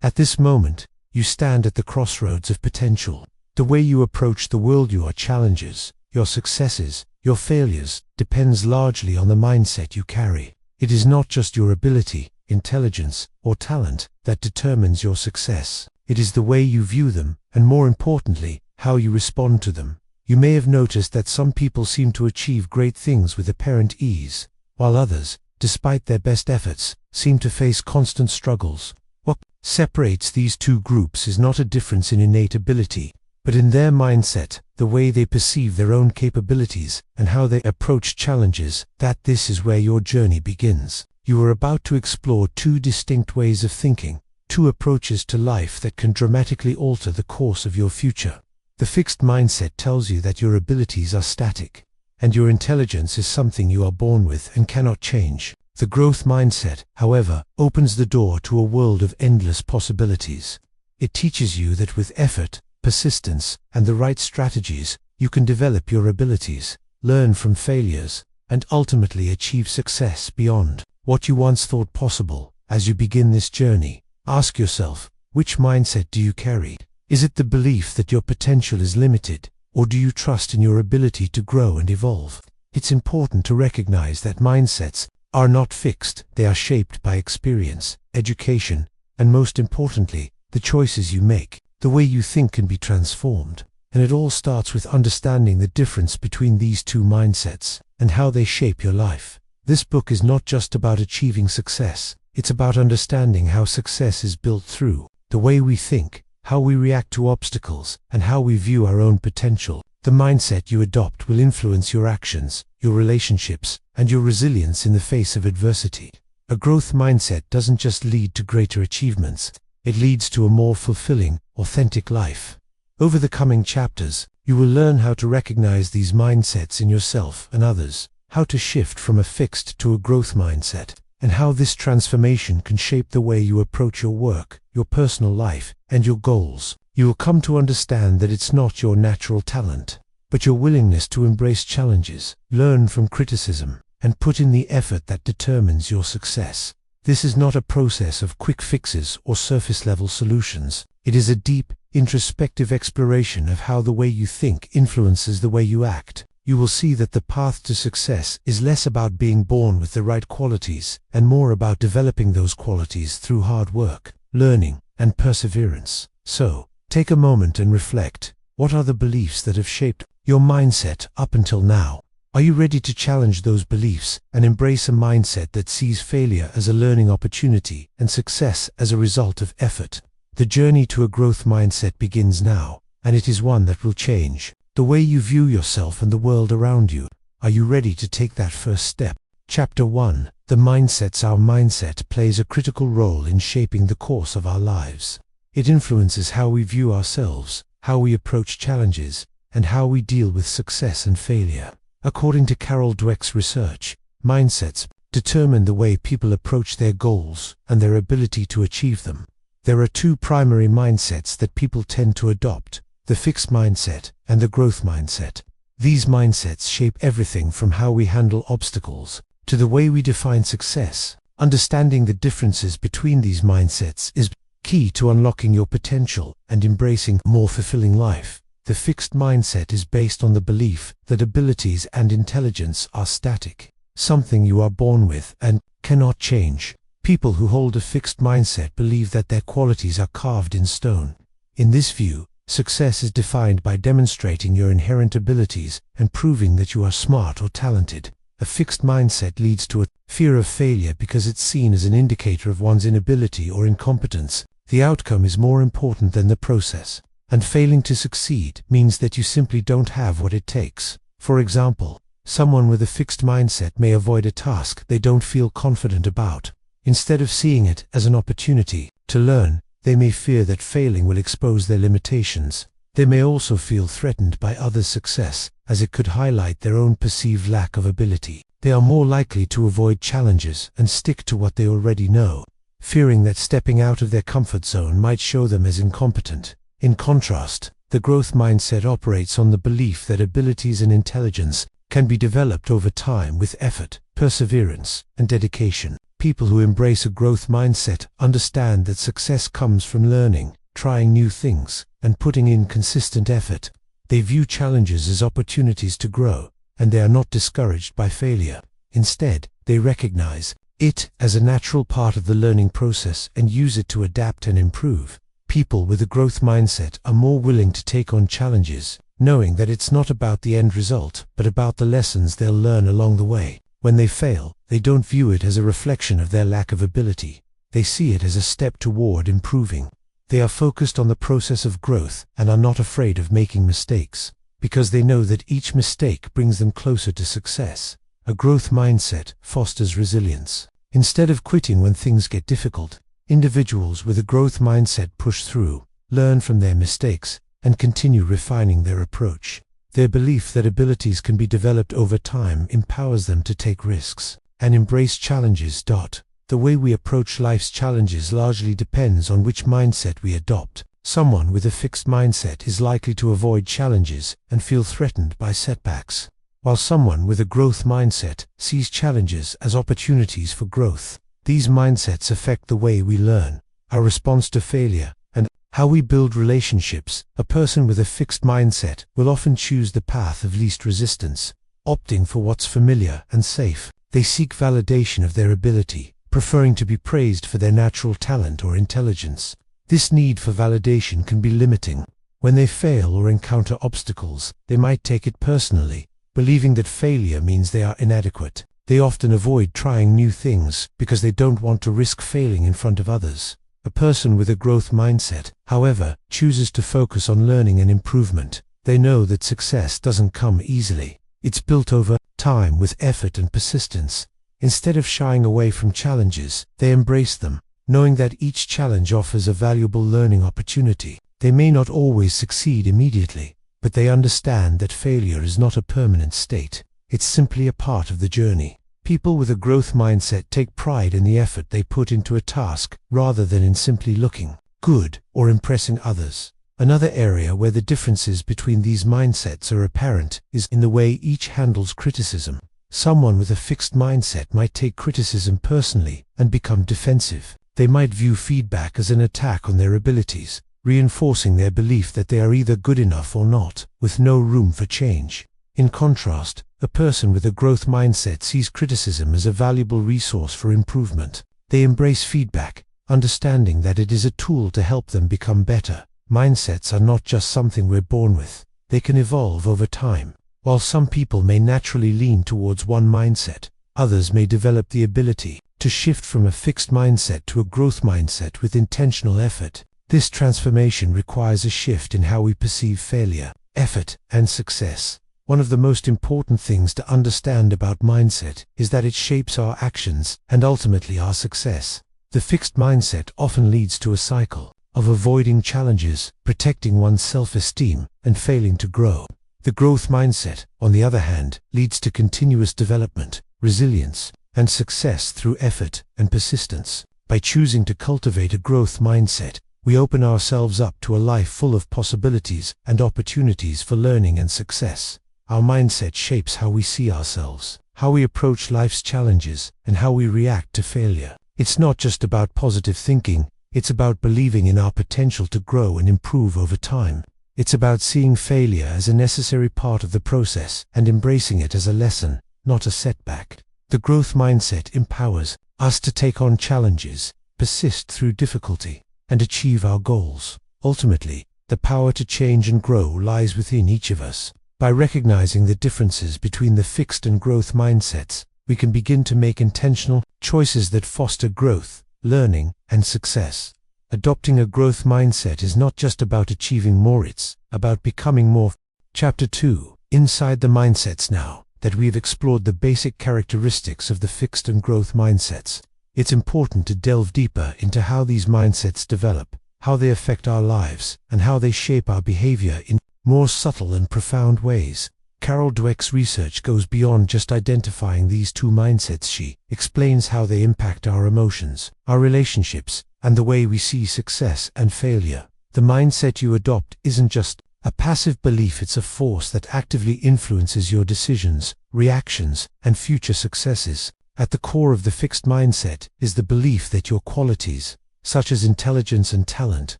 At this moment, you stand at the crossroads of potential. The way you approach the world, your challenges, your successes, your failures, depends largely on the mindset you carry. It is not just your ability, intelligence, or talent that determines your success. It is the way you view them, and more importantly, how you respond to them. You may have noticed that some people seem to achieve great things with apparent ease, while others, despite their best efforts, seem to face constant struggles. What separates these two groups is not a difference in innate ability, but in their mindset, the way they perceive their own capabilities, and how they approach challenges. This is where your journey begins. You are about to explore two distinct ways of thinking, two approaches to life that can dramatically alter the course of your future. The fixed mindset tells you that your abilities are static, and your intelligence is something you are born with and cannot change. The growth mindset, however, opens the door to a world of endless possibilities. It teaches you that with effort, persistence, and the right strategies, you can develop your abilities, learn from failures, and ultimately achieve success beyond what you once thought possible. As you begin this journey, ask yourself, which mindset do you carry? Is it the belief that your potential is limited, or do you trust in your ability to grow and evolve? It's important to recognize that mindsets are not fixed. They are shaped by experience, education, and most importantly, the choices you make. The way you think can be transformed, and it all starts with understanding the difference between these two mindsets and how they shape your life. This book is not just about achieving success, it's about understanding how success is built through the way we think, how we react to obstacles, and how we view our own potential. The mindset you adopt will influence your actions, your relationships, and your resilience in the face of adversity. A growth mindset doesn't just lead to greater achievements, it leads to a more fulfilling, authentic life. Over the coming chapters, you will learn how to recognize these mindsets in yourself and others, how to shift from a fixed to a growth mindset, and how this transformation can shape the way you approach your work, your personal life, and your goals. You will come to understand that it's not your natural talent, but your willingness to embrace challenges, learn from criticism, and put in the effort that determines your success. This is not a process of quick fixes or surface-level solutions. It is a deep, introspective exploration of how the way you think influences the way you act. You will see that the path to success is less about being born with the right qualities and more about developing those qualities through hard work, learning, and perseverance. So, take a moment and reflect. What are the beliefs that have shaped your mindset up until now? Are you ready to challenge those beliefs and embrace a mindset that sees failure as a learning opportunity and success as a result of effort? The journey to a growth mindset begins now, and it is one that will change the way you view yourself and the world around you. Are you ready to take that first step? Chapter 1. The Mindsets. Our mindset plays a critical role in shaping the course of our lives. It influences how we view ourselves, how we approach challenges, and how we deal with success and failure. According to Carol Dweck's research, mindsets determine the way people approach their goals and their ability to achieve them. There are two primary mindsets that people tend to adopt: the fixed mindset and the growth mindset. These mindsets shape everything from how we handle obstacles to the way we define success. Understanding the differences between these mindsets is key to unlocking your potential and embracing a more fulfilling life. The fixed mindset is based on the belief that abilities and intelligence are static, something you are born with and cannot change. People who hold a fixed mindset believe that their qualities are carved in stone. In this view, success is defined by demonstrating your inherent abilities and proving that you are smart or talented. A fixed mindset leads to a fear of failure because it's seen as an indicator of one's inability or incompetence. The outcome is more important than the process, and failing to succeed means that you simply don't have what it takes. For example, someone with a fixed mindset may avoid a task they don't feel confident about. Instead of seeing it as an opportunity to learn, they may fear that failing will expose their limitations. They may also feel threatened by others' success, as it could highlight their own perceived lack of ability. They are more likely to avoid challenges and stick to what they already know, fearing that stepping out of their comfort zone might show them as incompetent. In contrast, the growth mindset operates on the belief that abilities and intelligence can be developed over time with effort, perseverance, and dedication. People who embrace a growth mindset understand that success comes from learning, trying new things, and putting in consistent effort. They view challenges as opportunities to grow, and they are not discouraged by failure. Instead, they recognize it as a natural part of the learning process and use it to adapt and improve. People with a growth mindset are more willing to take on challenges, knowing that it's not about the end result, but about the lessons they'll learn along the way. When they fail, they don't view it as a reflection of their lack of ability. They see it as a step toward improving. They are focused on the process of growth and are not afraid of making mistakes, because they know that each mistake brings them closer to success. A growth mindset fosters resilience. Instead of quitting when things get difficult, individuals with a growth mindset push through, learn from their mistakes, and continue refining their approach. Their belief that abilities can be developed over time empowers them to take risks and embrace challenges. The way we approach life's challenges largely depends on which mindset we adopt. Someone with a fixed mindset is likely to avoid challenges and feel threatened by setbacks, while someone with a growth mindset sees challenges as opportunities for growth. These mindsets affect the way we learn, our response to failure, and how we build relationships. A person with a fixed mindset will often choose the path of least resistance, opting for what's familiar and safe. They seek validation of their ability, preferring to be praised for their natural talent or intelligence. This need for validation can be limiting. When they fail or encounter obstacles, they might take it personally, believing that failure means they are inadequate. They often avoid trying new things because they don't want to risk failing in front of others. A person with a growth mindset, however, chooses to focus on learning and improvement. They know that success doesn't come easily. It's built over time with effort and persistence. Instead of shying away from challenges, they embrace them, knowing that each challenge offers a valuable learning opportunity. They may not always succeed immediately, but they understand that failure is not a permanent state. It's simply a part of the journey. People with a growth mindset take pride in the effort they put into a task, rather than in simply looking good or impressing others. Another area where the differences between these mindsets are apparent is in the way each handles criticism. Someone with a fixed mindset might take criticism personally and become defensive. They might view feedback as an attack on their abilities, reinforcing their belief that they are either good enough or not, with no room for change. In contrast, a person with a growth mindset sees criticism as a valuable resource for improvement. They embrace feedback, understanding that it is a tool to help them become better. Mindsets are not just something we're born with. They can evolve over time. While some people may naturally lean towards one mindset, others may develop the ability to shift from a fixed mindset to a growth mindset with intentional effort. This transformation requires a shift in how we perceive failure, effort, and success. One of the most important things to understand about mindset is that it shapes our actions and ultimately our success. The fixed mindset often leads to a cycle of avoiding challenges, protecting one's self-esteem, and failing to grow. The growth mindset, on the other hand, leads to continuous development, resilience, and success through effort and persistence. By choosing to cultivate a growth mindset, we open ourselves up to a life full of possibilities and opportunities for learning and success. Our mindset shapes how we see ourselves, how we approach life's challenges, and how we react to failure. It's not just about positive thinking, it's about believing in our potential to grow and improve over time. It's about seeing failure as a necessary part of the process and embracing it as a lesson, not a setback. The growth mindset empowers us to take on challenges, persist through difficulty, and achieve our goals. Ultimately, the power to change and grow lies within each of us. By recognizing the differences between the fixed and growth mindsets, we can begin to make intentional choices that foster growth, learning, and success. Adopting a growth mindset is not just about achieving more, it's about becoming more. Chapter 2. Inside the mindsets. Now that we've explored the basic characteristics of the fixed and growth mindsets, it's important to delve deeper into how these mindsets develop, how they affect our lives, and how they shape our behavior in more subtle and profound ways. Carol Dweck's research goes beyond just identifying these two mindsets. She explains how they impact our emotions, our relationships, and the way we see success and failure. The mindset you adopt isn't just a passive belief, it's a force that actively influences your decisions, reactions, and future successes. At the core of the fixed mindset is the belief that your qualities, such as intelligence and talent,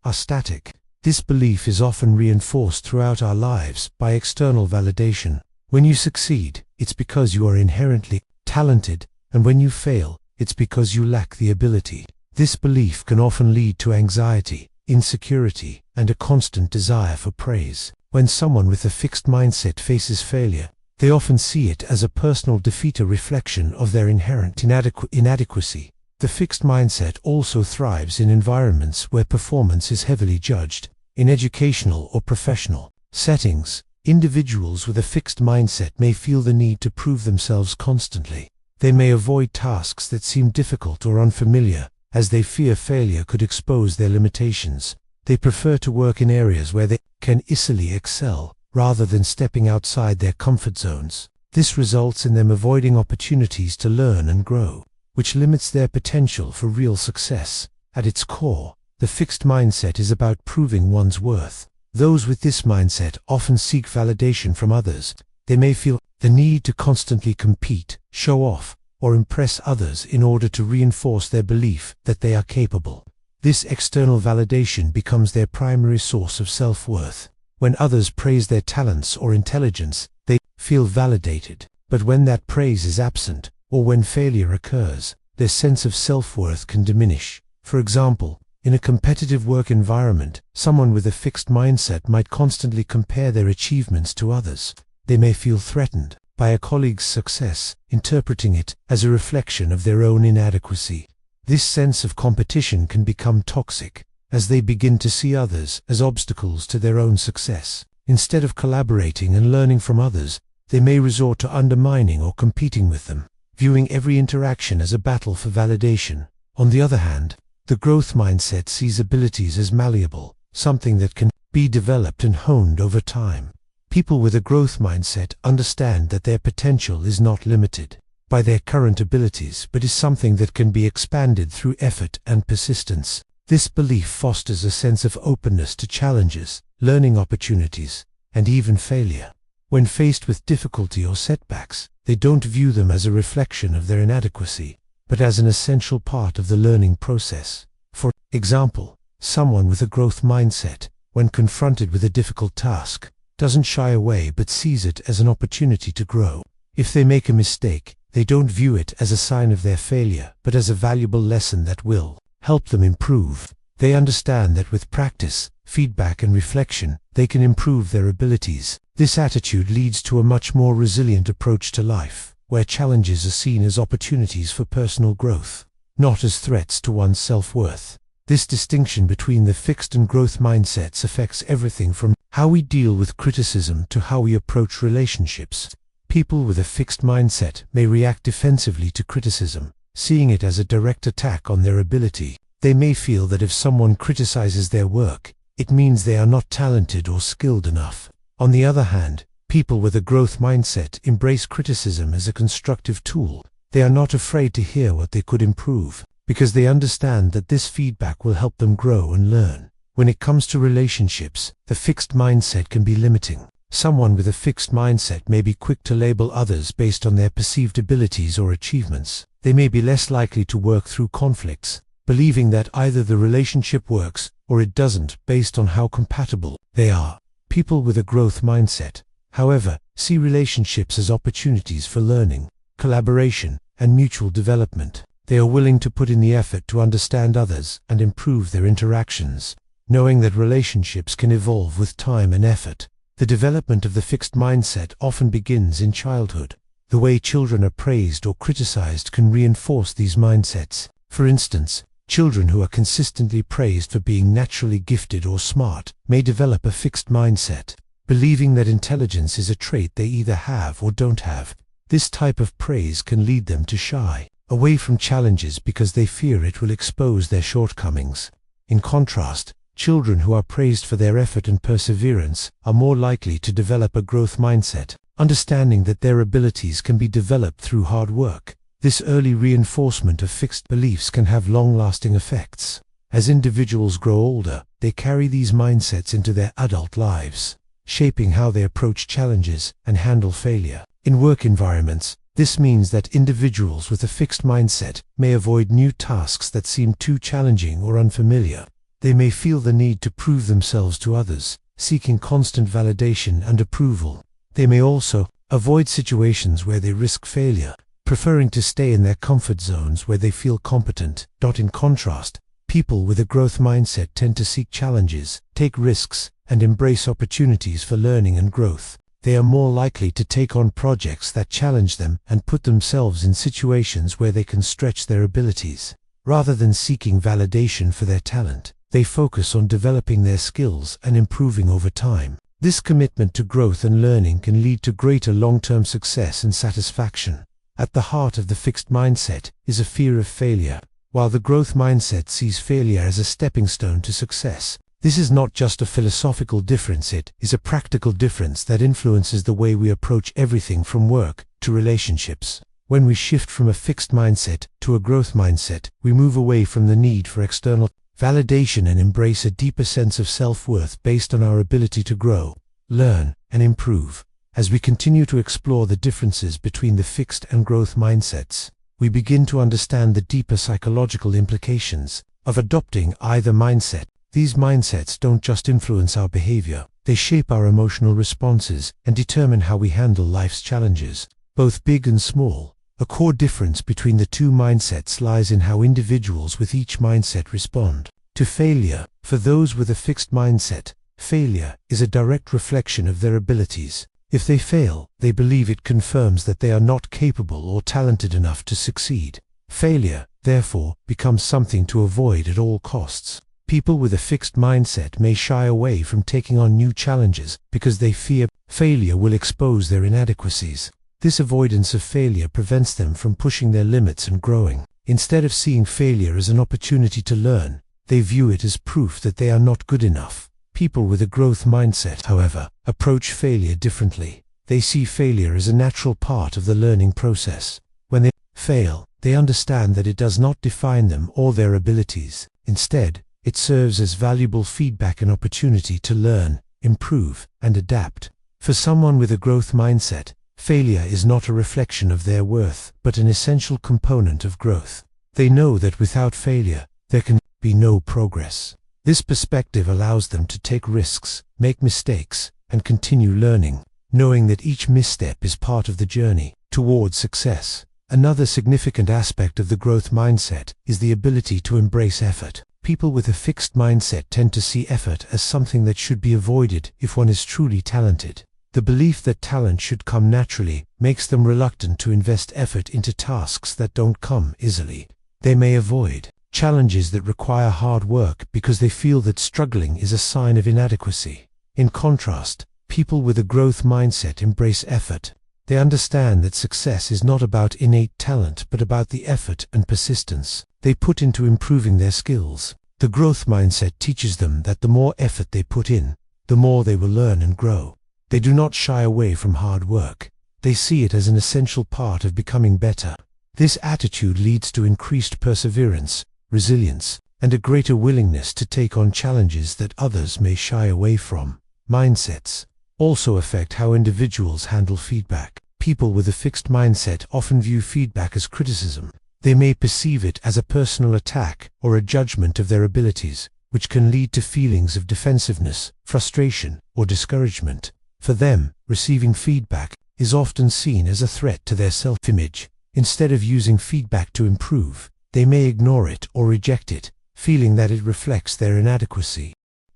are static. This belief is often reinforced throughout our lives by external validation. When you succeed, it's because you are inherently talented, and when you fail, it's because you lack the ability. This belief can often lead to anxiety, insecurity, and a constant desire for praise. When someone with a fixed mindset faces failure, they often see it as a personal defeat, a reflection of their inherent inadequacy. The fixed mindset also thrives in environments where performance is heavily judged. In educational or professional settings, individuals with a fixed mindset may feel the need to prove themselves constantly. They may avoid tasks that seem difficult or unfamiliar, as they fear failure could expose their limitations. They prefer to work in areas where they can easily excel, rather than stepping outside their comfort zones. This results in them avoiding opportunities to learn and grow, which limits their potential for real success. At its core, the fixed mindset is about proving one's worth. Those with this mindset often seek validation from others. They may feel the need to constantly compete, show off, or impress others in order to reinforce their belief that they are capable. This external validation becomes their primary source of self-worth. When others praise their talents or intelligence, they feel validated. But when that praise is absent, or when failure occurs, their sense of self-worth can diminish. For example, in a competitive work environment, someone with a fixed mindset might constantly compare their achievements to others. They may feel threatened by a colleague's success, interpreting it as a reflection of their own inadequacy. This sense of competition can become toxic, as they begin to see others as obstacles to their own success. Instead of collaborating and learning from others, they may resort to undermining or competing with them, viewing every interaction as a battle for validation. On the other hand, the growth mindset sees abilities as malleable, something that can be developed and honed over time. People with a growth mindset understand that their potential is not limited by their current abilities, but is something that can be expanded through effort and persistence. This belief fosters a sense of openness to challenges, learning opportunities, and even failure. When faced with difficulty or setbacks, they don't view them as a reflection of their inadequacy, but as an essential part of the learning process. For example, someone with a growth mindset, when confronted with a difficult task, doesn't shy away but sees it as an opportunity to grow. If they make a mistake, they don't view it as a sign of their failure, but as a valuable lesson that will help them improve. They understand that with practice, feedback, and reflection, they can improve their abilities. This attitude leads to a much more resilient approach to life, where challenges are seen as opportunities for personal growth, not as threats to one's self-worth. This distinction between the fixed and growth mindsets affects everything from how we deal with criticism to how we approach relationships. People with a fixed mindset may react defensively to criticism, seeing it as a direct attack on their ability. They may feel that if someone criticizes their work, it means they are not talented or skilled enough. On the other hand, people with a growth mindset embrace criticism as a constructive tool. They are not afraid to hear what they could improve, because they understand that this feedback will help them grow and learn. When it comes to relationships, the fixed mindset can be limiting. Someone with a fixed mindset may be quick to label others based on their perceived abilities or achievements. They may be less likely to work through conflicts, believing that either the relationship works or it doesn't based on how compatible they are. People with a growth mindset, however, see relationships as opportunities for learning, collaboration, and mutual development. They are willing to put in the effort to understand others and improve their interactions, knowing that relationships can evolve with time and effort. The development of the fixed mindset often begins in childhood. The way children are praised or criticized can reinforce these mindsets. For instance, children who are consistently praised for being naturally gifted or smart may develop a fixed mindset, believing that intelligence is a trait they either have or don't have. This type of praise can lead them to shy away from challenges because they fear it will expose their shortcomings. In contrast, children who are praised for their effort and perseverance are more likely to develop a growth mindset, understanding that their abilities can be developed through hard work. This early reinforcement of fixed beliefs can have long-lasting effects. As individuals grow older, they carry these mindsets into their adult lives, shaping how they approach challenges and handle failure. In work environments, This means that individuals with a fixed mindset may avoid new tasks that seem too challenging or unfamiliar. They may feel the need to prove themselves to others, seeking constant validation and approval. They may also avoid situations where they risk failure, preferring to stay in their comfort zones where they feel competent. In contrast, people with a growth mindset tend to seek challenges, take risks, and embrace opportunities for learning and growth. They are more likely to take on projects that challenge them and put themselves in situations where they can stretch their abilities. Rather than seeking validation for their talent, they focus on developing their skills and improving over time. This commitment to growth and learning can lead to greater long-term success and satisfaction. At the heart of the fixed mindset is a fear of failure, while the growth mindset sees failure as a stepping stone to success. This is not just a philosophical difference, it is a practical difference that influences the way we approach everything from work to relationships. When we shift from a fixed mindset to a growth mindset, we move away from the need for external validation and embrace a deeper sense of self-worth based on our ability to grow, learn, and improve. As we continue to explore the differences between the fixed and growth mindsets, we begin to understand the deeper psychological implications of adopting either mindset. These mindsets don't just influence our behavior, they shape our emotional responses and determine how we handle life's challenges, both big and small. A core difference between the two mindsets lies in how individuals with each mindset respond to failure. For those with a fixed mindset, failure is a direct reflection of their abilities. If they fail, they believe it confirms that they are not capable or talented enough to succeed. Failure, therefore, becomes something to avoid at all costs. People with a fixed mindset may shy away from taking on new challenges because they fear failure will expose their inadequacies. This avoidance of failure prevents them from pushing their limits and growing. Instead of seeing failure as an opportunity to learn, they view it as proof that they are not good enough. People with a growth mindset, however, approach failure differently. They see failure as a natural part of the learning process. When they fail, they understand that it does not define them or their abilities. Instead, it serves as valuable feedback and opportunity to learn, improve, and adapt. For someone with a growth mindset, failure is not a reflection of their worth, but an essential component of growth. They know that without failure, there can be no progress. This perspective allows them to take risks, make mistakes, and continue learning, knowing that each misstep is part of the journey towards success. Another significant aspect of the growth mindset is the ability to embrace effort. People with a fixed mindset tend to see effort as something that should be avoided if one is truly talented. The belief that talent should come naturally makes them reluctant to invest effort into tasks that don't come easily. They may avoid challenges that require hard work because they feel that struggling is a sign of inadequacy. In contrast, people with a growth mindset embrace effort. They understand that success is not about innate talent but about the effort and persistence they put into improving their skills. The growth mindset teaches them that the more effort they put in, the more they will learn and grow. They do not shy away from hard work. They see it as an essential part of becoming better. This attitude leads to increased perseverance, resilience, and a greater willingness to take on challenges that others may shy away from. Mindsets also affect how individuals handle feedback. People with a fixed mindset often view feedback as criticism. They may perceive it as a personal attack or a judgment of their abilities, which can lead to feelings of defensiveness, frustration, or discouragement. For them, receiving feedback is often seen as a threat to their self-image. Instead of using feedback to improve, they may ignore it or reject it, feeling that it reflects their inadequacy.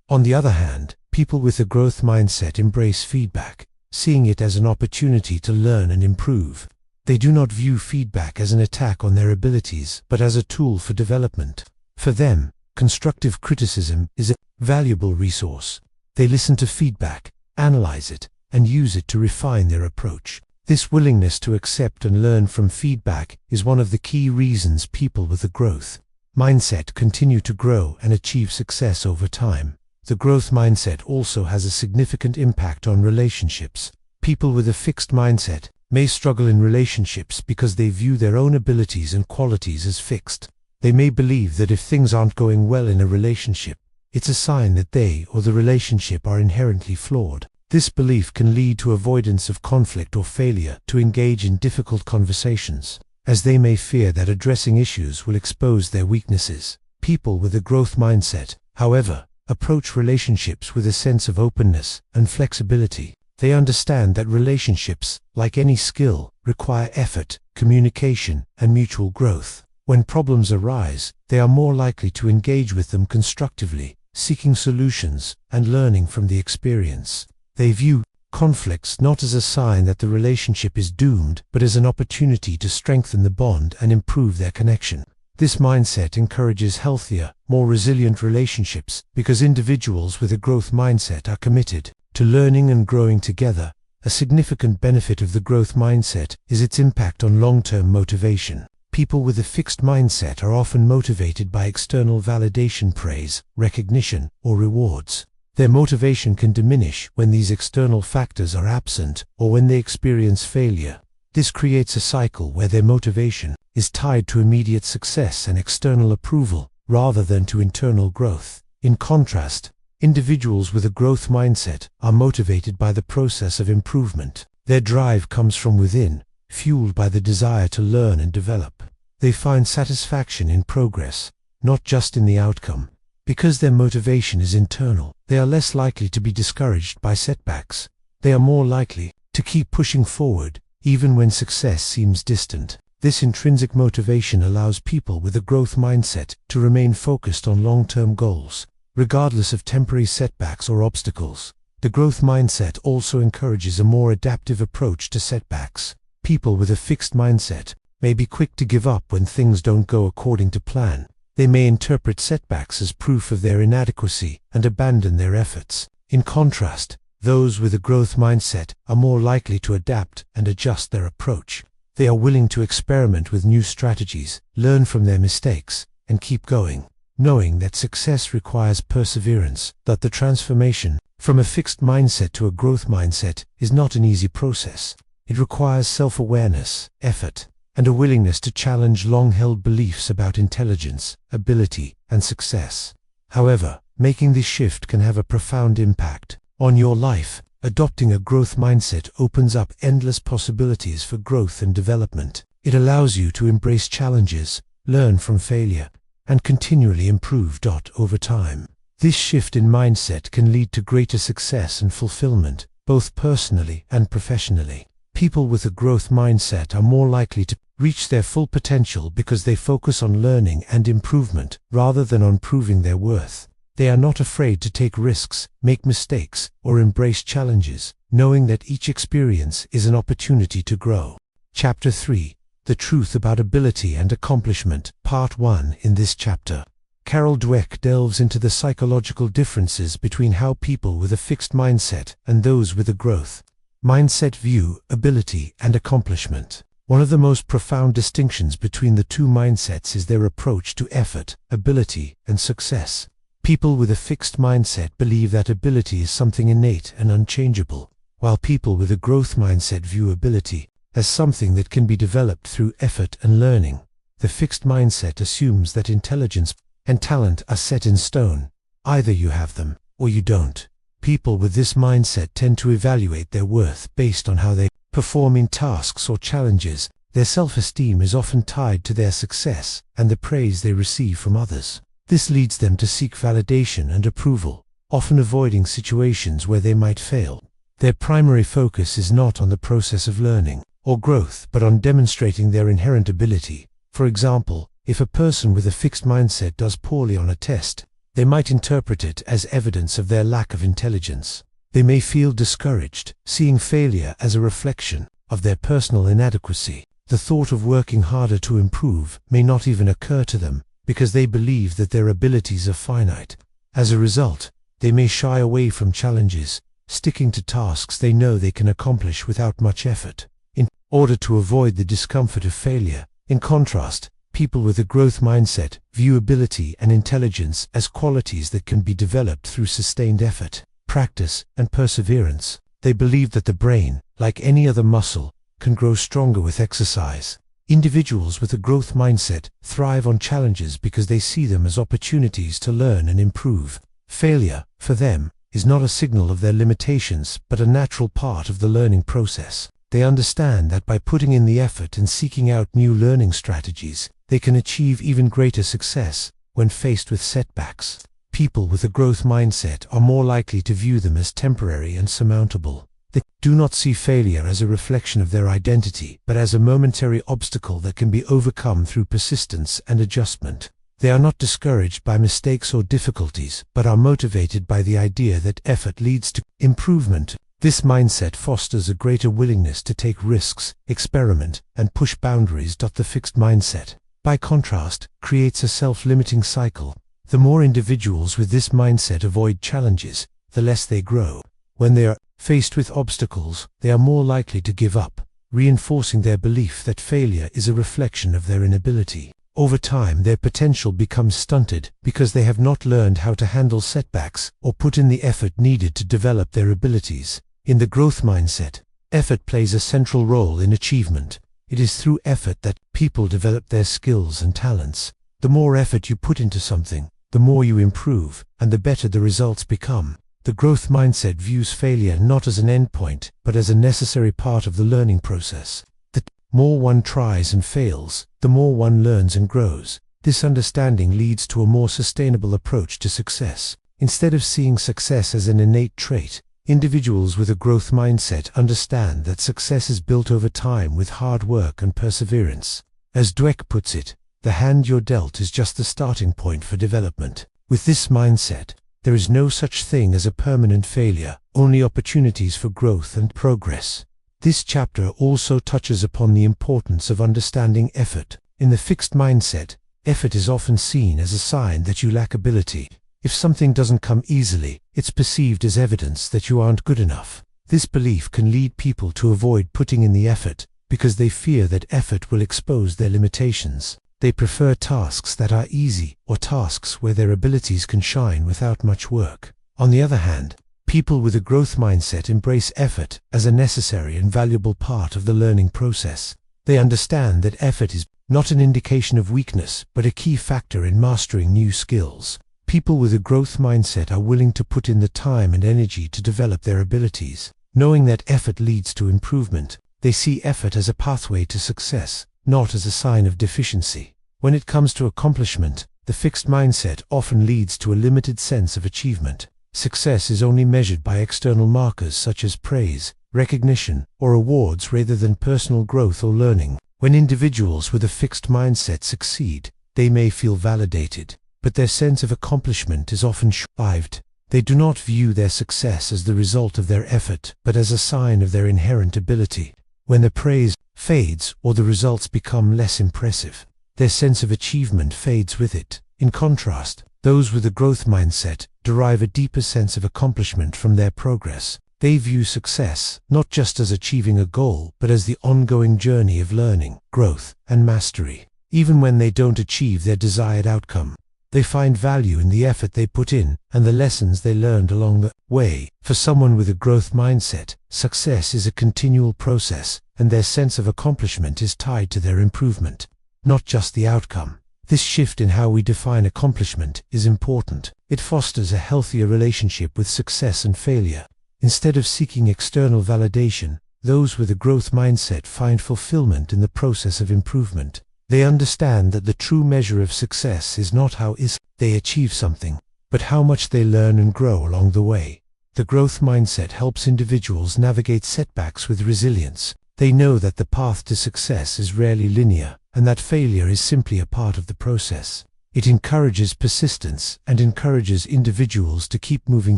On the other hand, people with a growth mindset embrace feedback, seeing it as an opportunity to learn and improve. They do not view feedback as an attack on their abilities, but as a tool for development. For them, constructive criticism is a valuable resource. They listen to feedback, analyze it, and use it to refine their approach. This willingness to accept and learn from feedback is one of the key reasons people with a growth mindset continue to grow and achieve success over time. The growth mindset also has a significant impact on relationships. People with a fixed mindset may struggle in relationships because they view their own abilities and qualities as fixed. They may believe that if things aren't going well in a relationship, it's a sign that they or the relationship are inherently flawed. This belief can lead to avoidance of conflict or failure to engage in difficult conversations, as they may fear that addressing issues will expose their weaknesses. People with a growth mindset, however, approach relationships with a sense of openness and flexibility. They understand that relationships, like any skill, require effort, communication, and mutual growth. When problems arise, they are more likely to engage with them constructively, seeking solutions and learning from the experience. They view conflicts not as a sign that the relationship is doomed, but as an opportunity to strengthen the bond and improve their connection. This mindset encourages healthier, more resilient relationships because individuals with a growth mindset are committed to learning and growing together. A significant benefit of the growth mindset is its impact on long-term motivation. People with a fixed mindset are often motivated by external validation, praise, recognition, or rewards. Their motivation can diminish when these external factors are absent or when they experience failure. This creates a cycle where their motivation is tied to immediate success and external approval rather than to internal growth. In contrast, individuals with a growth mindset are motivated by the process of improvement. Their drive comes from within, fueled by the desire to learn and develop. They find satisfaction in progress, not just in the outcome. Because their motivation is internal, they are less likely to be discouraged by setbacks. They are more likely to keep pushing forward, even when success seems distant. This intrinsic motivation allows people with a growth mindset to remain focused on long-term goals, regardless of temporary setbacks or obstacles. The growth mindset also encourages a more adaptive approach to setbacks. People with a fixed mindset may be quick to give up when things don't go according to plan. They may interpret setbacks as proof of their inadequacy and abandon their efforts. In contrast, those with a growth mindset are more likely to adapt and adjust their approach. They are willing to experiment with new strategies, learn from their mistakes, and keep going, knowing that success requires perseverance, that the transformation from a fixed mindset to a growth mindset is not an easy process. It requires self-awareness, effort, and a willingness to challenge long-held beliefs about intelligence, ability, and success. However, making this shift can have a profound impact on your life. Adopting a growth mindset opens up endless possibilities for growth and development. It allows you to embrace challenges, learn from failure, and continually improve. Over time, this shift in mindset can lead to greater success and fulfillment, both personally and professionally. People with a growth mindset are more likely to reach their full potential because they focus on learning and improvement rather than on proving their worth. They are not afraid to take risks, make mistakes, or embrace challenges, knowing that each experience is an opportunity to grow. Chapter 3: The Truth About Ability and Accomplishment, Part 1. In this chapter, Carol Dweck delves into the psychological differences between how people with a fixed mindset and those with a growth mindset view ability and accomplishment. One of the most profound distinctions between the two mindsets is their approach to effort, ability, and success. People with a fixed mindset believe that ability is something innate and unchangeable, while people with a growth mindset view ability as something that can be developed through effort and learning. The fixed mindset assumes that intelligence and talent are set in stone. Either you have them, or you don't. People with this mindset tend to evaluate their worth based on how they perform in tasks or challenges. Their self-esteem is often tied to their success and the praise they receive from others. This leads them to seek validation and approval, often avoiding situations where they might fail. Their primary focus is not on the process of learning or growth, but on demonstrating their inherent ability. For example, if a person with a fixed mindset does poorly on a test, they might interpret it as evidence of their lack of intelligence. They may feel discouraged, seeing failure as a reflection of their personal inadequacy. The thought of working harder to improve may not even occur to them because they believe that their abilities are finite. As a result, they may shy away from challenges, sticking to tasks they know they can accomplish without much effort, in order to avoid the discomfort of failure. In contrast, people with a growth mindset view ability and intelligence as qualities that can be developed through sustained effort, practice, and perseverance. They believe that the brain, like any other muscle, can grow stronger with exercise. Individuals with a growth mindset thrive on challenges because they see them as opportunities to learn and improve. Failure, for them, is not a signal of their limitations, but a natural part of the learning process. They understand that by putting in the effort and seeking out new learning strategies, they can achieve even greater success when faced with setbacks. People with a growth mindset are more likely to view them as temporary and surmountable. They do not see failure as a reflection of their identity, but as a momentary obstacle that can be overcome through persistence and adjustment. They are not discouraged by mistakes or difficulties, but are motivated by the idea that effort leads to improvement. This mindset fosters a greater willingness to take risks, experiment, and push boundaries. The fixed mindset, by contrast, creates a self-limiting cycle. The more individuals with this mindset avoid challenges, the less they grow. When they are faced with obstacles, they are more likely to give up, reinforcing their belief that failure is a reflection of their inability. Over time, their potential becomes stunted because they have not learned how to handle setbacks or put in the effort needed to develop their abilities. In the growth mindset, effort plays a central role in achievement. It is through effort that people develop their skills and talents. The more effort you put into something, the more you improve, and the better the results become. The growth mindset views failure not as an endpoint, but as a necessary part of the learning process. The more one tries and fails, the more one learns and grows. This understanding leads to a more sustainable approach to success. Instead of seeing success as an innate trait, individuals with a growth mindset understand that success is built over time with hard work and perseverance. As Dweck puts it, the hand you're dealt is just the starting point for development. With this mindset, there is no such thing as a permanent failure, only opportunities for growth and progress. This chapter also touches upon the importance of understanding effort. In the fixed mindset, effort is often seen as a sign that you lack ability. If something doesn't come easily, it's perceived as evidence that you aren't good enough. This belief can lead people to avoid putting in the effort because they fear that effort will expose their limitations. They prefer tasks that are easy or tasks where their abilities can shine without much work. On the other hand, people with a growth mindset embrace effort as a necessary and valuable part of the learning process. They understand that effort is not an indication of weakness, but a key factor in mastering new skills. People with a growth mindset are willing to put in the time and energy to develop their abilities. Knowing that effort leads to improvement, they see effort as a pathway to success, not as a sign of deficiency. When it comes to accomplishment, the fixed mindset often leads to a limited sense of achievement. Success is only measured by external markers such as praise, recognition, or awards rather than personal growth or learning. When individuals with a fixed mindset succeed, they may feel validated, but their sense of accomplishment is often short-lived. They do not view their success as the result of their effort, but as a sign of their inherent ability. When the praise fades or the results become less impressive, their sense of achievement fades with it. In contrast, those with a growth mindset derive a deeper sense of accomplishment from their progress. They view success not just as achieving a goal, but as the ongoing journey of learning, growth, and mastery. Even when they don't achieve their desired outcome, they find value in the effort they put in and the lessons they learned along the way. For someone with a growth mindset, success is a continual process, and their sense of accomplishment is tied to their improvement, not just the outcome. This shift in how we define accomplishment is important. It fosters a healthier relationship with success and failure. Instead of seeking external validation, those with a growth mindset find fulfillment in the process of improvement. They understand that the true measure of success is not how they achieve something, but how much they learn and grow along the way. The growth mindset helps individuals navigate setbacks with resilience. They know that the path to success is rarely linear, and that failure is simply a part of the process. It encourages persistence and encourages individuals to keep moving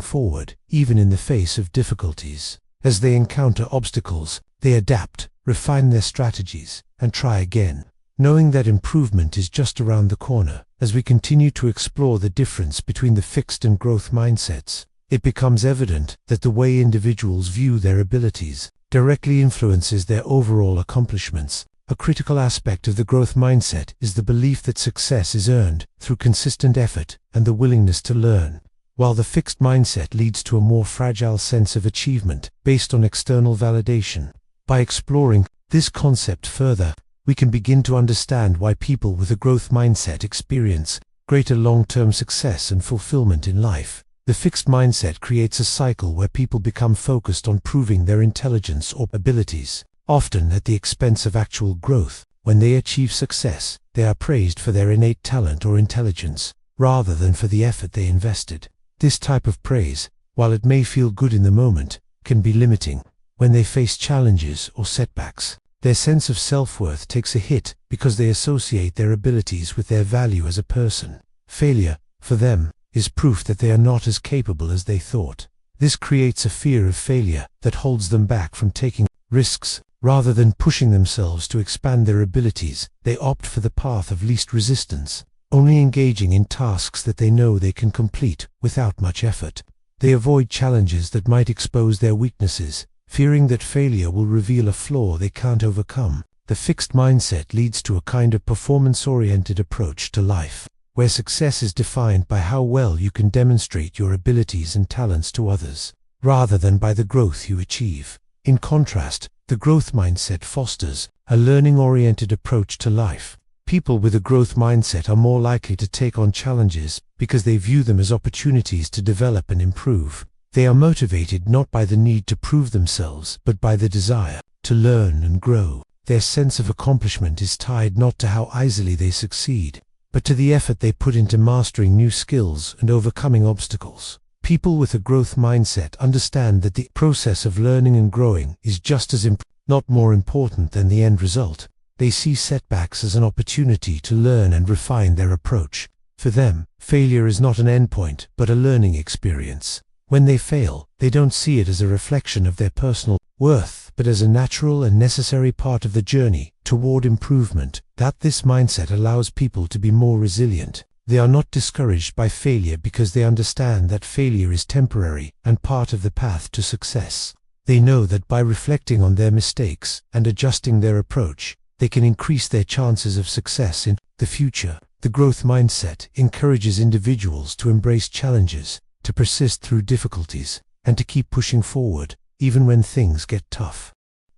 forward, even in the face of difficulties. As they encounter obstacles, they adapt, refine their strategies, and try again, knowing that improvement is just around the corner. As we continue to explore the difference between the fixed and growth mindsets, it becomes evident that the way individuals view their abilities directly influences their overall accomplishments. A critical aspect of the growth mindset is the belief that success is earned through consistent effort and the willingness to learn, while the fixed mindset leads to a more fragile sense of achievement based on external validation. By exploring this concept further, we can begin to understand why people with a growth mindset experience greater long-term success and fulfillment in life. The fixed mindset creates a cycle where people become focused on proving their intelligence or abilities, often at the expense of actual growth. When they achieve success, they are praised for their innate talent or intelligence, rather than for the effort they invested. This type of praise, while it may feel good in the moment, can be limiting. When they face challenges or setbacks, their sense of self-worth takes a hit because they associate their abilities with their value as a person. Failure, for them, is proof that they are not as capable as they thought. This creates a fear of failure that holds them back from taking risks. Rather than pushing themselves to expand their abilities, they opt for the path of least resistance, only engaging in tasks that they know they can complete without much effort. They avoid challenges that might expose their weaknesses, fearing that failure will reveal a flaw they can't overcome. The fixed mindset leads to a kind of performance-oriented approach to life, where success is defined by how well you can demonstrate your abilities and talents to others, rather than by the growth you achieve. In contrast, the growth mindset fosters a learning-oriented approach to life. People with a growth mindset are more likely to take on challenges because they view them as opportunities to develop and improve. They are motivated not by the need to prove themselves, but by the desire to learn and grow. Their sense of accomplishment is tied not to how easily they succeed, but to the effort they put into mastering new skills and overcoming obstacles. People with a growth mindset understand that the process of learning and growing is just as not more important than the end result. They see setbacks as an opportunity to learn and refine their approach. For them, failure is not an endpoint, but a learning experience. When they fail, they don't see it as a reflection of their personal worth, but as a natural and necessary part of the journey toward improvement. This mindset allows people to be more resilient. They are not discouraged by failure because they understand that failure is temporary and part of the path to success. They know that by reflecting on their mistakes and adjusting their approach, they can increase their chances of success in the future. The growth mindset encourages individuals to embrace challenges, to persist through difficulties, and to keep pushing forward, even when things get tough.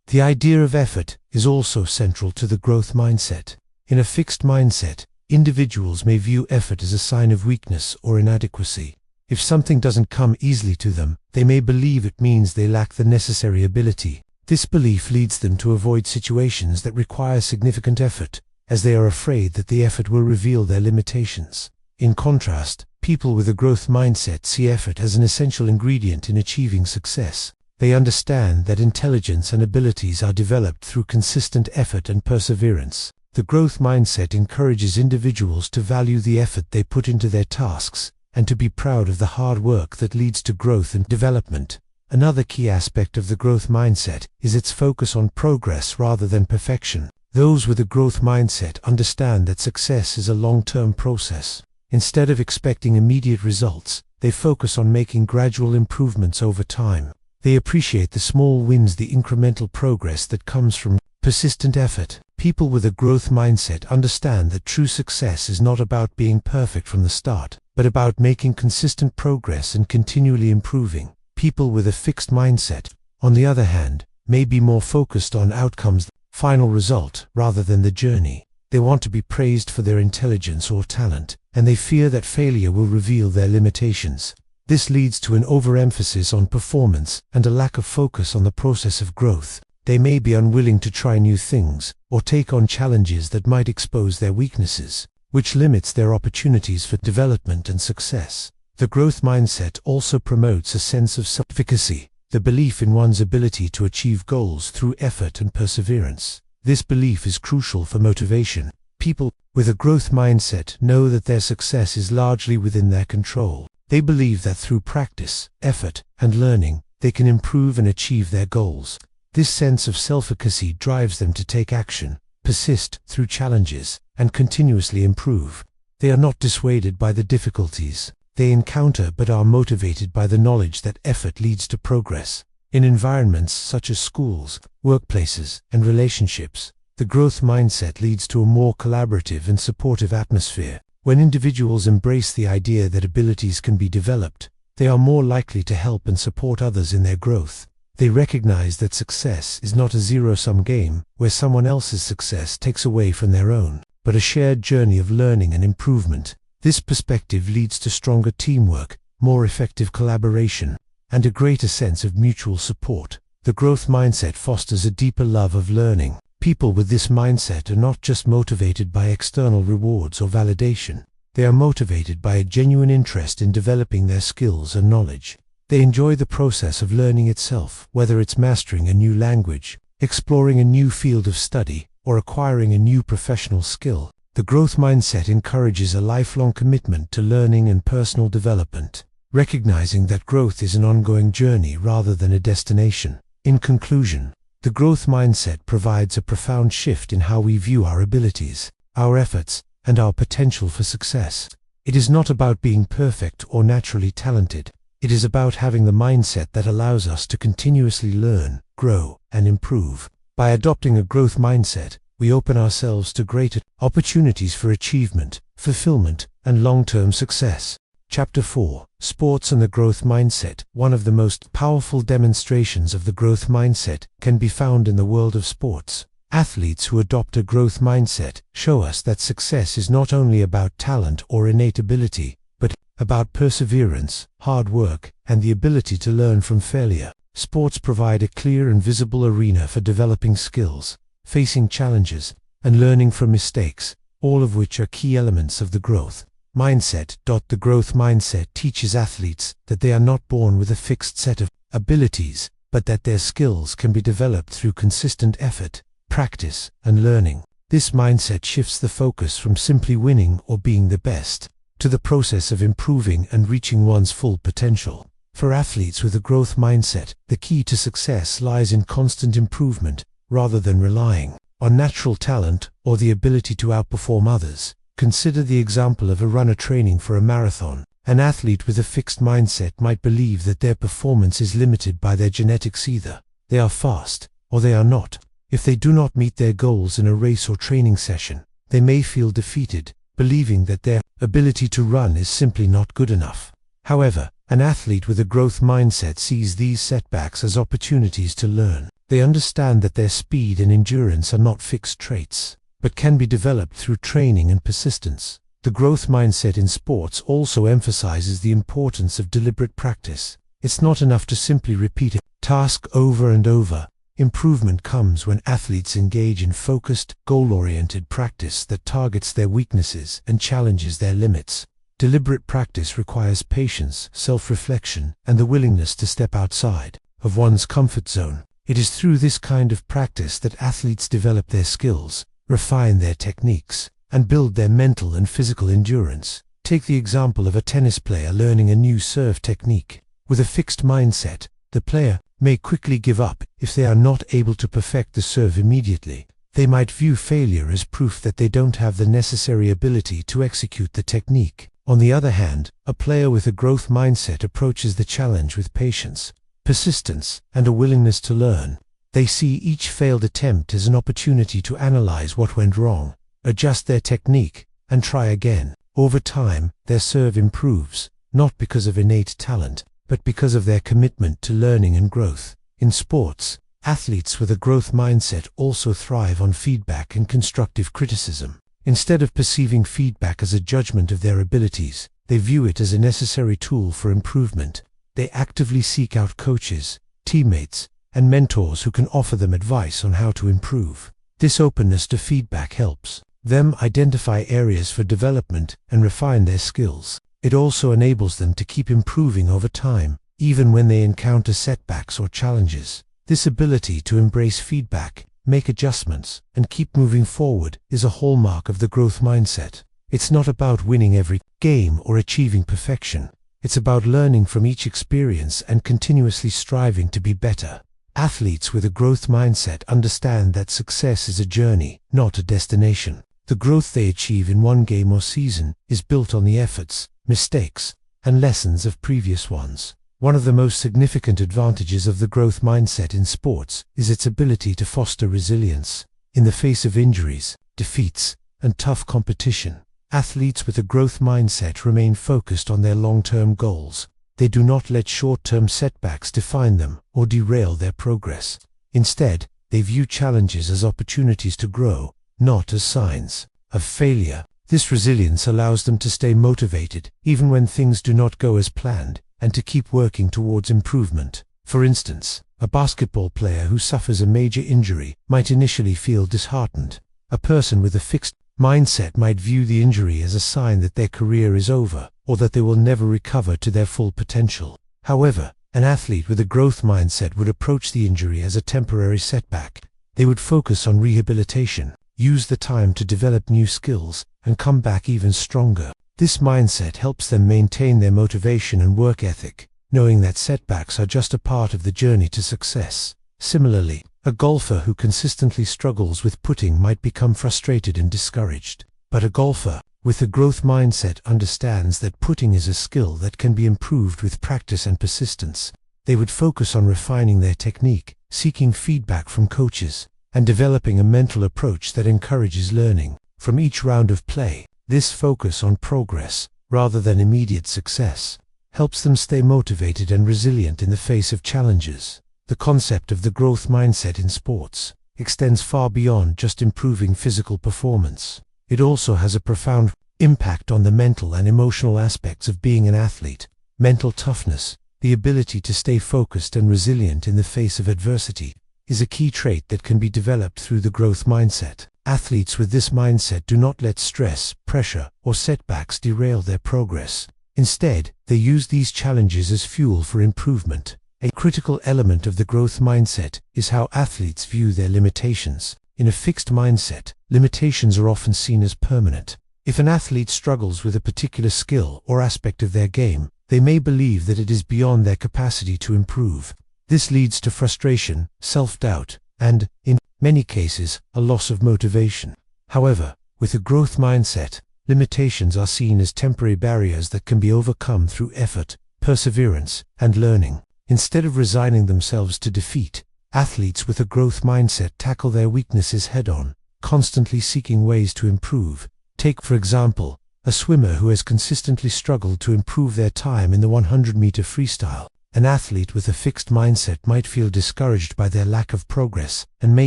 The idea of effort is also central to the growth mindset. In a fixed mindset, individuals may view effort as a sign of weakness or inadequacy. If something doesn't come easily to them, they may believe it means they lack the necessary ability. This belief leads them to avoid situations that require significant effort, as they are afraid that the effort will reveal their limitations. In contrast, people with a growth mindset see effort as an essential ingredient in achieving success. They understand that intelligence and abilities are developed through consistent effort and perseverance. The growth mindset encourages individuals to value the effort they put into their tasks, and to be proud of the hard work that leads to growth and development. Another key aspect of the growth mindset is its focus on progress rather than perfection. Those with a growth mindset understand that success is a long-term process. Instead of expecting immediate results, they focus on making gradual improvements over time. They appreciate the small wins, the incremental progress that comes from persistent effort. People with a growth mindset understand that true success is not about being perfect from the start, but about making consistent progress and continually improving. People with a fixed mindset, on the other hand, may be more focused on outcomes, the final result, rather than the journey. They want to be praised for their intelligence or talent, and they fear that failure will reveal their limitations. This leads to an overemphasis on performance and a lack of focus on the process of growth. They may be unwilling to try new things, or take on challenges that might expose their weaknesses, which limits their opportunities for development and success. The growth mindset also promotes a sense of self-efficacy, the belief in one's ability to achieve goals through effort and perseverance. This belief is crucial for motivation. People with a growth mindset know that their success is largely within their control. They believe that through practice, effort, and learning, they can improve and achieve their goals. This sense of self-efficacy drives them to take action, persist through challenges, and continuously improve. They are not dissuaded by the difficulties they encounter, but are motivated by the knowledge that effort leads to progress. In environments such as schools, workplaces, and relationships, the growth mindset leads to a more collaborative and supportive atmosphere. When individuals embrace the idea that abilities can be developed, they are more likely to help and support others in their growth. They recognize that success is not a zero-sum game, where someone else's success takes away from their own, but a shared journey of learning and improvement. This perspective leads to stronger teamwork, more effective collaboration, and a greater sense of mutual support. The growth mindset fosters a deeper love of learning. People with this mindset are not just motivated by external rewards or validation. They are motivated by a genuine interest in developing their skills and knowledge. They enjoy the process of learning itself, whether it's mastering a new language, exploring a new field of study, or acquiring a new professional skill. The growth mindset encourages a lifelong commitment to learning and personal development, recognizing that growth is an ongoing journey rather than a destination. In conclusion, the growth mindset provides a profound shift in how we view our abilities, our efforts, and our potential for success. It is not about being perfect or naturally talented. It is about having the mindset that allows us to continuously learn, grow, and improve. By adopting a growth mindset, we open ourselves to greater opportunities for achievement, fulfillment, and long-term success. Chapter 4: Sports and the Growth Mindset. One of the most powerful demonstrations of the growth mindset can be found in the world of sports. Athletes who adopt a growth mindset show us that success is not only about talent or innate ability, but about perseverance, hard work, and the ability to learn from failure. Sports provide a clear and visible arena for developing skills, facing challenges, and learning from mistakes, all of which are key elements of the growth mindset. The growth mindset teaches athletes that they are not born with a fixed set of abilities, but that their skills can be developed through consistent effort, practice, and learning. This mindset shifts the focus from simply winning or being the best, to the process of improving and reaching one's full potential. For athletes with a growth mindset, the key to success lies in constant improvement, rather than relying on natural talent or the ability to outperform others. Consider the example of a runner training for a marathon. An athlete with a fixed mindset might believe that their performance is limited by their genetics. Either they are fast, or they are not. If they do not meet their goals in a race or training session, they may feel defeated, believing that their ability to run is simply not good enough. However, an athlete with a growth mindset sees these setbacks as opportunities to learn. They understand that their speed and endurance are not fixed traits, but can be developed through training and persistence. The growth mindset in sports also emphasizes the importance of deliberate practice. It's not enough to simply repeat a task over and over. Improvement comes when athletes engage in focused, goal-oriented practice that targets their weaknesses and challenges their limits. Deliberate practice requires patience, self-reflection, and the willingness to step outside of one's comfort zone. It is through this kind of practice that athletes develop their skills, refine their techniques, and build their mental and physical endurance. Take the example of a tennis player learning a new serve technique. With a fixed mindset, the player may quickly give up if they are not able to perfect the serve immediately. They might view failure as proof that they don't have the necessary ability to execute the technique. On the other hand, a player with a growth mindset approaches the challenge with patience, persistence, and a willingness to learn. They see each failed attempt as an opportunity to analyze what went wrong, adjust their technique, and try again. Over time, their serve improves, not because of innate talent, but because of their commitment to learning and growth. In sports, athletes with a growth mindset also thrive on feedback and constructive criticism. Instead of perceiving feedback as a judgment of their abilities, they view it as a necessary tool for improvement. They actively seek out coaches, teammates, and mentors who can offer them advice on how to improve. This openness to feedback helps them identify areas for development and refine their skills. It also enables them to keep improving over time, even when they encounter setbacks or challenges. This ability to embrace feedback, make adjustments, and keep moving forward is a hallmark of the growth mindset. It's not about winning every game or achieving perfection. It's about learning from each experience and continuously striving to be better. Athletes with a growth mindset understand that success is a journey, not a destination. The growth they achieve in one game or season is built on the efforts, mistakes, and lessons of previous ones. One of the most significant advantages of the growth mindset in sports is its ability to foster resilience. In the face of injuries, defeats, and tough competition, athletes with a growth mindset remain focused on their long-term goals. They do not let short-term setbacks define them or derail their progress. Instead, they view challenges as opportunities to grow, not as signs of failure. This resilience allows them to stay motivated even when things do not go as planned, and to keep working towards improvement. For instance, a basketball player who suffers a major injury might initially feel disheartened. A person with a fixed mindset might view the injury as a sign that their career is over, or that they will never recover to their full potential. However, an athlete with a growth mindset would approach the injury as a temporary setback. They would focus on rehabilitation, use the time to develop new skills, and come back even stronger. This mindset helps them maintain their motivation and work ethic, knowing that setbacks are just a part of the journey to success. Similarly, a golfer who consistently struggles with putting might become frustrated and discouraged. But a golfer with a growth mindset understands that putting is a skill that can be improved with practice and persistence. They would focus on refining their technique, seeking feedback from coaches, and developing a mental approach that encourages learning from each round of play. This focus on progress, rather than immediate success, helps them stay motivated and resilient in the face of challenges. The concept of the growth mindset in sports extends far beyond just improving physical performance. It also has a profound impact on the mental and emotional aspects of being an athlete. Mental toughness, the ability to stay focused and resilient in the face of adversity, is a key trait that can be developed through the growth mindset. Athletes with this mindset do not let stress, pressure, or setbacks derail their progress. Instead, they use these challenges as fuel for improvement. A critical element of the growth mindset is how athletes view their limitations. In a fixed mindset, limitations are often seen as permanent. If an athlete struggles with a particular skill or aspect of their game, they may believe that it is beyond their capacity to improve. This leads to frustration, self-doubt, and, in many cases, a loss of motivation. However, with a growth mindset, limitations are seen as temporary barriers that can be overcome through effort, perseverance, and learning. Instead of resigning themselves to defeat, athletes with a growth mindset tackle their weaknesses head-on, constantly seeking ways to improve. Take, for example, a swimmer who has consistently struggled to improve their time in the 100-meter freestyle. An athlete with a fixed mindset might feel discouraged by their lack of progress and may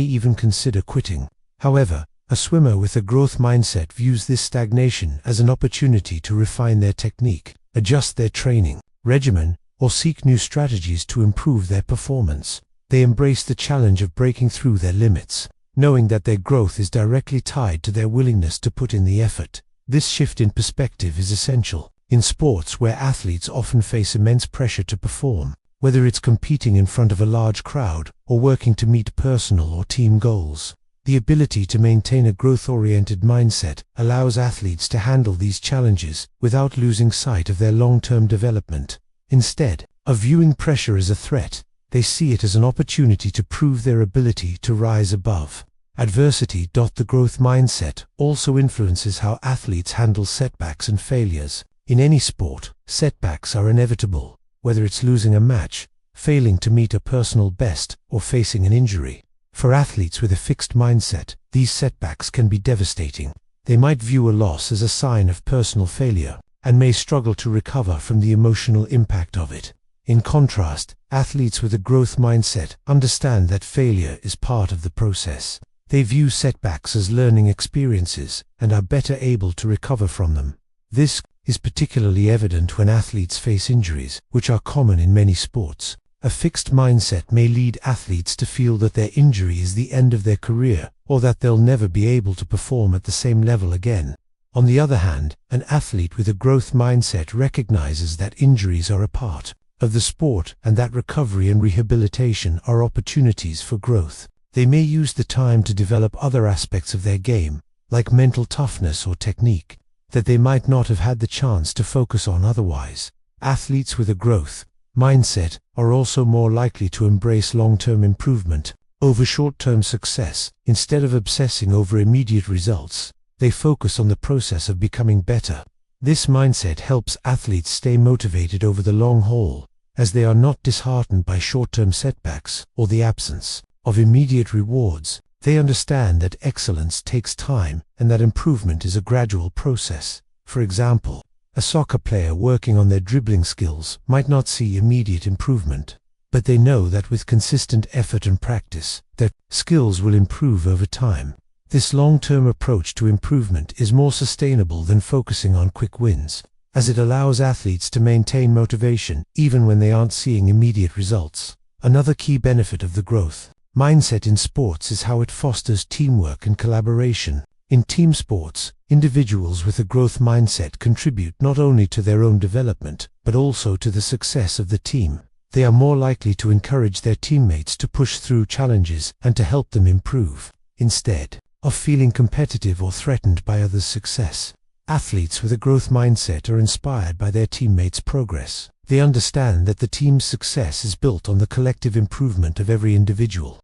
even consider quitting. However, a swimmer with a growth mindset views this stagnation as an opportunity to refine their technique, adjust their training regimen, or seek new strategies to improve their performance. They embrace the challenge of breaking through their limits, knowing that their growth is directly tied to their willingness to put in the effort. This shift in perspective is essential in sports where athletes often face immense pressure to perform, whether it's competing in front of a large crowd or working to meet personal or team goals. The ability to maintain a growth-oriented mindset allows athletes to handle these challenges without losing sight of their long-term development. Instead of viewing pressure as a threat, they see it as an opportunity to prove their ability to rise above adversity. The growth mindset also influences how athletes handle setbacks and failures. In any sport, setbacks are inevitable, whether it's losing a match, failing to meet a personal best, or facing an injury. For athletes with a fixed mindset, these setbacks can be devastating. They might view a loss as a sign of personal failure, and may struggle to recover from the emotional impact of it. In contrast, athletes with a growth mindset understand that failure is part of the process. They view setbacks as learning experiences and are better able to recover from them. This is particularly evident when athletes face injuries, which are common in many sports. A fixed mindset may lead athletes to feel that their injury is the end of their career, or that they'll never be able to perform at the same level again. On the other hand, an athlete with a growth mindset recognizes that injuries are a part of the sport and that recovery and rehabilitation are opportunities for growth. They may use the time to develop other aspects of their game, like mental toughness or technique, that they might not have had the chance to focus on otherwise. Athletes with a growth mindset are also more likely to embrace long-term improvement over short-term success. Instead of obsessing over immediate results, they focus on the process of becoming better. This mindset helps athletes stay motivated over the long haul, as they are not disheartened by short-term setbacks or the absence of immediate rewards. They understand that excellence takes time and that improvement is a gradual process. For example, a soccer player working on their dribbling skills might not see immediate improvement, but they know that with consistent effort and practice, their skills will improve over time. This long-term approach to improvement is more sustainable than focusing on quick wins, as it allows athletes to maintain motivation even when they aren't seeing immediate results. Another key benefit of the growth mindset in sports is how it fosters teamwork and collaboration. In team sports, individuals with a growth mindset contribute not only to their own development, but also to the success of the team. They are more likely to encourage their teammates to push through challenges and to help them improve, instead of feeling competitive or threatened by others' success. Athletes with a growth mindset are inspired by their teammates' progress. They understand that the team's success is built on the collective improvement of every individual.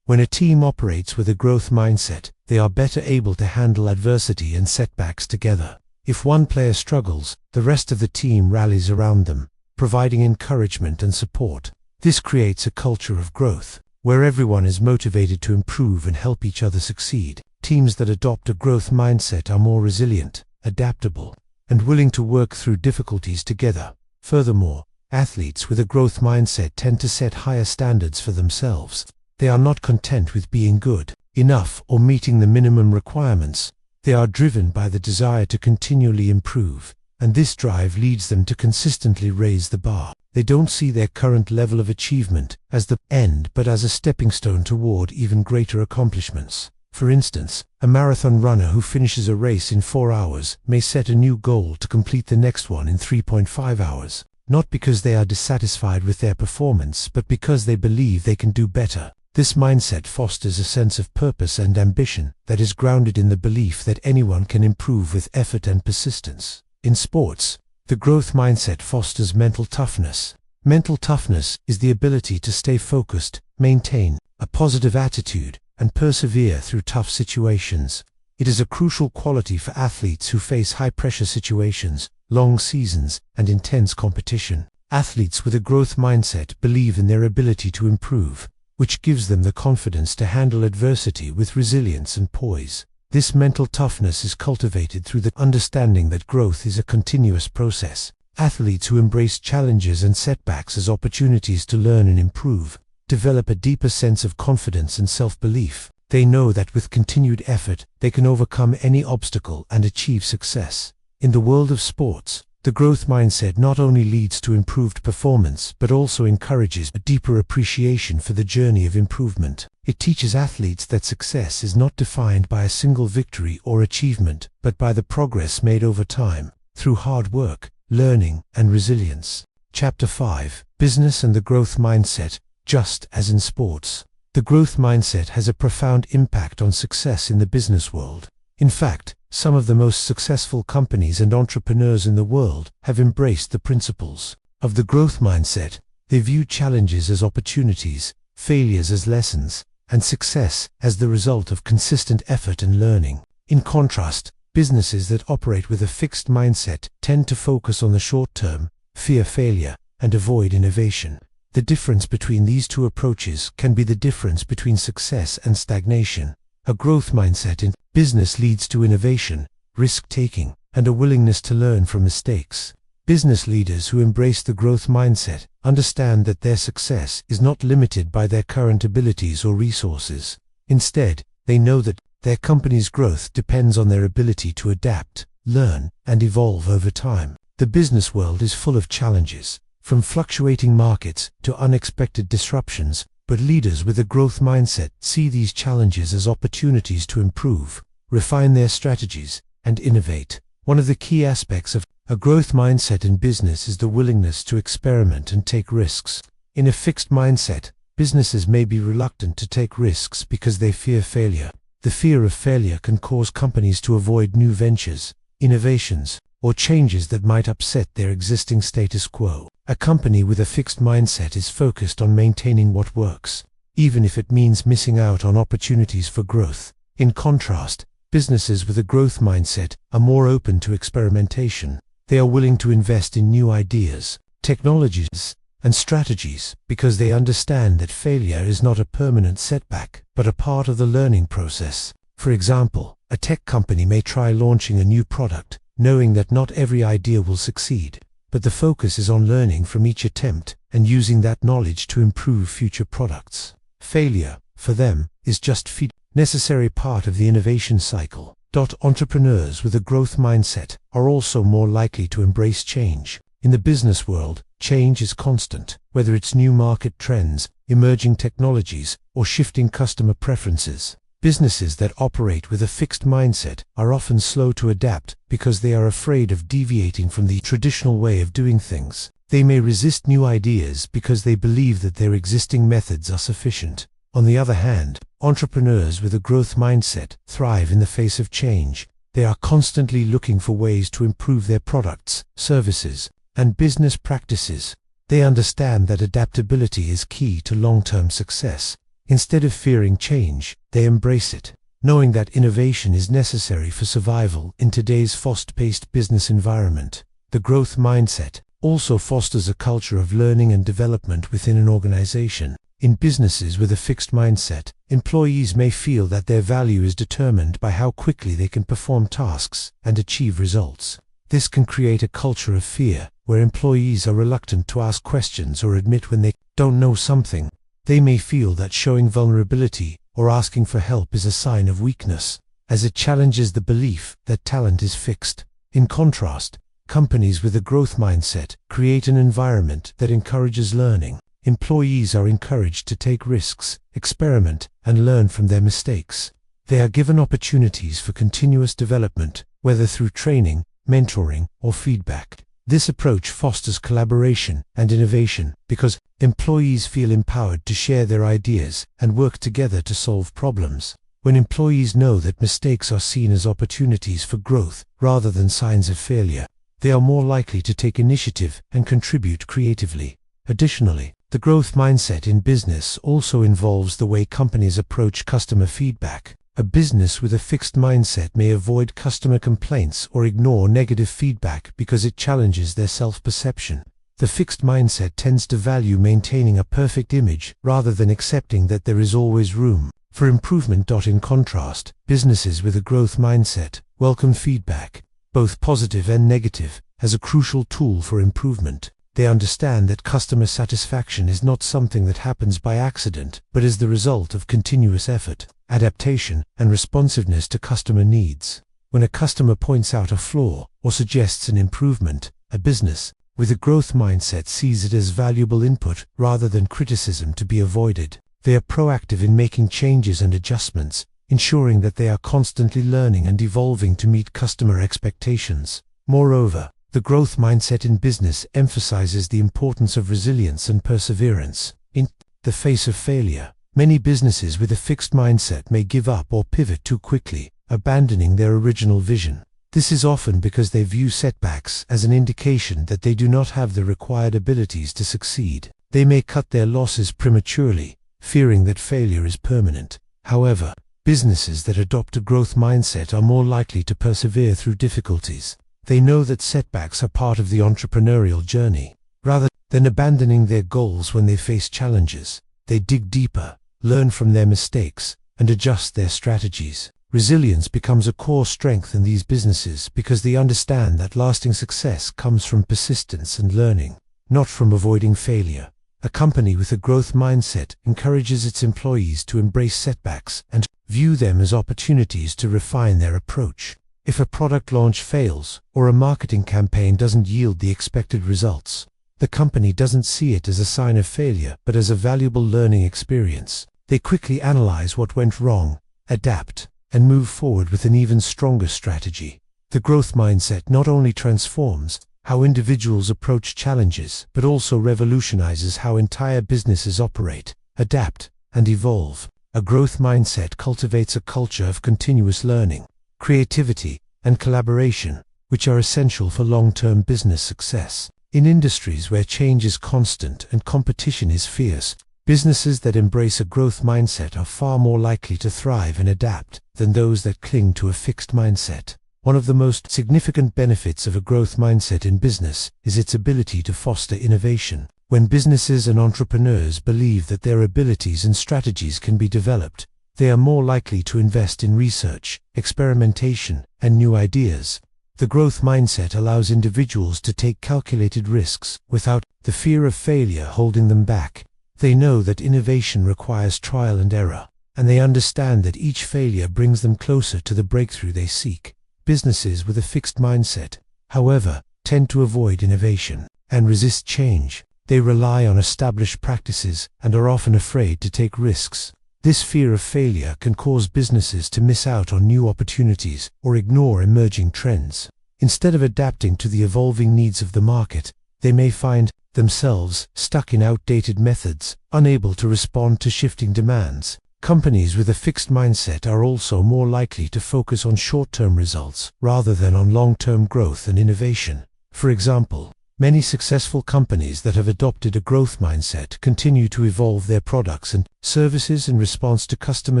When a team operates with a growth mindset, they are better able to handle adversity and setbacks together. If one player struggles, the rest of the team rallies around them, providing encouragement and support. This creates a culture of growth, where everyone is motivated to improve and help each other succeed. Teams that adopt a growth mindset are more resilient, adaptable, and willing to work through difficulties together. Furthermore, athletes with a growth mindset tend to set higher standards for themselves. They are not content with being good enough or meeting the minimum requirements. They are driven by the desire to continually improve, and this drive leads them to consistently raise the bar. They don't see their current level of achievement as the end, but as a stepping stone toward even greater accomplishments. For instance, a marathon runner who finishes a race in 4 hours may set a new goal to complete the next one in 3.5 hours, not because they are dissatisfied with their performance, but because they believe they can do better. This mindset fosters a sense of purpose and ambition that is grounded in the belief that anyone can improve with effort and persistence. In sports, the growth mindset fosters mental toughness. Mental toughness is the ability to stay focused, maintain a positive attitude, and persevere through tough situations. It is a crucial quality for athletes who face high-pressure situations, long seasons, and intense competition. Athletes with a growth mindset believe in their ability to improve, which gives them the confidence to handle adversity with resilience and poise. This mental toughness is cultivated through the understanding that growth is a continuous process. Athletes who embrace challenges and setbacks as opportunities to learn and improve develop a deeper sense of confidence and self-belief. They know that with continued effort, they can overcome any obstacle and achieve success. In the world of sports, the growth mindset not only leads to improved performance, but also encourages a deeper appreciation for the journey of improvement. It teaches athletes that success is not defined by a single victory or achievement, but by the progress made over time, through hard work, learning, and resilience. Chapter 5: Business and the Growth Mindset. Just as in sports, the growth mindset has a profound impact on success in the business world. In fact, some of the most successful companies and entrepreneurs in the world have embraced the principles of the growth mindset. They view challenges as opportunities, failures as lessons, and success as the result of consistent effort and learning. In contrast, businesses that operate with a fixed mindset tend to focus on the short term, fear failure, and avoid innovation. The difference between these two approaches can be the difference between success and stagnation. A growth mindset in business leads to innovation, risk-taking, and a willingness to learn from mistakes. Business leaders who embrace the growth mindset understand that their success is not limited by their current abilities or resources. Instead, they know that their company's growth depends on their ability to adapt, learn, and evolve over time. The business world is full of challenges, from fluctuating markets to unexpected disruptions, but leaders with a growth mindset see these challenges as opportunities to improve, refine their strategies, and innovate. One of the key aspects of a growth mindset in business is the willingness to experiment and take risks. In a fixed mindset, businesses may be reluctant to take risks because they fear failure. The fear of failure can cause companies to avoid new ventures, innovations, or changes that might upset their existing status quo. A company with a fixed mindset is focused on maintaining what works, even if it means missing out on opportunities for growth. In contrast, businesses with a growth mindset are more open to experimentation. They are willing to invest in new ideas, technologies, and strategies because they understand that failure is not a permanent setback, but a part of the learning process. For example, a tech company may try launching a new product, knowing that not every idea will succeed, but the focus is on learning from each attempt and using that knowledge to improve future products. Failure, for them, is just feedback. necessary part of the innovation cycle. Entrepreneurs with a growth mindset are also more likely to embrace change. In the business world, change is constant, whether it's new market trends, emerging technologies, or shifting customer preferences. Businesses that operate with a fixed mindset are often slow to adapt because they are afraid of deviating from the traditional way of doing things. They may resist new ideas because they believe that their existing methods are sufficient. On the other hand, entrepreneurs with a growth mindset thrive in the face of change. They are constantly looking for ways to improve their products, services, and business practices. They understand that adaptability is key to long-term success. Instead of fearing change, they embrace it, knowing that innovation is necessary for survival in today's fast-paced business environment. The growth mindset also fosters a culture of learning and development within an organization. In businesses with a fixed mindset, employees may feel that their value is determined by how quickly they can perform tasks and achieve results. This can create a culture of fear, where employees are reluctant to ask questions or admit when they don't know something. They may feel that showing vulnerability or asking for help is a sign of weakness, as it challenges the belief that talent is fixed. In contrast, companies with a growth mindset create an environment that encourages learning. Employees are encouraged to take risks, experiment, and learn from their mistakes. They are given opportunities for continuous development, whether through training, mentoring, or feedback. This approach fosters collaboration and innovation because employees feel empowered to share their ideas and work together to solve problems. When employees know that mistakes are seen as opportunities for growth rather than signs of failure, they are more likely to take initiative and contribute creatively. Additionally, the growth mindset in business also involves the way companies approach customer feedback. A business with a fixed mindset may avoid customer complaints or ignore negative feedback because it challenges their self-perception. The fixed mindset tends to value maintaining a perfect image rather than accepting that there is always room for improvement. In contrast, businesses with a growth mindset welcome feedback, both positive and negative, as a crucial tool for improvement. They understand that customer satisfaction is not something that happens by accident, but is the result of continuous effort, adaptation, and responsiveness to customer needs. When a customer points out a flaw or suggests an improvement, a business with a growth mindset sees it as valuable input rather than criticism to be avoided. They are proactive in making changes and adjustments, ensuring that they are constantly learning and evolving to meet customer expectations. Moreover, the growth mindset in business emphasizes the importance of resilience and perseverance. In the face of failure, many businesses with a fixed mindset may give up or pivot too quickly, abandoning their original vision. This is often because they view setbacks as an indication that they do not have the required abilities to succeed. They may cut their losses prematurely, fearing that failure is permanent. However, businesses that adopt a growth mindset are more likely to persevere through difficulties. They know that setbacks are part of the entrepreneurial journey. Rather than abandoning their goals when they face challenges, they dig deeper, learn from their mistakes, and adjust their strategies. Resilience becomes a core strength in these businesses because they understand that lasting success comes from persistence and learning, not from avoiding failure. A company with a growth mindset encourages its employees to embrace setbacks and view them as opportunities to refine their approach. If a product launch fails, or a marketing campaign doesn't yield the expected results, the company doesn't see it as a sign of failure, but as a valuable learning experience. They quickly analyze what went wrong, adapt, and move forward with an even stronger strategy. The growth mindset not only transforms how individuals approach challenges, but also revolutionizes how entire businesses operate, adapt, and evolve. A growth mindset cultivates a culture of continuous learning, creativity, and collaboration, which are essential for long-term business success. In industries where change is constant and competition is fierce, businesses that embrace a growth mindset are far more likely to thrive and adapt than those that cling to a fixed mindset. One of the most significant benefits of a growth mindset in business is its ability to foster innovation. When businesses and entrepreneurs believe that their abilities and strategies can be developed, they are more likely to invest in research, experimentation, and new ideas. The growth mindset allows individuals to take calculated risks without the fear of failure holding them back. They know that innovation requires trial and error, and they understand that each failure brings them closer to the breakthrough they seek. Businesses with a fixed mindset, however, tend to avoid innovation and resist change. They rely on established practices and are often afraid to take risks. This fear of failure can cause businesses to miss out on new opportunities or ignore emerging trends. Instead of adapting to the evolving needs of the market, they may find themselves stuck in outdated methods, unable to respond to shifting demands. Companies with a fixed mindset are also more likely to focus on short-term results rather than on long-term growth and innovation. For example, many successful companies that have adopted a growth mindset continue to evolve their products and services in response to customer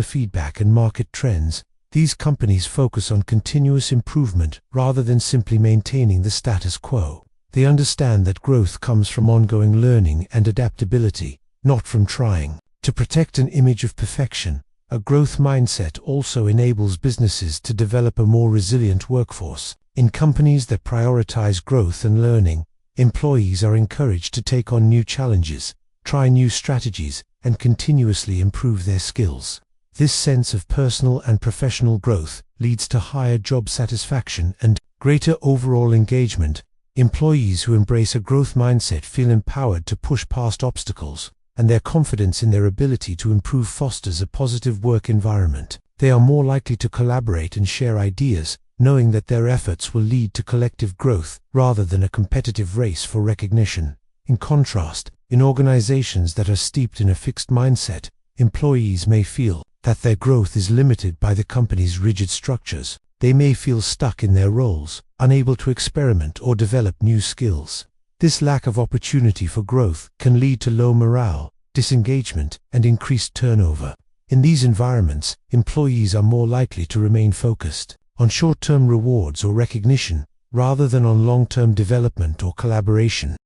feedback and market trends. These companies focus on continuous improvement rather than simply maintaining the status quo. They understand that growth comes from ongoing learning and adaptability, not from trying to protect an image of perfection. A growth mindset also enables businesses to develop a more resilient workforce. In companies that prioritize growth and learning, employees are encouraged to take on new challenges, try new strategies, and continuously improve their skills. This sense of personal and professional growth leads to higher job satisfaction and greater overall engagement. Employees who embrace a growth mindset feel empowered to push past obstacles, and their confidence in their ability to improve fosters a positive work environment. They are more likely to collaborate and share ideas, knowing that their efforts will lead to collective growth rather than a competitive race for recognition. In contrast, in organizations that are steeped in a fixed mindset, employees may feel that their growth is limited by the company's rigid structures. They may feel stuck in their roles, unable to experiment or develop new skills. This lack of opportunity for growth can lead to low morale, disengagement, and increased turnover. In these environments, employees are more likely to remain focused on short-term rewards or recognition, rather than on long-term development or collaboration.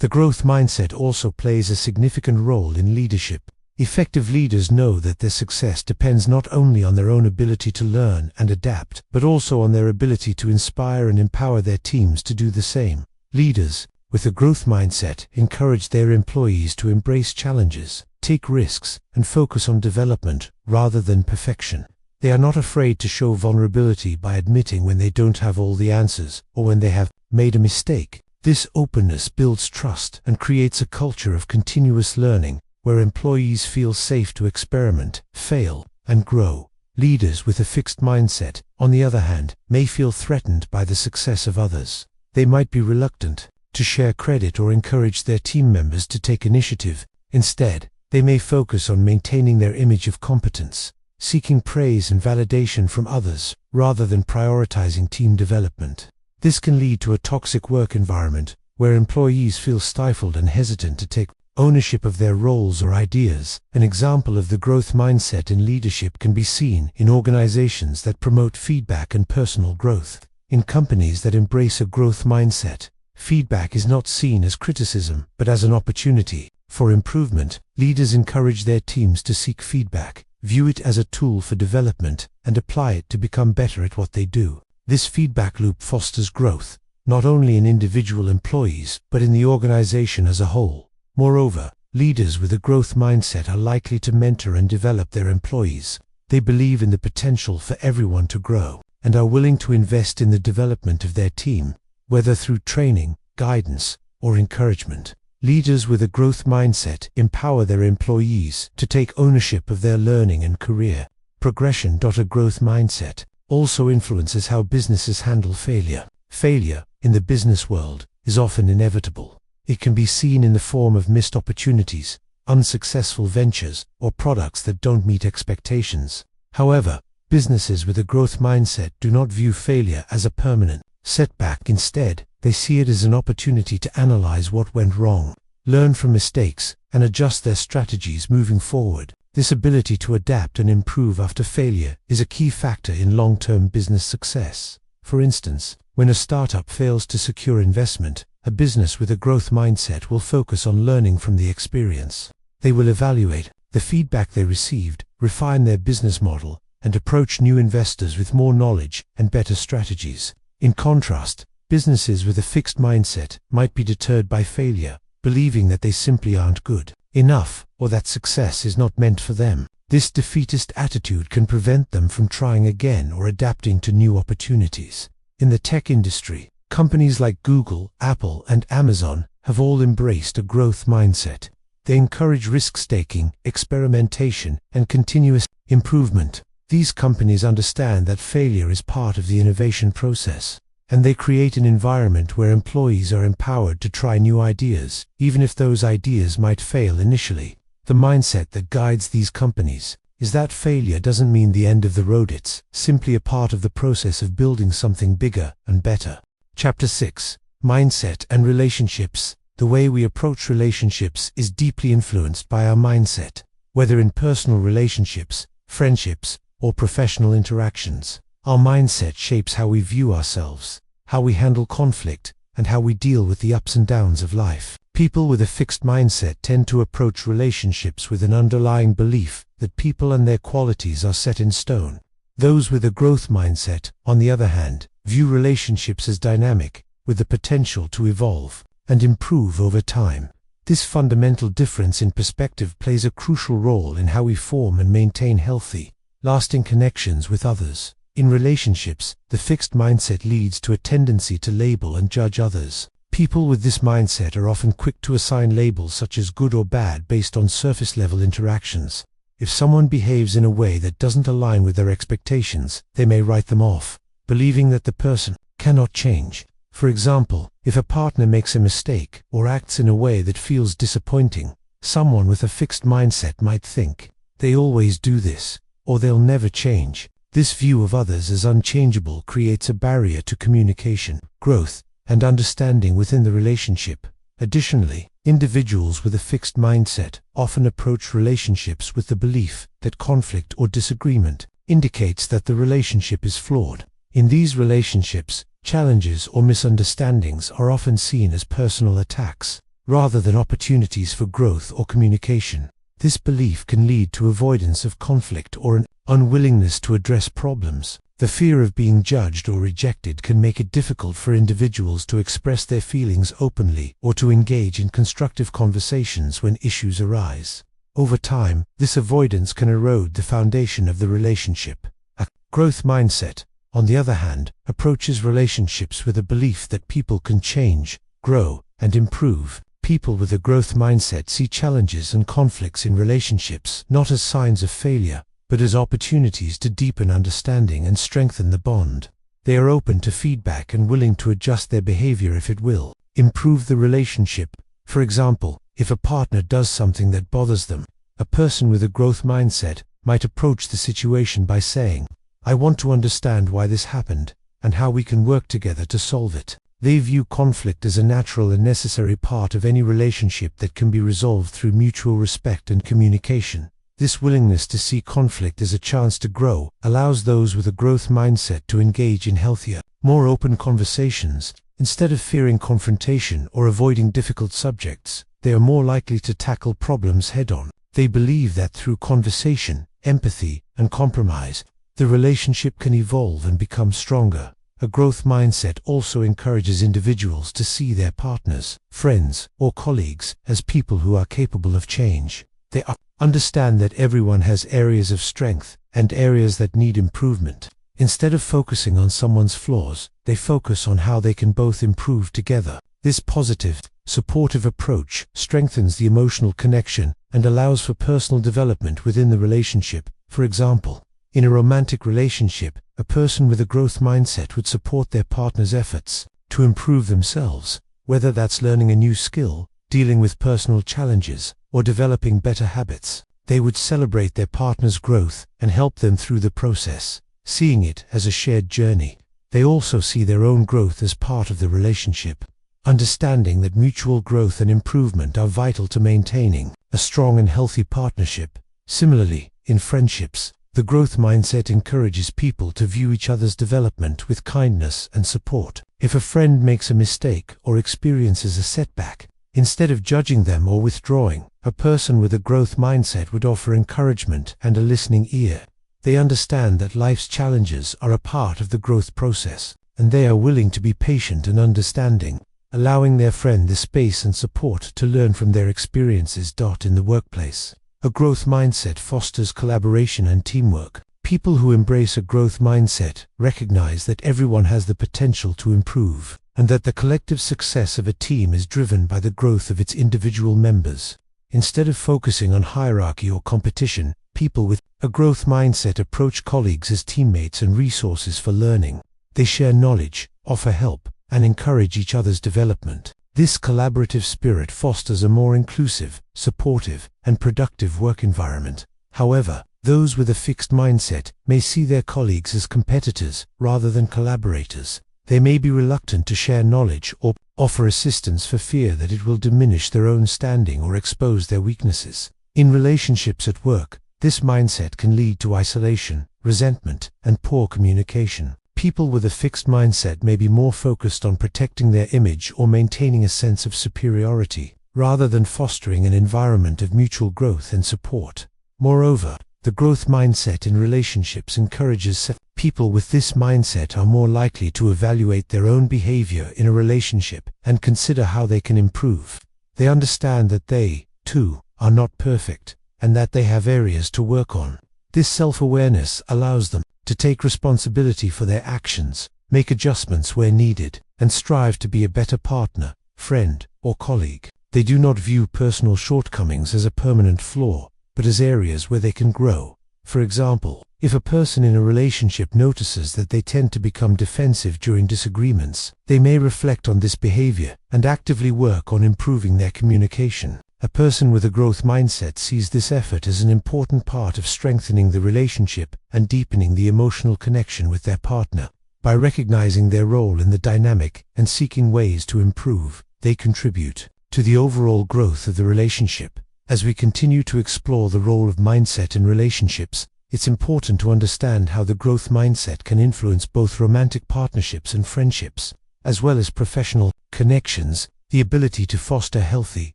The growth mindset also plays a significant role in leadership. Effective leaders know that their success depends not only on their own ability to learn and adapt, but also on their ability to inspire and empower their teams to do the same. Leaders with a growth mindset encourage their employees to embrace challenges, take risks, and focus on development rather than perfection. They are not afraid to show vulnerability by admitting when they don't have all the answers or when they have made a mistake. This openness builds trust and creates a culture of continuous learning where employees feel safe to experiment, fail, and grow. Leaders with a fixed mindset, on the other hand, may feel threatened by the success of others. They might be reluctant to share credit or encourage their team members to take initiative. Instead, they may focus on maintaining their image of competence, seeking praise and validation from others, rather than prioritizing team development. This can lead to a toxic work environment, where employees feel stifled and hesitant to take ownership of their roles or ideas. An example of the growth mindset in leadership can be seen in organizations that promote feedback and personal growth. In companies that embrace a growth mindset, feedback is not seen as criticism, but as an opportunity for improvement. Leaders encourage their teams to seek feedback, view it as a tool for development, and apply it to become better at what they do. This feedback loop fosters growth, not only in individual employees, but in the organization as a whole. Moreover, leaders with a growth mindset are likely to mentor and develop their employees. They believe in the potential for everyone to grow, and are willing to invest in the development of their team, whether through training, guidance, or encouragement. Leaders with a growth mindset empower their employees to take ownership of their learning and career progression. A growth mindset also influences how businesses handle failure. Failure, in the business world, is often inevitable. It can be seen in the form of missed opportunities, unsuccessful ventures, or products that don't meet expectations. However, businesses with a growth mindset do not view failure as a permanent setback. Instead, they see it as an opportunity to analyze what went wrong, learn from mistakes, and adjust their strategies moving forward. This ability to adapt and improve after failure is a key factor in long-term business success. For instance, when a startup fails to secure investment, a business with a growth mindset will focus on learning from the experience. They will evaluate the feedback they received, refine their business model, and approach new investors with more knowledge and better strategies. In contrast, businesses with a fixed mindset might be deterred by failure, believing that they simply aren't good enough or that success is not meant for them. This defeatist attitude can prevent them from trying again or adapting to new opportunities. In the tech industry, companies like Google, Apple, and Amazon have all embraced a growth mindset. They encourage risk-taking, experimentation, and continuous improvement. These companies understand that failure is part of the innovation process, and they create an environment where employees are empowered to try new ideas, even if those ideas might fail initially. The mindset that guides these companies is that failure doesn't mean the end of the road, it's simply a part of the process of building something bigger and better. Chapter 6: Mindset and Relationships. The way we approach relationships is deeply influenced by our mindset. Whether in personal relationships, friendships, or professional interactions, our mindset shapes how we view ourselves, how we handle conflict, and how we deal with the ups and downs of life. People with a fixed mindset tend to approach relationships with an underlying belief that people and their qualities are set in stone. Those with a growth mindset, on the other hand, view relationships as dynamic, with the potential to evolve and improve over time. This fundamental difference in perspective plays a crucial role in how we form and maintain healthy, lasting connections with others. In relationships, the fixed mindset leads to a tendency to label and judge others. People with this mindset are often quick to assign labels such as good or bad based on surface-level interactions. If someone behaves in a way that doesn't align with their expectations, they may write them off, believing that the person cannot change. For example, if a partner makes a mistake or acts in a way that feels disappointing, someone with a fixed mindset might think, "They always do this," or "They'll never change." This view of others as unchangeable creates a barrier to communication, growth, and understanding within the relationship. Additionally, individuals with a fixed mindset often approach relationships with the belief that conflict or disagreement indicates that the relationship is flawed. In these relationships, challenges or misunderstandings are often seen as personal attacks, rather than opportunities for growth or communication. This belief can lead to avoidance of conflict or an unwillingness to address problems. The fear of being judged or rejected can make it difficult for individuals to express their feelings openly or to engage in constructive conversations when issues arise. Over time, this avoidance can erode the foundation of the relationship. A growth mindset, on the other hand, approaches relationships with a belief that people can change, grow, and improve. People with a growth mindset see challenges and conflicts in relationships not as signs of failure, but as opportunities to deepen understanding and strengthen the bond. They are open to feedback and willing to adjust their behavior if it will improve the relationship. For example, if a partner does something that bothers them, a person with a growth mindset might approach the situation by saying, "I want to understand why this happened, and how we can work together to solve it." They view conflict as a natural and necessary part of any relationship that can be resolved through mutual respect and communication. This willingness to see conflict as a chance to grow allows those with a growth mindset to engage in healthier, more open conversations. Instead of fearing confrontation or avoiding difficult subjects, they are more likely to tackle problems head-on. They believe that through conversation, empathy, and compromise, the relationship can evolve and become stronger. A growth mindset also encourages individuals to see their partners, friends, or colleagues as people who are capable of change. They understand that everyone has areas of strength and areas that need improvement. Instead of focusing on someone's flaws, they focus on how they can both improve together. This positive, supportive approach strengthens the emotional connection and allows for personal development within the relationship. For example, in a romantic relationship, a person with a growth mindset would support their partner's efforts to improve themselves, whether that's learning a new skill, dealing with personal challenges, or developing better habits. They would celebrate their partner's growth and help them through the process, seeing it as a shared journey. They also see their own growth as part of the relationship, understanding that mutual growth and improvement are vital to maintaining a strong and healthy partnership. Similarly, in friendships, the growth mindset encourages people to view each other's development with kindness and support. If a friend makes a mistake or experiences a setback, instead of judging them or withdrawing, a person with a growth mindset would offer encouragement and a listening ear. They understand that life's challenges are a part of the growth process, and they are willing to be patient and understanding, allowing their friend the space and support to learn from their experiences. In the workplace, A growth mindset fosters collaboration and teamwork. People who embrace a growth mindset recognize that everyone has the potential to improve, and that the collective success of a team is driven by the growth of its individual members. Instead of focusing on hierarchy or competition, people with a growth mindset approach colleagues as teammates and resources for learning. They share knowledge, offer help, and encourage each other's development. This collaborative spirit fosters a more inclusive, supportive, and productive work environment. However, those with a fixed mindset may see their colleagues as competitors rather than collaborators. They may be reluctant to share knowledge or offer assistance for fear that it will diminish their own standing or expose their weaknesses. In relationships at work, this mindset can lead to isolation, resentment, and poor communication. People with a fixed mindset may be more focused on protecting their image or maintaining a sense of superiority, rather than fostering an environment of mutual growth and support. Moreover, the growth mindset in relationships encourages people with this mindset are more likely to evaluate their own behavior in a relationship and consider how they can improve. They understand that they, too, are not perfect, and that they have areas to work on. This self-awareness allows them to take responsibility for their actions, make adjustments where needed, and strive to be a better partner, friend, or colleague. They do not view personal shortcomings as a permanent flaw, but as areas where they can grow. For example, if a person in a relationship notices that they tend to become defensive during disagreements, they may reflect on this behavior and actively work on improving their communication. A person with a growth mindset sees this effort as an important part of strengthening the relationship and deepening the emotional connection with their partner. By recognizing their role in the dynamic and seeking ways to improve, they contribute to the overall growth of the relationship. As we continue to explore the role of mindset in relationships, it's important to understand how the growth mindset can influence both romantic partnerships and friendships, as well as professional connections. The ability to foster healthy,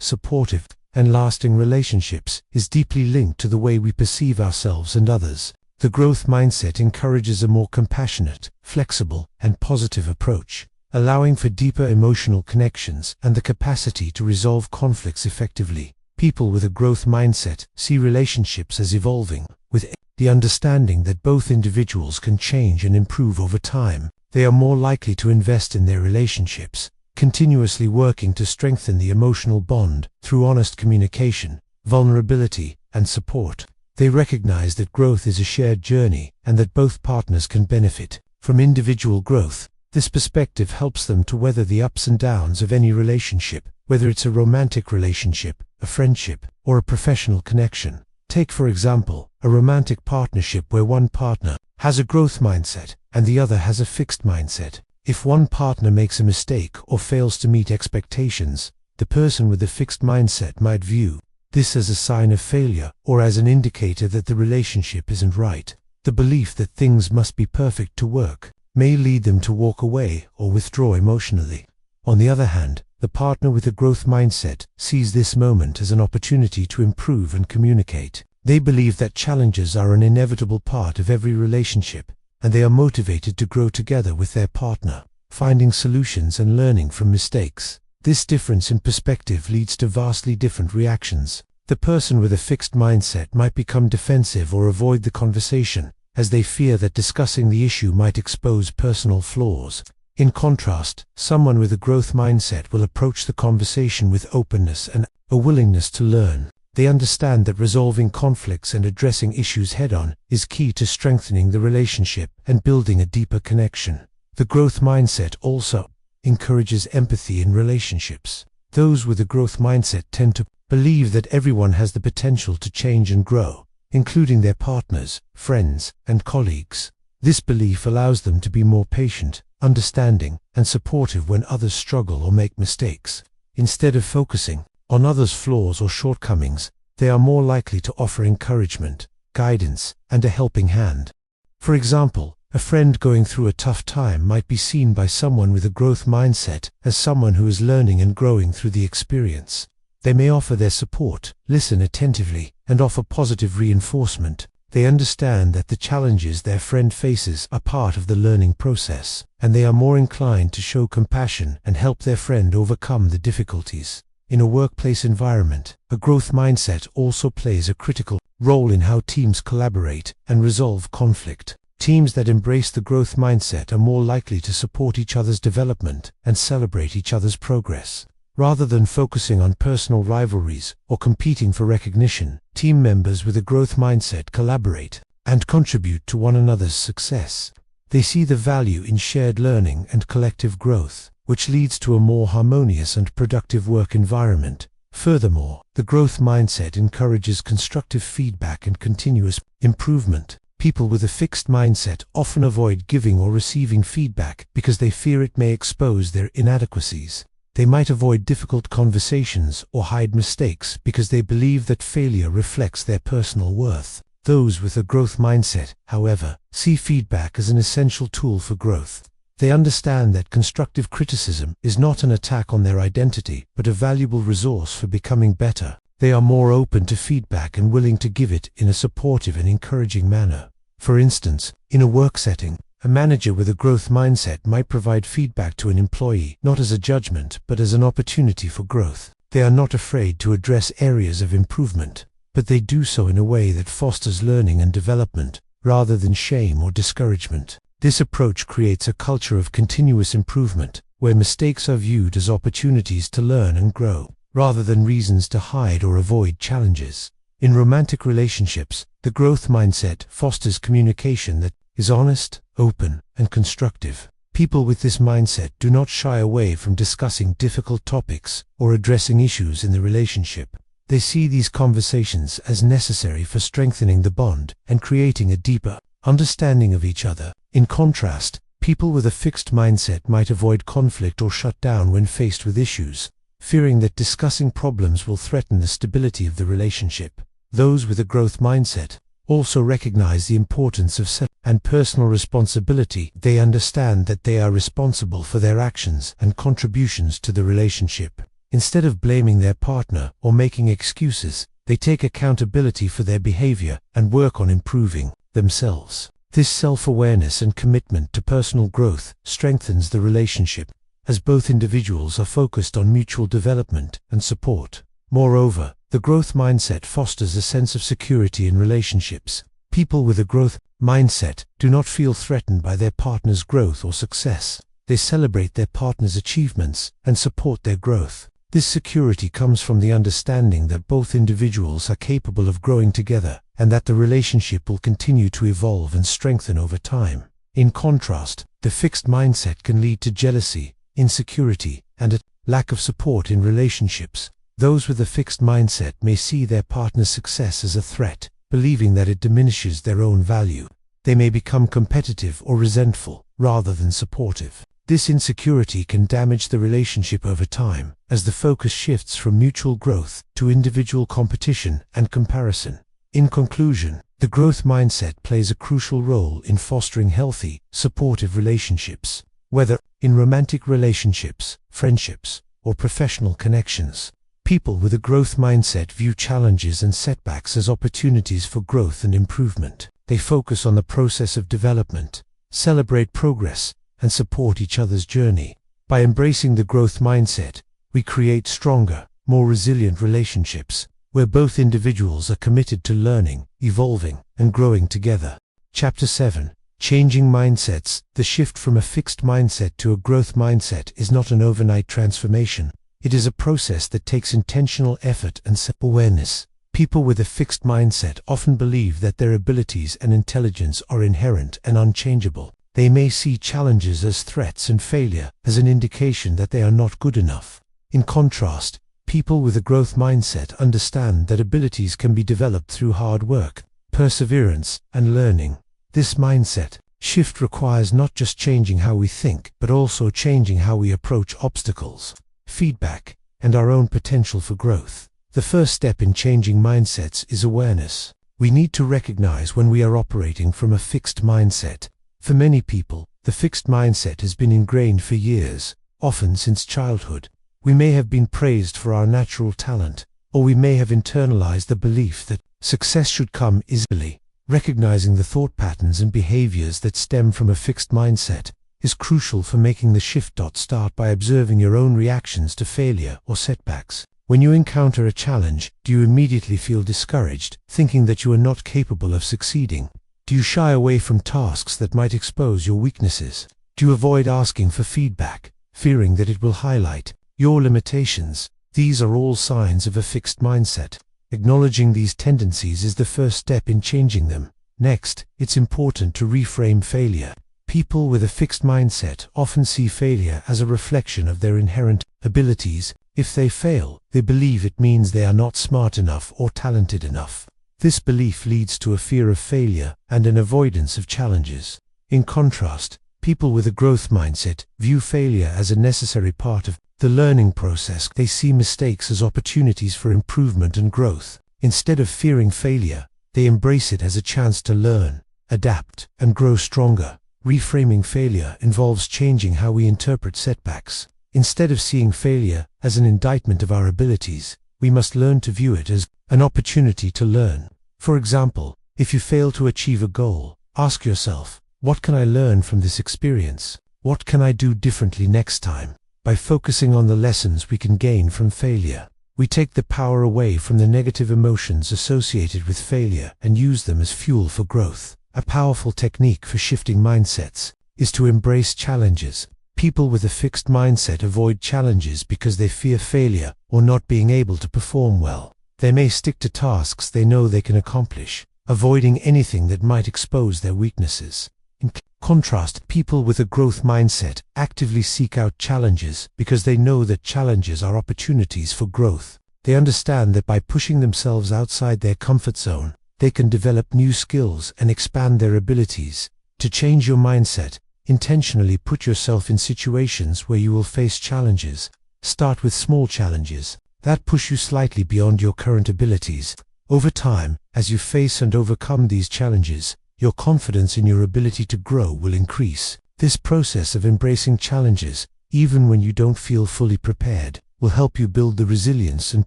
supportive, and lasting relationships is deeply linked to the way we perceive ourselves and others. The growth mindset encourages a more compassionate, flexible, and positive approach, allowing for deeper emotional connections and the capacity to resolve conflicts effectively. People with a growth mindset see relationships as evolving, with the understanding that both individuals can change and improve over time. They are more likely to invest in their relationships, continuously working to strengthen the emotional bond through honest communication, vulnerability, and support. They recognize that growth is a shared journey and that both partners can benefit from individual growth. This perspective helps them to weather the ups and downs of any relationship, whether it's a romantic relationship, a friendship, or a professional connection. Take, for example, a romantic partnership where one partner has a growth mindset and the other has a fixed mindset. If one partner makes a mistake or fails to meet expectations, the person with a fixed mindset might view this as a sign of failure or as an indicator that the relationship isn't right. The belief that things must be perfect to work may lead them to walk away or withdraw emotionally. On the other hand, the partner with a growth mindset sees this moment as an opportunity to improve and communicate. They believe that challenges are an inevitable part of every relationship, and they are motivated to grow together with their partner, finding solutions and learning from mistakes. This difference in perspective leads to vastly different reactions. The person with a fixed mindset might become defensive or avoid the conversation, as they fear that discussing the issue might expose personal flaws. In contrast, someone with a growth mindset will approach the conversation with openness and a willingness to learn. They understand that resolving conflicts and addressing issues head-on is key to strengthening the relationship and building a deeper connection. The growth mindset also encourages empathy in relationships. Those with a growth mindset tend to believe that everyone has the potential to change and grow, including their partners, friends, and colleagues. This belief allows them to be more patient, understanding, and supportive when others struggle or make mistakes. Instead of focusing on others' flaws or shortcomings, they are more likely to offer encouragement, guidance, and a helping hand. For example, a friend going through a tough time might be seen by someone with a growth mindset as someone who is learning and growing through the experience. They may offer their support, listen attentively, and offer positive reinforcement. They understand that the challenges their friend faces are part of the learning process, and they are more inclined to show compassion and help their friend overcome the difficulties. In a workplace environment, a growth mindset also plays a critical role in how teams collaborate and resolve conflict. Teams that embrace the growth mindset are more likely to support each other's development and celebrate each other's progress. Rather than focusing on personal rivalries or competing for recognition, team members with a growth mindset collaborate and contribute to one another's success. They see the value in shared learning and collective growth, which leads to a more harmonious and productive work environment. Furthermore, the growth mindset encourages constructive feedback and continuous improvement. People with a fixed mindset often avoid giving or receiving feedback because they fear it may expose their inadequacies. They might avoid difficult conversations or hide mistakes because they believe that failure reflects their personal worth. Those with a growth mindset, however, see feedback as an essential tool for growth. They understand that constructive criticism is not an attack on their identity, but a valuable resource for becoming better. They are more open to feedback and willing to give it in a supportive and encouraging manner. For instance, in a work setting, a manager with a growth mindset might provide feedback to an employee not as a judgment but as an opportunity for growth. They are not afraid to address areas of improvement, but they do so in a way that fosters learning and development, rather than shame or discouragement. This approach creates a culture of continuous improvement, where mistakes are viewed as opportunities to learn and grow, rather than reasons to hide or avoid challenges. In romantic relationships, the growth mindset fosters communication that is honest, open, and constructive. People with this mindset do not shy away from discussing difficult topics or addressing issues in the relationship. They see these conversations as necessary for strengthening the bond and creating a deeper understanding of each other. In contrast, people with a fixed mindset might avoid conflict or shut down when faced with issues, fearing that discussing problems will threaten the stability of the relationship. Those with a growth mindset also recognize the importance of self and personal responsibility. They understand that they are responsible for their actions and contributions to the relationship. Instead of blaming their partner or making excuses, they take accountability for their behavior and work on improving themselves. This self-awareness and commitment to personal growth strengthens the relationship, as both individuals are focused on mutual development and support. Moreover, the growth mindset fosters a sense of security in relationships. People with a growth mindset do not feel threatened by their partner's growth or success. They celebrate their partner's achievements and support their growth. This security comes from the understanding that both individuals are capable of growing together and that the relationship will continue to evolve and strengthen over time. In contrast, the fixed mindset can lead to jealousy, insecurity, and a lack of support in relationships. Those with a fixed mindset may see their partner's success as a threat, believing that it diminishes their own value. They may become competitive or resentful, rather than supportive. This insecurity can damage the relationship over time, as the focus shifts from mutual growth to individual competition and comparison. In conclusion, the growth mindset plays a crucial role in fostering healthy, supportive relationships. Whether in romantic relationships, friendships, or professional connections, people with a growth mindset view challenges and setbacks as opportunities for growth and improvement. They focus on the process of development, celebrate progress, and support each other's journey. By embracing the growth mindset, we create stronger, more resilient relationships, where both individuals are committed to learning, evolving, and growing together. Chapter 7. Changing Mindsets. The shift from a fixed mindset to a growth mindset is not an overnight transformation. It is a process that takes intentional effort and self-awareness. People with a fixed mindset often believe that their abilities and intelligence are inherent and unchangeable. They may see challenges as threats and failure as an indication that they are not good enough. In contrast, people with a growth mindset understand that abilities can be developed through hard work, perseverance, and learning. This mindset shift requires not just changing how we think, but also changing how we approach obstacles, feedback, and our own potential for growth. The first step in changing mindsets is awareness. We need to recognize when we are operating from a fixed mindset. For many people, the fixed mindset has been ingrained for years, often since childhood. We may have been praised for our natural talent, or we may have internalized the belief that success should come easily. Recognizing the thought patterns and behaviors that stem from a fixed mindset is crucial for making the shift. Start by observing your own reactions to failure or setbacks. When you encounter a challenge, do you immediately feel discouraged, thinking that you are not capable of succeeding? Do you shy away from tasks that might expose your weaknesses? Do you avoid asking for feedback, fearing that it will highlight your limitations? These are all signs of a fixed mindset. Acknowledging these tendencies is the first step in changing them. Next, it's important to reframe failure. People with a fixed mindset often see failure as a reflection of their inherent abilities. If they fail, they believe it means they are not smart enough or talented enough. This belief leads to a fear of failure and an avoidance of challenges. In contrast, people with a growth mindset view failure as a necessary part of the learning process. They see mistakes as opportunities for improvement and growth. Instead of fearing failure, they embrace it as a chance to learn, adapt, and grow stronger. Reframing failure involves changing how we interpret setbacks. Instead of seeing failure as an indictment of our abilities, we must learn to view it as an opportunity to learn. For example, if you fail to achieve a goal, ask yourself, what can I learn from this experience? What can I do differently next time? By focusing on the lessons we can gain from failure, we take the power away from the negative emotions associated with failure and use them as fuel for growth. A powerful technique for shifting mindsets is to embrace challenges. People with a fixed mindset avoid challenges because they fear failure or not being able to perform well. They may stick to tasks they know they can accomplish, avoiding anything that might expose their weaknesses. In contrast, people with a growth mindset actively seek out challenges because they know that challenges are opportunities for growth. They understand that by pushing themselves outside their comfort zone, they can develop new skills and expand their abilities. To change your mindset, intentionally put yourself in situations where you will face challenges. Start with small challenges that push you slightly beyond your current abilities. Over time, as you face and overcome these challenges, your confidence in your ability to grow will increase. This process of embracing challenges, even when you don't feel fully prepared, will help you build the resilience and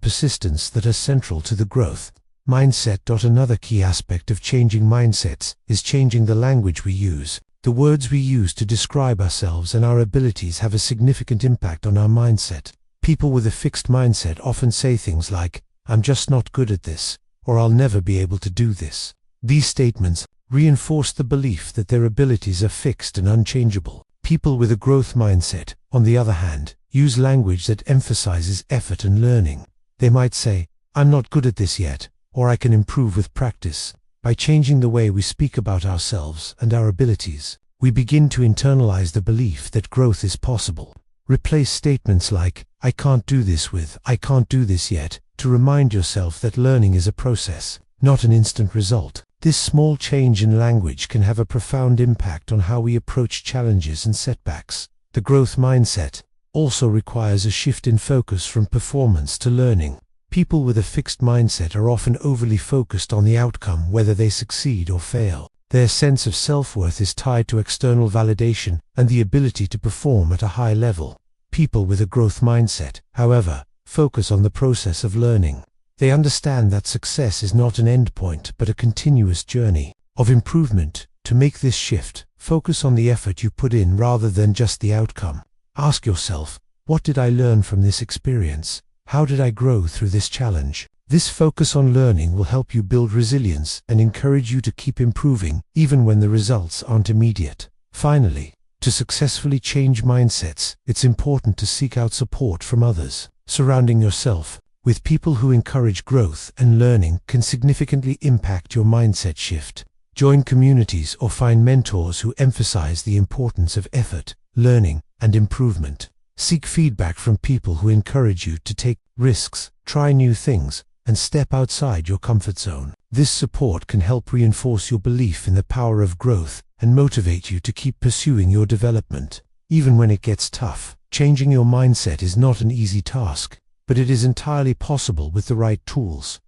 persistence that are central to the growth mindset. Another key aspect of changing mindsets is changing the language we use. The words we use to describe ourselves and our abilities have a significant impact on our mindset. People with a fixed mindset often say things like, "I'm just not good at this," or "I'll never be able to do this." These statements reinforce the belief that their abilities are fixed and unchangeable. People with a growth mindset, on the other hand, use language that emphasizes effort and learning. They might say, "I'm not good at this yet," or "I can improve with practice." By changing the way we speak about ourselves and our abilities, we begin to internalize the belief that growth is possible. Replace statements like, "I can't do this" with, "I can't do this yet," to remind yourself that learning is a process, not an instant result. This small change in language can have a profound impact on how we approach challenges and setbacks. The growth mindset also requires a shift in focus from performance to learning. People with a fixed mindset are often overly focused on the outcome, whether they succeed or fail. Their sense of self-worth is tied to external validation and the ability to perform at a high level. People with a growth mindset, however, focus on the process of learning. They understand that success is not an endpoint but a continuous journey of improvement. To make this shift, focus on the effort you put in rather than just the outcome. Ask yourself, what did I learn from this experience? How did I grow through this challenge? This focus on learning will help you build resilience and encourage you to keep improving even when the results aren't immediate. Finally, to successfully change mindsets, it's important to seek out support from others. Surrounding yourself with people who encourage growth and learning can significantly impact your mindset shift. Join communities or find mentors who emphasize the importance of effort, learning, and improvement. Seek feedback from people who encourage you to take risks, try new things, and step outside your comfort zone. This support can help reinforce your belief in the power of growth and motivate you to keep pursuing your development. Even when it gets tough, changing your mindset is not an easy task, but it is entirely possible with the right tools,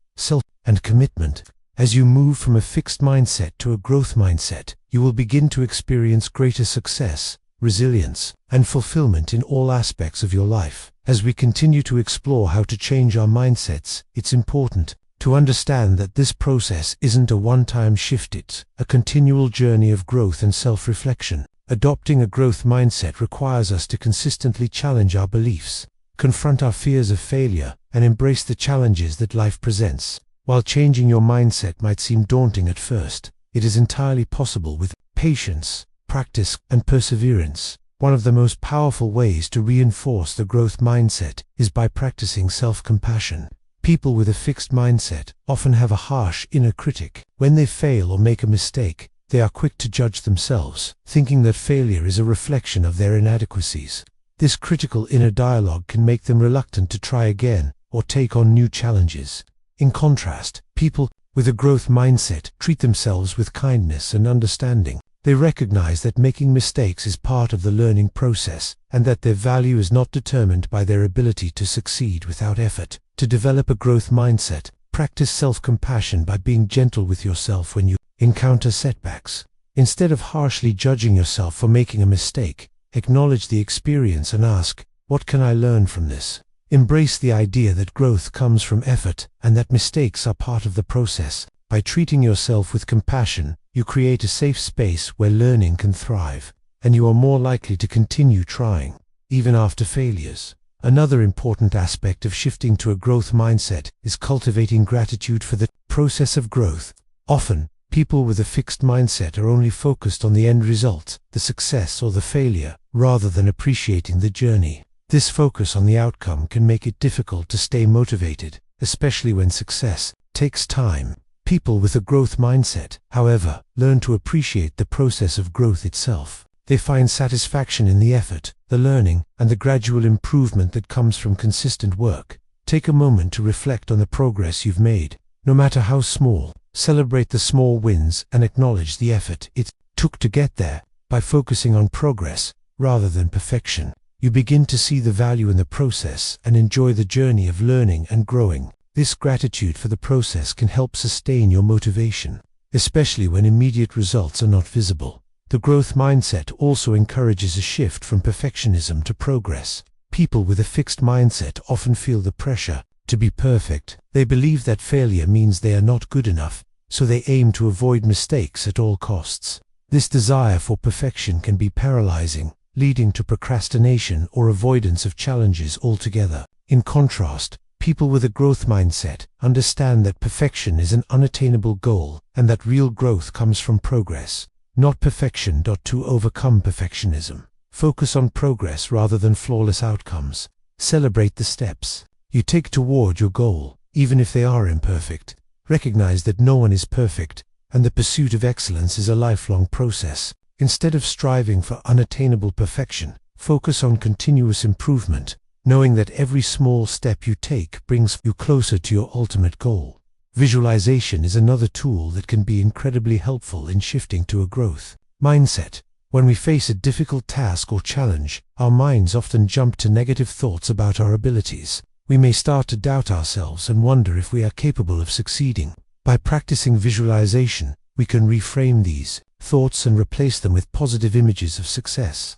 and commitment. As you move from a fixed mindset to a growth mindset, you will begin to experience greater success, resilience, and fulfillment in all aspects of your life. As we continue to explore how to change our mindsets, it's important to understand that this process isn't a one-time shift, it's a continual journey of growth and self-reflection. Adopting a growth mindset requires us to consistently challenge our beliefs, confront our fears of failure, and embrace the challenges that life presents. While changing your mindset might seem daunting at first, it is entirely possible with patience, practice, and perseverance. One of the most powerful ways to reinforce the growth mindset is by practicing self-compassion. People with a fixed mindset often have a harsh inner critic. When they fail or make a mistake, they are quick to judge themselves, thinking that failure is a reflection of their inadequacies. This critical inner dialogue can make them reluctant to try again or take on new challenges. In contrast, people with a growth mindset treat themselves with kindness and understanding. They recognize that making mistakes is part of the learning process, and that their value is not determined by their ability to succeed without effort. To develop a growth mindset, practice self-compassion by being gentle with yourself when you encounter setbacks. Instead of harshly judging yourself for making a mistake, acknowledge the experience and ask, "What can I learn from this?" Embrace the idea that growth comes from effort and that mistakes are part of the process. By treating yourself with compassion, you create a safe space where learning can thrive, and you are more likely to continue trying, even after failures. Another important aspect of shifting to a growth mindset is cultivating gratitude for the process of growth. Often, people with a fixed mindset are only focused on the end result, the success or the failure, rather than appreciating the journey. This focus on the outcome can make it difficult to stay motivated, especially when success takes time. People with a growth mindset, however, learn to appreciate the process of growth itself. They find satisfaction in the effort, the learning, and the gradual improvement that comes from consistent work. Take a moment to reflect on the progress you've made, no matter how small. Celebrate the small wins and acknowledge the effort it took to get there. By focusing on progress, rather than perfection, you begin to see the value in the process and enjoy the journey of learning and growing. This gratitude for the process can help sustain your motivation, especially when immediate results are not visible. The growth mindset also encourages a shift from perfectionism to progress. People with a fixed mindset often feel the pressure to be perfect. They believe that failure means they are not good enough, so they aim to avoid mistakes at all costs. This desire for perfection can be paralyzing, leading to procrastination or avoidance of challenges altogether. In contrast, people with a growth mindset understand that perfection is an unattainable goal and that real growth comes from progress, not perfection. To overcome perfectionism, focus on progress rather than flawless outcomes. Celebrate the steps you take toward your goal, even if they are imperfect. Recognize that no one is perfect, and the pursuit of excellence is a lifelong process. Instead of striving for unattainable perfection, focus on continuous improvement, knowing that every small step you take brings you closer to your ultimate goal. Visualization is another tool that can be incredibly helpful in shifting to a growth mindset. When we face a difficult task or challenge, our minds often jump to negative thoughts about our abilities. We may start to doubt ourselves and wonder if we are capable of succeeding. By practicing visualization, we can reframe these thoughts and replace them with positive images of success.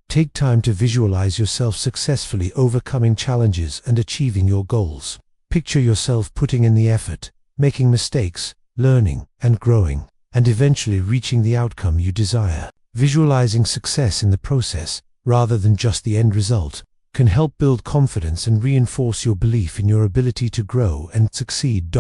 Take time to visualize yourself successfully overcoming challenges and achieving your goals. Picture yourself putting in the effort, making mistakes, learning and growing, and eventually reaching the outcome you desire. Visualizing success in the process, rather than just the end result, can help build confidence and reinforce your belief in your ability to grow and succeed.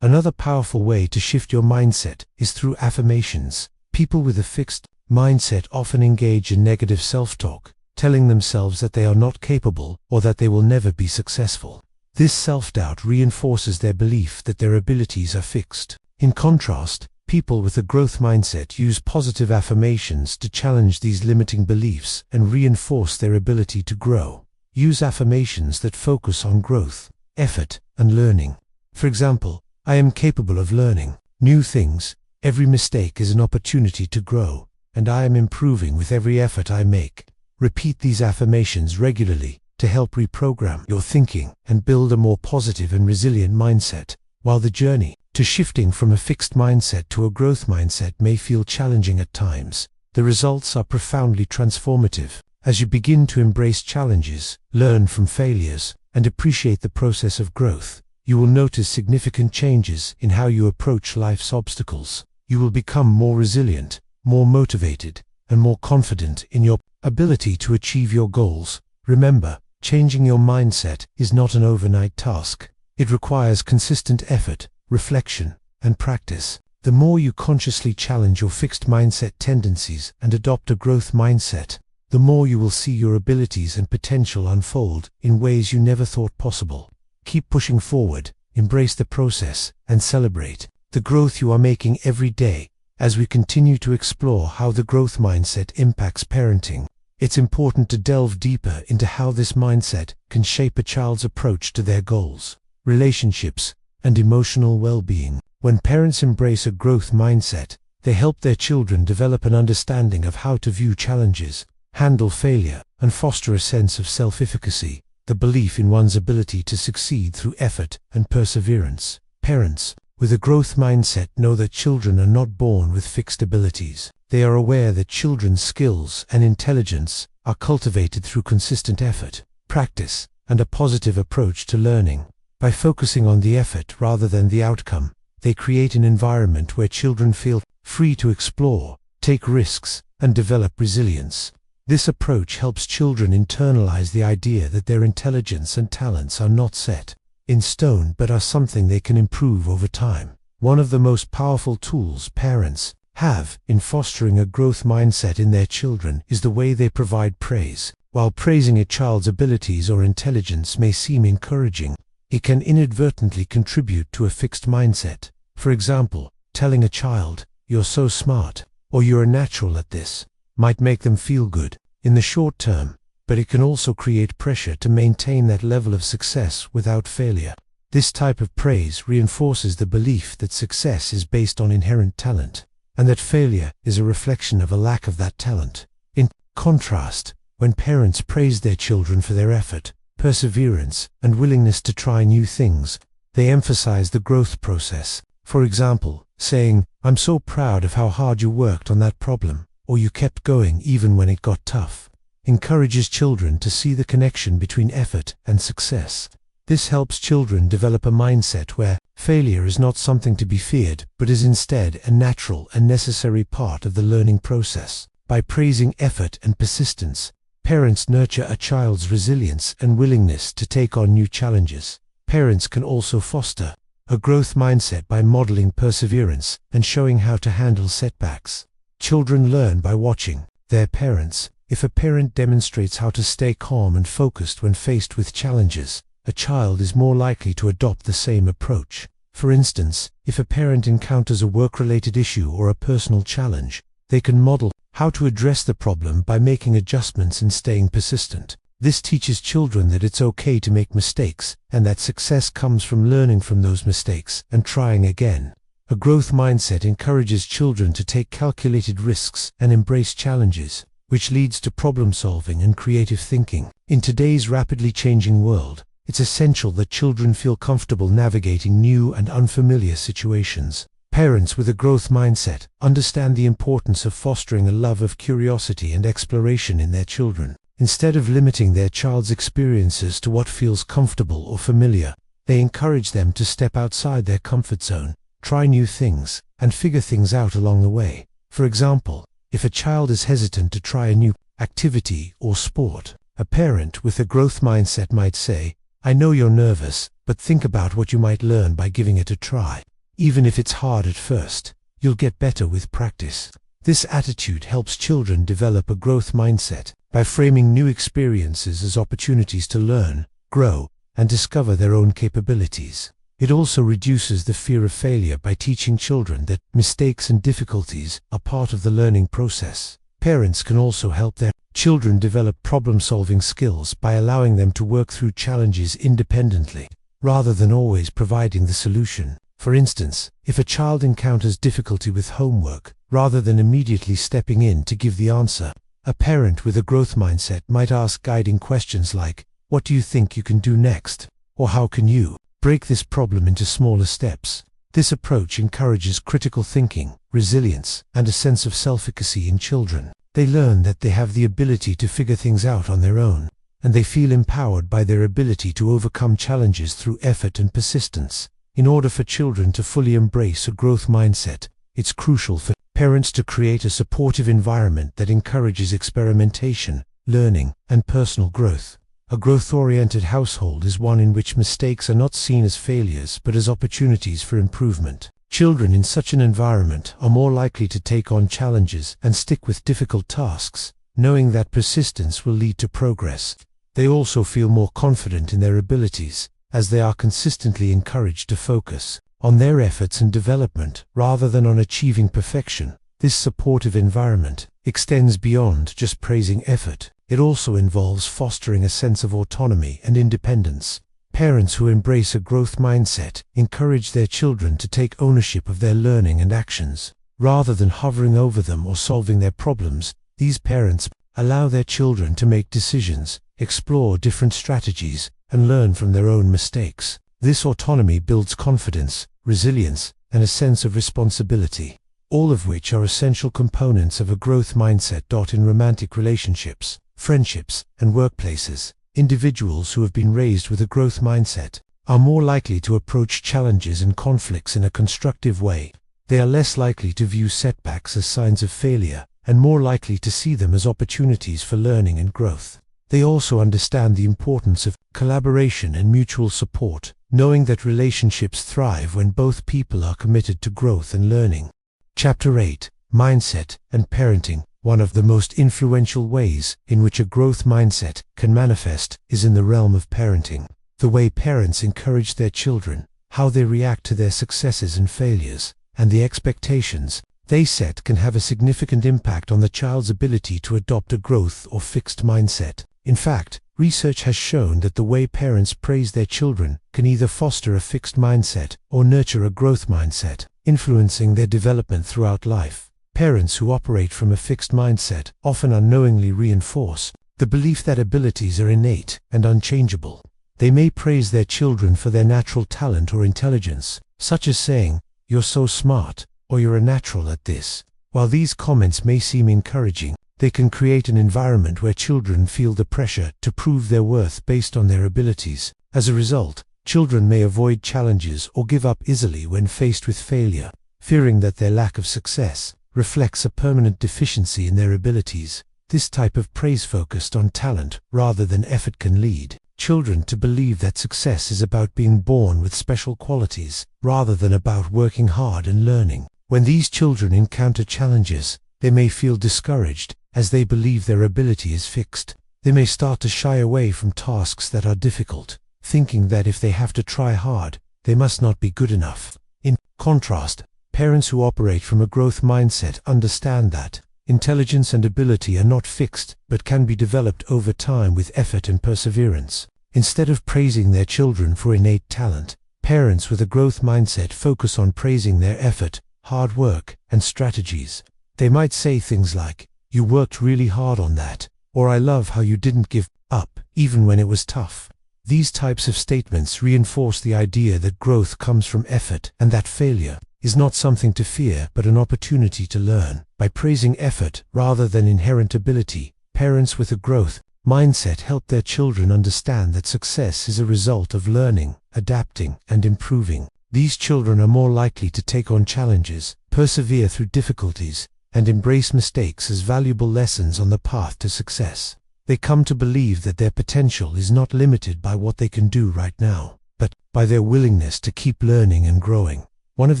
Another powerful way to shift your mindset is through affirmations. People with a fixed mindset often engage in negative self-talk, telling themselves that they are not capable or that they will never be successful. This self-doubt reinforces their belief that their abilities are fixed. In contrast, people with a growth mindset use positive affirmations to challenge these limiting beliefs and reinforce their ability to grow. Use affirmations that focus on growth, effort, and learning. For example, I am capable of learning new things, every mistake is an opportunity to grow, and I am improving with every effort I make. Repeat these affirmations regularly to help reprogram your thinking and build a more positive and resilient mindset. While the journey to shifting from a fixed mindset to a growth mindset may feel challenging at times, the results are profoundly transformative. As you begin to embrace challenges, learn from failures, and appreciate the process of growth, you will notice significant changes in how you approach life's obstacles. You will become more resilient, more motivated, and more confident in your ability to achieve your goals. Remember, Changing your mindset is not an overnight task. It requires consistent effort, reflection, and practice. The more you consciously challenge your fixed mindset tendencies and adopt a growth mindset, the more you will see your abilities and potential unfold in ways you never thought possible. Keep pushing forward, embrace the process, and celebrate the growth you are making every day. As we continue to explore how the growth mindset impacts parenting, it's important to delve deeper into how this mindset can shape a child's approach to their goals, relationships, and emotional well-being. When parents embrace a growth mindset, they help their children develop an understanding of how to view challenges, handle failure, and foster a sense of self-efficacy, the belief in one's ability to succeed through effort and perseverance. Parents with a growth mindset know that children are not born with fixed abilities. They are aware that children's skills and intelligence are cultivated through consistent effort, practice, and a positive approach to learning. By focusing on the effort rather than the outcome, they create an environment where children feel free to explore, take risks, and develop resilience. This approach helps children internalize the idea that their intelligence and talents are not set in stone but are something they can improve over time. One of the most powerful tools parents have in fostering a growth mindset in their children is the way they provide praise. While praising a child's abilities or intelligence may seem encouraging, it can inadvertently contribute to a fixed mindset. For example, telling a child, "You're so smart," or "You're a natural at this," might make them feel good in the short term, but it can also create pressure to maintain that level of success without failure. This type of praise reinforces the belief that success is based on inherent talent, and that failure is a reflection of a lack of that talent. In contrast, when parents praise their children for their effort, perseverance, and willingness to try new things, they emphasize the growth process. For example, saying, "I'm so proud of how hard you worked on that problem," or "You kept going even when it got tough," encourages children to see the connection between effort and success. This helps children develop a mindset where failure is not something to be feared, but is instead a natural and necessary part of the learning process. By praising effort and persistence, parents nurture a child's resilience and willingness to take on new challenges. Parents can also foster a growth mindset by modeling perseverance and showing how to handle setbacks. Children learn by watching their parents. If a parent demonstrates how to stay calm and focused when faced with challenges, a child is more likely to adopt the same approach. For instance, if a parent encounters a work-related issue or a personal challenge, they can model how to address the problem by making adjustments and staying persistent. This teaches children that it's okay to make mistakes, and that success comes from learning from those mistakes and trying again. A growth mindset encourages children to take calculated risks and embrace challenges, which leads to problem solving and creative thinking. In today's rapidly changing world, it's essential that children feel comfortable navigating new and unfamiliar situations. Parents with a growth mindset understand the importance of fostering a love of curiosity and exploration in their children. Instead of limiting their child's experiences to what feels comfortable or familiar, they encourage them to step outside their comfort zone, try new things, and figure things out along the way. For example, if a child is hesitant to try a new activity or sport, a parent with a growth mindset might say, "I know you're nervous, but think about what you might learn by giving it a try. Even if it's hard at first, you'll get better with practice." This attitude helps children develop a growth mindset by framing new experiences as opportunities to learn, grow, and discover their own capabilities. It also reduces the fear of failure by teaching children that mistakes and difficulties are part of the learning process. Parents can also help their children develop problem-solving skills by allowing them to work through challenges independently, rather than always providing the solution. For instance, if a child encounters difficulty with homework, rather than immediately stepping in to give the answer, a parent with a growth mindset might ask guiding questions like, "What do you think you can do next?" Or "How can you break this problem into smaller steps?" This approach encourages critical thinking, resilience, and a sense of self-efficacy in children. They learn that they have the ability to figure things out on their own, and they feel empowered by their ability to overcome challenges through effort and persistence. In order for children to fully embrace a growth mindset, it's crucial for parents to create a supportive environment that encourages experimentation, learning, and personal growth. A growth-oriented household is one in which mistakes are not seen as failures but as opportunities for improvement. Children in such an environment are more likely to take on challenges and stick with difficult tasks, knowing that persistence will lead to progress. They also feel more confident in their abilities, as they are consistently encouraged to focus on their efforts and development rather than on achieving perfection. This supportive environment extends beyond just praising effort. It also involves fostering a sense of autonomy and independence. Parents who embrace a growth mindset encourage their children to take ownership of their learning and actions. Rather than hovering over them or solving their problems, these parents allow their children to make decisions, explore different strategies, and learn from their own mistakes. This autonomy builds confidence, resilience, and a sense of responsibility, all of which are essential components of a growth mindset. In romantic relationships, friendships, and workplaces, individuals who have been raised with a growth mindset are more likely to approach challenges and conflicts in a constructive way. They are less likely to view setbacks as signs of failure, and more likely to see them as opportunities for learning and growth. They also understand the importance of collaboration and mutual support, knowing that relationships thrive when both people are committed to growth and learning. Chapter 8: Mindset and Parenting. One of the most influential ways in which a growth mindset can manifest is in the realm of parenting. The way parents encourage their children, how they react to their successes and failures, and the expectations they set can have a significant impact on the child's ability to adopt a growth or fixed mindset. In fact, research has shown that the way parents praise their children can either foster a fixed mindset or nurture a growth mindset, influencing their development throughout life. Parents who operate from a fixed mindset often unknowingly reinforce the belief that abilities are innate and unchangeable. They may praise their children for their natural talent or intelligence, such as saying, "You're so smart," or "You're a natural at this." While these comments may seem encouraging, they can create an environment where children feel the pressure to prove their worth based on their abilities. As a result, children may avoid challenges or give up easily when faced with failure, fearing that their lack of success reflects a permanent deficiency in their abilities. This type of praise focused on talent rather than effort can lead children to believe that success is about being born with special qualities, rather than about working hard and learning. When these children encounter challenges, they may feel discouraged, as they believe their ability is fixed. They may start to shy away from tasks that are difficult, thinking that if they have to try hard, they must not be good enough. In contrast, parents who operate from a growth mindset understand that intelligence and ability are not fixed but can be developed over time with effort and perseverance. Instead of praising their children for innate talent, parents with a growth mindset focus on praising their effort, hard work, and strategies. They might say things like, "You worked really hard on that," or "I love how you didn't give up, even when it was tough." These types of statements reinforce the idea that growth comes from effort and that failure is not something to fear but an opportunity to learn. By praising effort rather than inherent ability, parents with a growth mindset help their children understand that success is a result of learning, adapting, and improving. These children are more likely to take on challenges, persevere through difficulties, and embrace mistakes as valuable lessons on the path to success. They come to believe that their potential is not limited by what they can do right now, but by their willingness to keep learning and growing. One of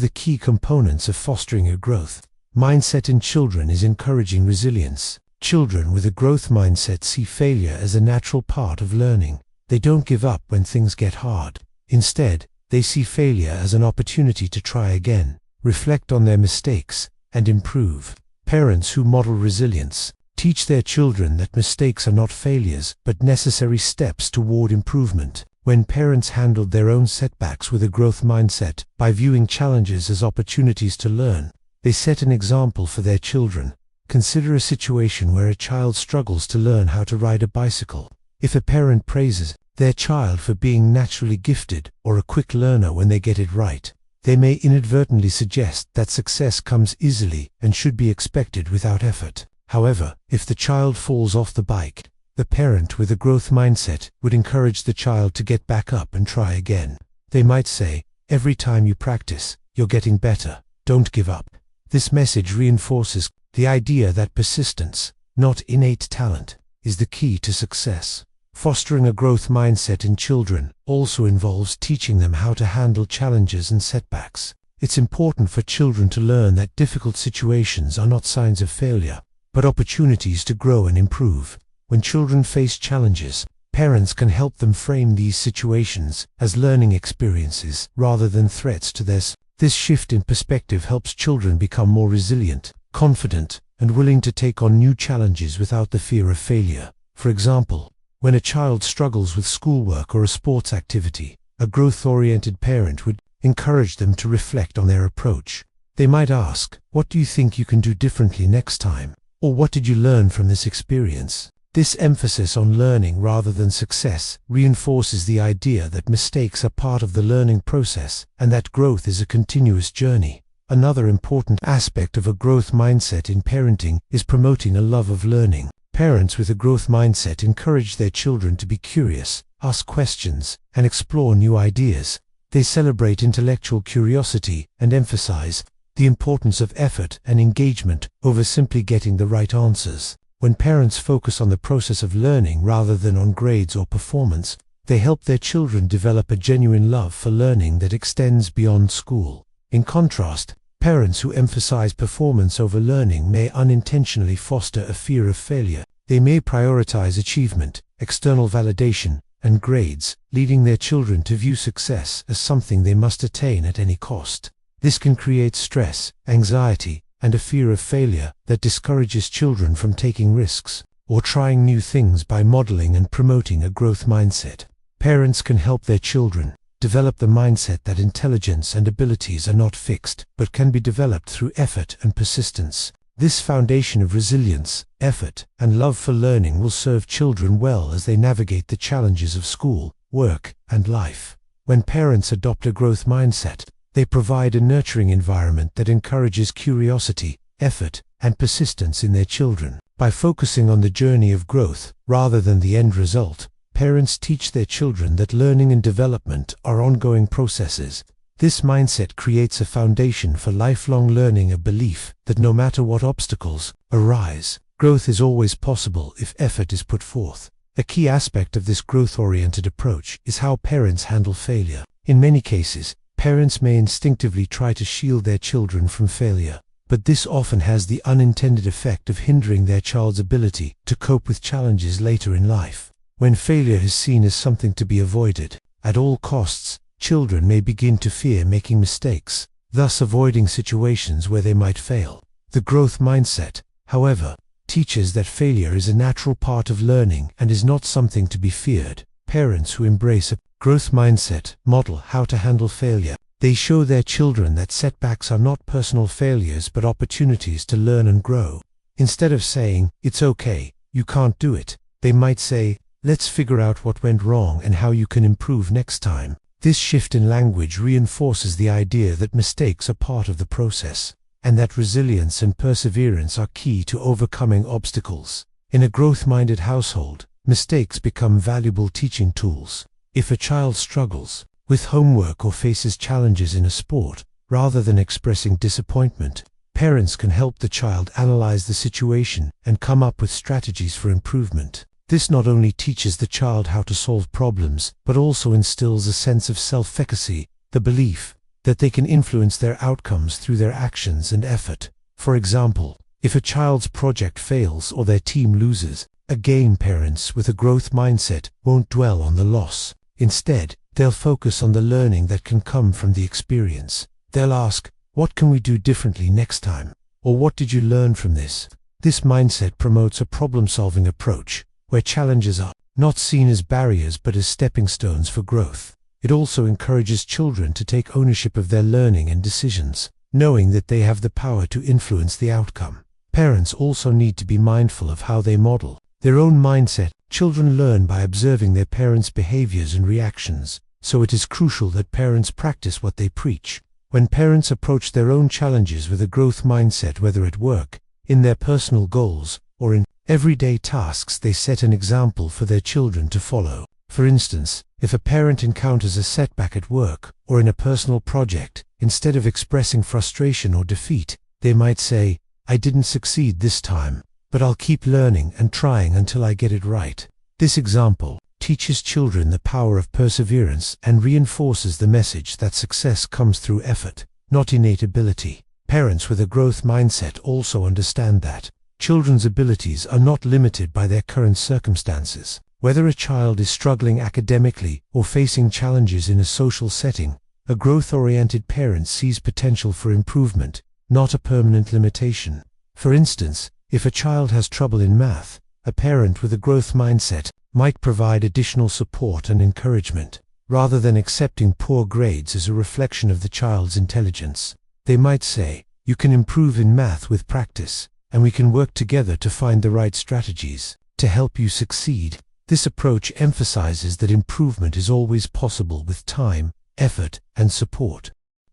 the key components of fostering a growth mindset in children is encouraging resilience. Children with a growth mindset see failure as a natural part of learning. They don't give up when things get hard. Instead, they see failure as an opportunity to try again, reflect on their mistakes, and improve. Parents who model resilience teach their children that mistakes are not failures but necessary steps toward improvement. When parents handled their own setbacks with a growth mindset by viewing challenges as opportunities to learn, they set an example for their children. Consider a situation where a child struggles to learn how to ride a bicycle. If a parent praises their child for being naturally gifted or a quick learner when they get it right, they may inadvertently suggest that success comes easily and should be expected without effort. However, if the child falls off the bike, the parent with a growth mindset would encourage the child to get back up and try again. They might say, "Every time you practice, you're getting better. Don't give up." This message reinforces the idea that persistence, not innate talent, is the key to success. Fostering a growth mindset in children also involves teaching them how to handle challenges and setbacks. It's important for children to learn that difficult situations are not signs of failure, but opportunities to grow and improve. When children face challenges, parents can help them frame these situations as learning experiences rather than threats to theirs. This shift in perspective helps children become more resilient, confident, and willing to take on new challenges without the fear of failure. For example, when a child struggles with schoolwork or a sports activity, a growth-oriented parent would encourage them to reflect on their approach. They might ask, "What do you think you can do differently next time?" Or "What did you learn from this experience?" This emphasis on learning rather than success reinforces the idea that mistakes are part of the learning process and that growth is a continuous journey. Another important aspect of a growth mindset in parenting is promoting a love of learning. Parents with a growth mindset encourage their children to be curious, ask questions, and explore new ideas. They celebrate intellectual curiosity and emphasize the importance of effort and engagement over simply getting the right answers. When parents focus on the process of learning rather than on grades or performance, they help their children develop a genuine love for learning that extends beyond school. In contrast, parents who emphasize performance over learning may unintentionally foster a fear of failure. They may prioritize achievement, external validation, and grades, leading their children to view success as something they must attain at any cost. This can create stress, anxiety, and a fear of failure that discourages children from taking risks or trying new things. By modeling and promoting a growth mindset, parents can help their children develop the mindset that intelligence and abilities are not fixed, but can be developed through effort and persistence. This foundation of resilience, effort, and love for learning will serve children well as they navigate the challenges of school, work, and life. When parents adopt a growth mindset, they provide a nurturing environment that encourages curiosity, effort, and persistence in their children. By focusing on the journey of growth rather than the end result, parents teach their children that learning and development are ongoing processes. This mindset creates a foundation for lifelong learning, a belief that no matter what obstacles arise, growth is always possible if effort is put forth. A key aspect of this growth-oriented approach is how parents handle failure. In many cases, parents may instinctively try to shield their children from failure, but this often has the unintended effect of hindering their child's ability to cope with challenges later in life. When failure is seen as something to be avoided at all costs, children may begin to fear making mistakes, thus avoiding situations where they might fail. The growth mindset, however, teaches that failure is a natural part of learning and is not something to be feared. Parents who embrace a growth mindset model how to handle failure. They show their children that setbacks are not personal failures but opportunities to learn and grow. Instead of saying, "It's okay, you can't do it," they might say, "Let's figure out what went wrong and how you can improve next time." This shift in language reinforces the idea that mistakes are part of the process, and that resilience and perseverance are key to overcoming obstacles. In a growth-minded household, mistakes become valuable teaching tools. If a child struggles with homework or faces challenges in a sport, rather than expressing disappointment, parents can help the child analyze the situation and come up with strategies for improvement. This not only teaches the child how to solve problems, but also instills a sense of self-efficacy, the belief that they can influence their outcomes through their actions and effort. For example, if a child's project fails or their team loses a game, parents with a growth mindset won't dwell on the loss. Instead, they'll focus on the learning that can come from the experience. They'll ask, "What can we do differently next time?" Or "What did you learn from this?" This mindset promotes a problem-solving approach, where challenges are not seen as barriers but as stepping stones for growth. It also encourages children to take ownership of their learning and decisions, knowing that they have the power to influence the outcome. Parents also need to be mindful of how they model their own mindset. Children learn by observing their parents' behaviors and reactions, so it is crucial that parents practice what they preach. When parents approach their own challenges with a growth mindset, whether at work, in their personal goals, or in everyday tasks, they set an example for their children to follow. For instance, if a parent encounters a setback at work or in a personal project, instead of expressing frustration or defeat, they might say, "I didn't succeed this time, but I'll keep learning and trying until I get it right." This example teaches children the power of perseverance and reinforces the message that success comes through effort, not innate ability. Parents with a growth mindset also understand that children's abilities are not limited by their current circumstances. Whether a child is struggling academically or facing challenges in a social setting, a growth-oriented parent sees potential for improvement, not a permanent limitation. For instance, if a child has trouble in math, a parent with a growth mindset might provide additional support and encouragement. Rather than accepting poor grades as a reflection of the child's intelligence, they might say, "You can improve in math with practice, and we can work together to find the right strategies to help you succeed." This approach emphasizes that improvement is always possible with time, effort, and support.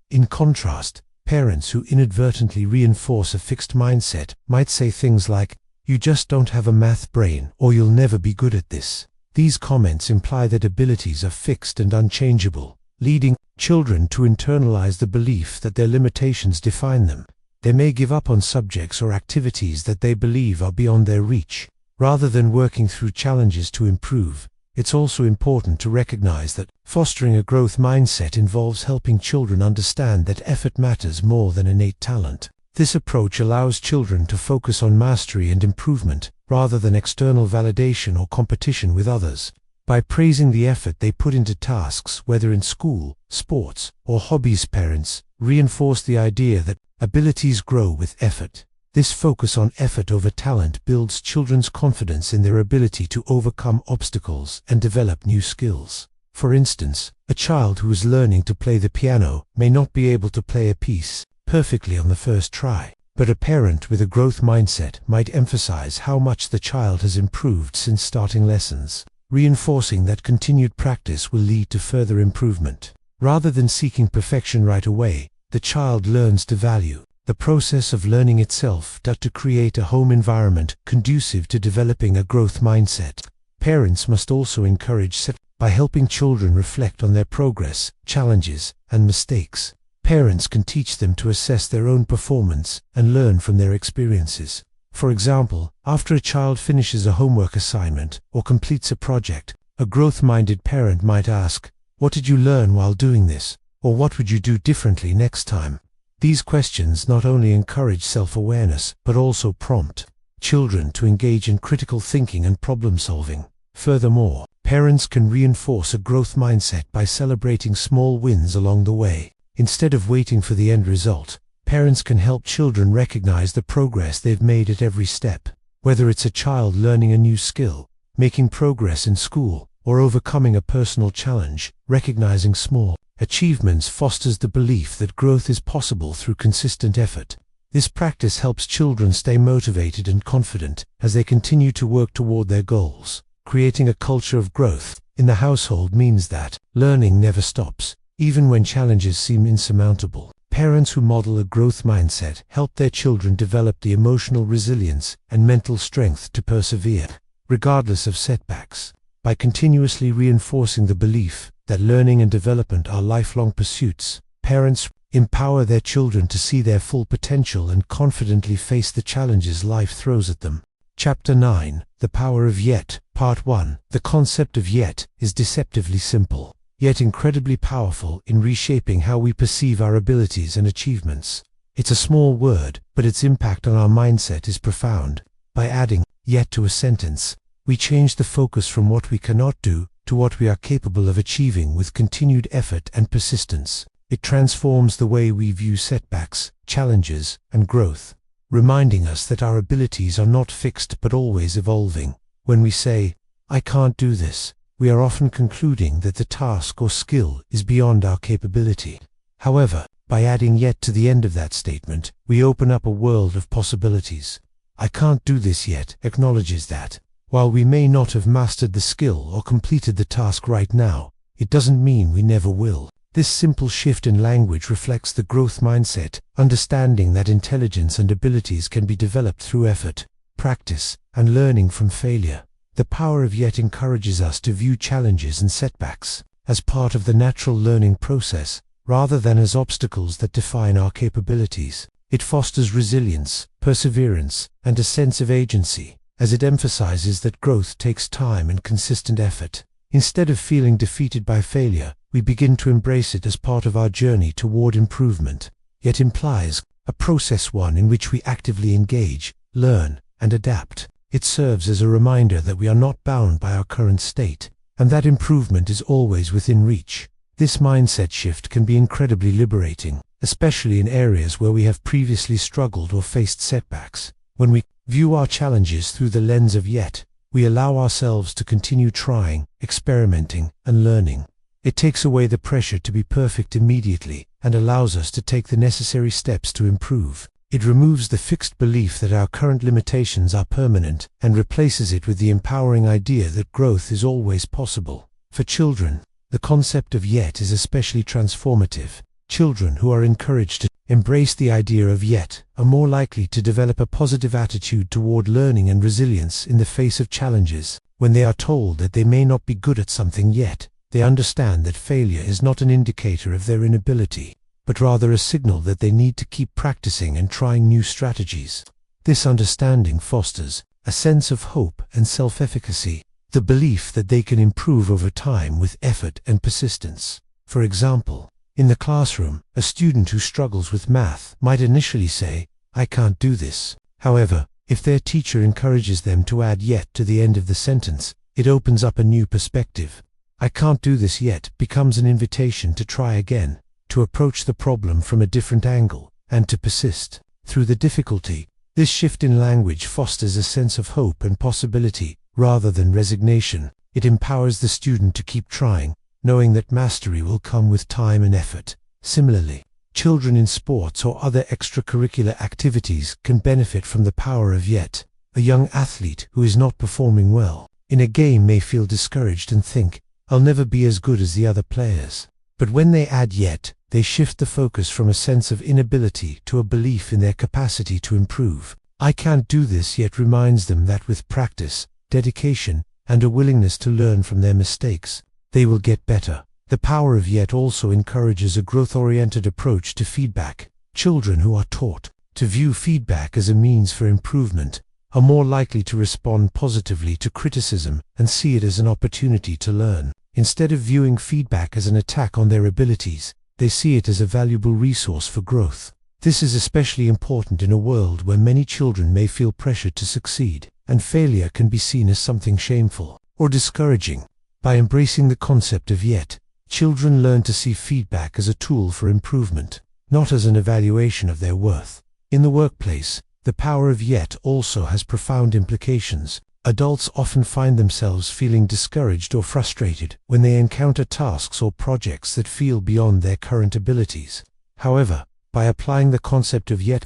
In contrast, parents who inadvertently reinforce a fixed mindset might say things like, "You just don't have a math brain," or "You'll never be good at this." These comments imply that abilities are fixed and unchangeable, leading children to internalize the belief that their limitations define them. They may give up on subjects or activities that they believe are beyond their reach. Rather than working through challenges to improve, it's also important to recognize that fostering a growth mindset involves helping children understand that effort matters more than innate talent. This approach allows children to focus on mastery and improvement, rather than external validation or competition with others. By praising the effort they put into tasks, whether in school, sports, or hobbies, parents reinforce the idea that abilities grow with effort. This focus on effort over talent builds children's confidence in their ability to overcome obstacles and develop new skills. For instance, a child who is learning to play the piano may not be able to play a piece perfectly on the first try, but a parent with a growth mindset might emphasize how much the child has improved since starting lessons, reinforcing that continued practice will lead to further improvement. Rather than seeking perfection right away, the child learns to value the process of learning itself to create a home environment conducive to developing a growth mindset. Parents must also encourage by helping children reflect on their progress, challenges, and mistakes. Parents can teach them to assess their own performance and learn from their experiences. For example, after a child finishes a homework assignment or completes a project, a growth-minded parent might ask, "What did you learn while doing this?" Or "What would you do differently next time?" These questions not only encourage self-awareness, but also prompt children to engage in critical thinking and problem-solving. Furthermore, parents can reinforce a growth mindset by celebrating small wins along the way. Instead of waiting for the end result, parents can help children recognize the progress they've made at every step. Whether it's a child learning a new skill, making progress in school, or overcoming a personal challenge, recognizing small achievements fosters the belief that growth is possible through consistent effort. This practice helps children stay motivated and confident as they continue to work toward their goals. Creating a culture of growth in the household means that learning never stops, even when challenges seem insurmountable. Parents who model a growth mindset help their children develop the emotional resilience and mental strength to persevere, regardless of setbacks. By continuously reinforcing the belief that learning and development are lifelong pursuits, parents empower their children to see their full potential and confidently face the challenges life throws at them. Chapter 9, The Power of Yet, Part 1. The concept of yet is deceptively simple, yet incredibly powerful in reshaping how we perceive our abilities and achievements. It's a small word, but its impact on our mindset is profound. By adding yet to a sentence, we change the focus from what we cannot do to what we are capable of achieving with continued effort and persistence. It transforms the way we view setbacks, challenges, and growth, reminding us that our abilities are not fixed but always evolving. When we say, "I can't do this," we are often concluding that the task or skill is beyond our capability. However, by adding yet to the end of that statement, we open up a world of possibilities. "I can't do this yet" acknowledges that, while we may not have mastered the skill or completed the task right now, it doesn't mean we never will. This simple shift in language reflects the growth mindset, understanding that intelligence and abilities can be developed through effort, practice, and learning from failure. The power of yet encourages us to view challenges and setbacks as part of the natural learning process, rather than as obstacles that define our capabilities. It fosters resilience, perseverance, and a sense of agency, as it emphasizes that growth takes time and consistent effort. Instead of feeling defeated by failure, we begin to embrace it as part of our journey toward improvement. Yet implies a process, one in which we actively engage, learn, and adapt. It serves as a reminder that we are not bound by our current state, and that improvement is always within reach. This mindset shift can be incredibly liberating, especially in areas where we have previously struggled or faced setbacks. When we view our challenges through the lens of yet, we allow ourselves to continue trying, experimenting, and learning. It takes away the pressure to be perfect immediately and allows us to take the necessary steps to improve. It removes the fixed belief that our current limitations are permanent and replaces it with the empowering idea that growth is always possible. For children, the concept of yet is especially transformative. Children who are encouraged to embrace the idea of yet are more likely to develop a positive attitude toward learning and resilience in the face of challenges. When they are told that they may not be good at something yet, they understand that failure is not an indicator of their inability, but rather a signal that they need to keep practicing and trying new strategies. This understanding fosters a sense of hope and self-efficacy, the belief that they can improve over time with effort and persistence. For example, in the classroom, a student who struggles with math might initially say, "I can't do this." However, if their teacher encourages them to add yet to the end of the sentence, it opens up a new perspective. "I can't do this yet" becomes an invitation to try again, to approach the problem from a different angle, and to persist through the difficulty. This shift in language fosters a sense of hope and possibility, rather than resignation. It empowers the student to keep trying, knowing that mastery will come with time and effort. Similarly, children in sports or other extracurricular activities can benefit from the power of yet. A young athlete who is not performing well in a game may feel discouraged and think, "I'll never be as good as the other players." But when they add yet, they shift the focus from a sense of inability to a belief in their capacity to improve. "I can't do this yet" reminds them that with practice, dedication, and a willingness to learn from their mistakes, they will get better. The power of yet also encourages a growth-oriented approach to feedback. Children who are taught to view feedback as a means for improvement are more likely to respond positively to criticism and see it as an opportunity to learn. Instead of viewing feedback as an attack on their abilities, they see it as a valuable resource for growth. This is especially important in a world where many children may feel pressured to succeed, and failure can be seen as something shameful or discouraging. By embracing the concept of yet, children learn to see feedback as a tool for improvement, not as an evaluation of their worth. In the workplace, the power of yet also has profound implications. Adults often find themselves feeling discouraged or frustrated when they encounter tasks or projects that feel beyond their current abilities. However, by applying the concept of yet,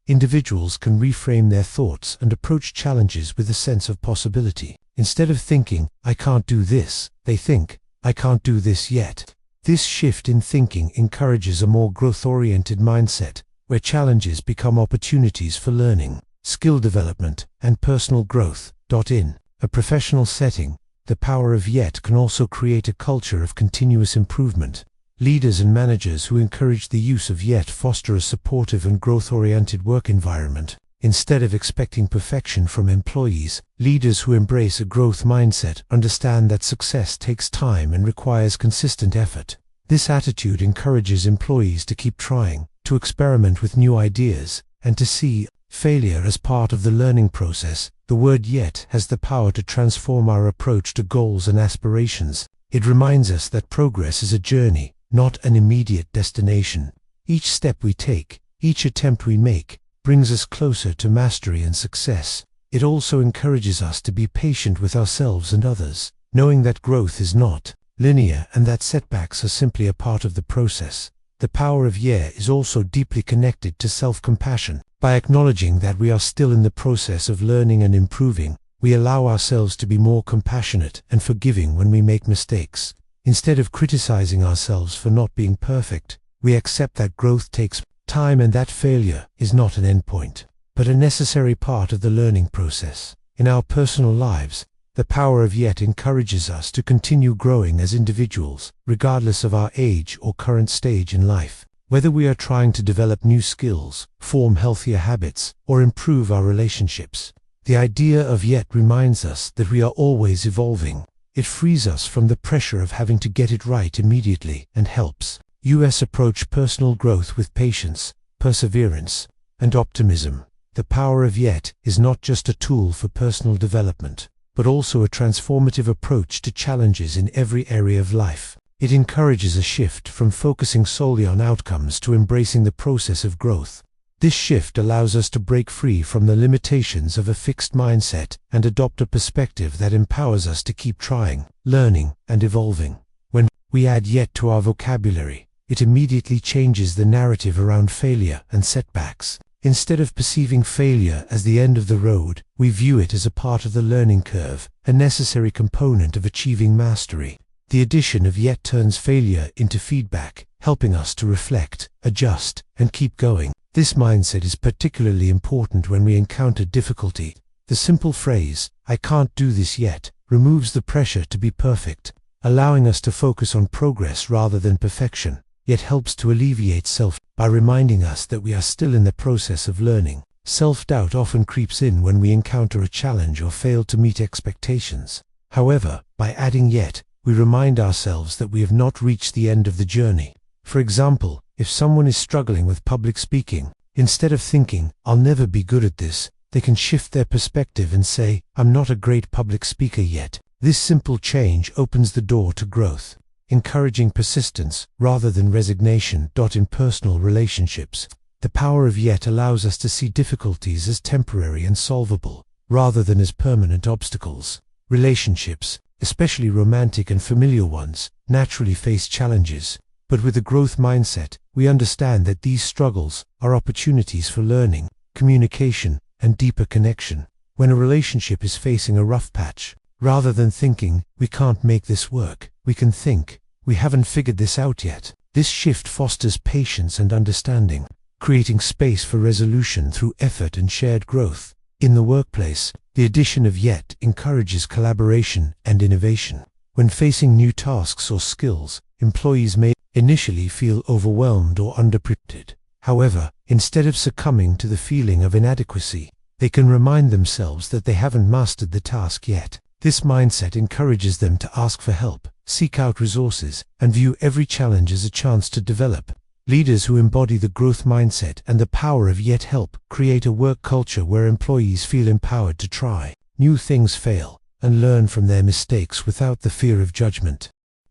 individuals can reframe their thoughts and approach challenges with a sense of possibility. Instead of thinking, "I can't do this," they think, "I can't do this yet." This shift in thinking encourages a more growth-oriented mindset, where challenges become opportunities for learning, skill development, and personal growth. In a professional setting, the power of yet can also create a culture of continuous improvement. Leaders and managers who encourage the use of yet foster a supportive and growth-oriented work environment. Instead of expecting perfection from employees, leaders who embrace a growth mindset understand that success takes time and requires consistent effort. This attitude encourages employees to keep trying, to experiment with new ideas, and to see failure as part of the learning process. The word yet has the power to transform our approach to goals and aspirations. It reminds us that progress is a journey, not an immediate destination. Each step we take, each attempt we make, brings us closer to mastery and success. It also encourages us to be patient with ourselves and others, knowing that growth is not linear and that setbacks are simply a part of the process. The power of yet is also deeply connected to self-compassion. By acknowledging that we are still in the process of learning and improving, we allow ourselves to be more compassionate and forgiving when we make mistakes. Instead of criticizing ourselves for not being perfect, we accept that growth takes time and that failure is not an endpoint, but a necessary part of the learning process. In our personal lives, the power of yet encourages us to continue growing as individuals, regardless of our age or current stage in life. Whether we are trying to develop new skills, form healthier habits, or improve our relationships, the idea of yet reminds us that we are always evolving. It frees us from the pressure of having to get it right immediately and helps us approach personal growth with patience, perseverance, and optimism. The power of yet is not just a tool for personal development, but also a transformative approach to challenges in every area of life. It encourages a shift from focusing solely on outcomes to embracing the process of growth. This shift allows us to break free from the limitations of a fixed mindset and adopt a perspective that empowers us to keep trying, learning, and evolving. When we add yet to our vocabulary, it immediately changes the narrative around failure and setbacks. Instead of perceiving failure as the end of the road, we view it as a part of the learning curve, a necessary component of achieving mastery. The addition of yet turns failure into feedback, helping us to reflect, adjust, and keep going. This mindset is particularly important when we encounter difficulty. The simple phrase, "I can't do this yet," removes the pressure to be perfect, allowing us to focus on progress rather than perfection. Yet helps to alleviate self by reminding us that we are still in the process of learning. Self-doubt often creeps in when we encounter a challenge or fail to meet expectations. However, by adding yet, we remind ourselves that we have not reached the end of the journey. For example, if someone is struggling with public speaking, instead of thinking, "I'll never be good at this," they can shift their perspective and say, "I'm not a great public speaker yet." This simple change opens the door to growth, encouraging persistence rather than resignation. In personal relationships, the power of yet allows us to see difficulties as temporary and solvable, rather than as permanent obstacles. Relationships, especially romantic and familial ones, naturally face challenges, but with a growth mindset, we understand that these struggles are opportunities for learning, communication, and deeper connection. When a relationship is facing a rough patch, rather than thinking, "We can't make this work," we can think, "We haven't figured this out yet." This shift fosters patience and understanding, creating space for resolution through effort and shared growth. In the workplace, the addition of yet encourages collaboration and innovation. When facing new tasks or skills, employees may initially feel overwhelmed or underprepared. However, instead of succumbing to the feeling of inadequacy, they can remind themselves that they haven't mastered the task yet. This mindset encourages them to ask for help, seek out resources, and view every challenge as a chance to develop. Leaders who embody the growth mindset and the power of yet help create a work culture where employees feel empowered to try new things, fail, and learn from their mistakes without the fear of judgment.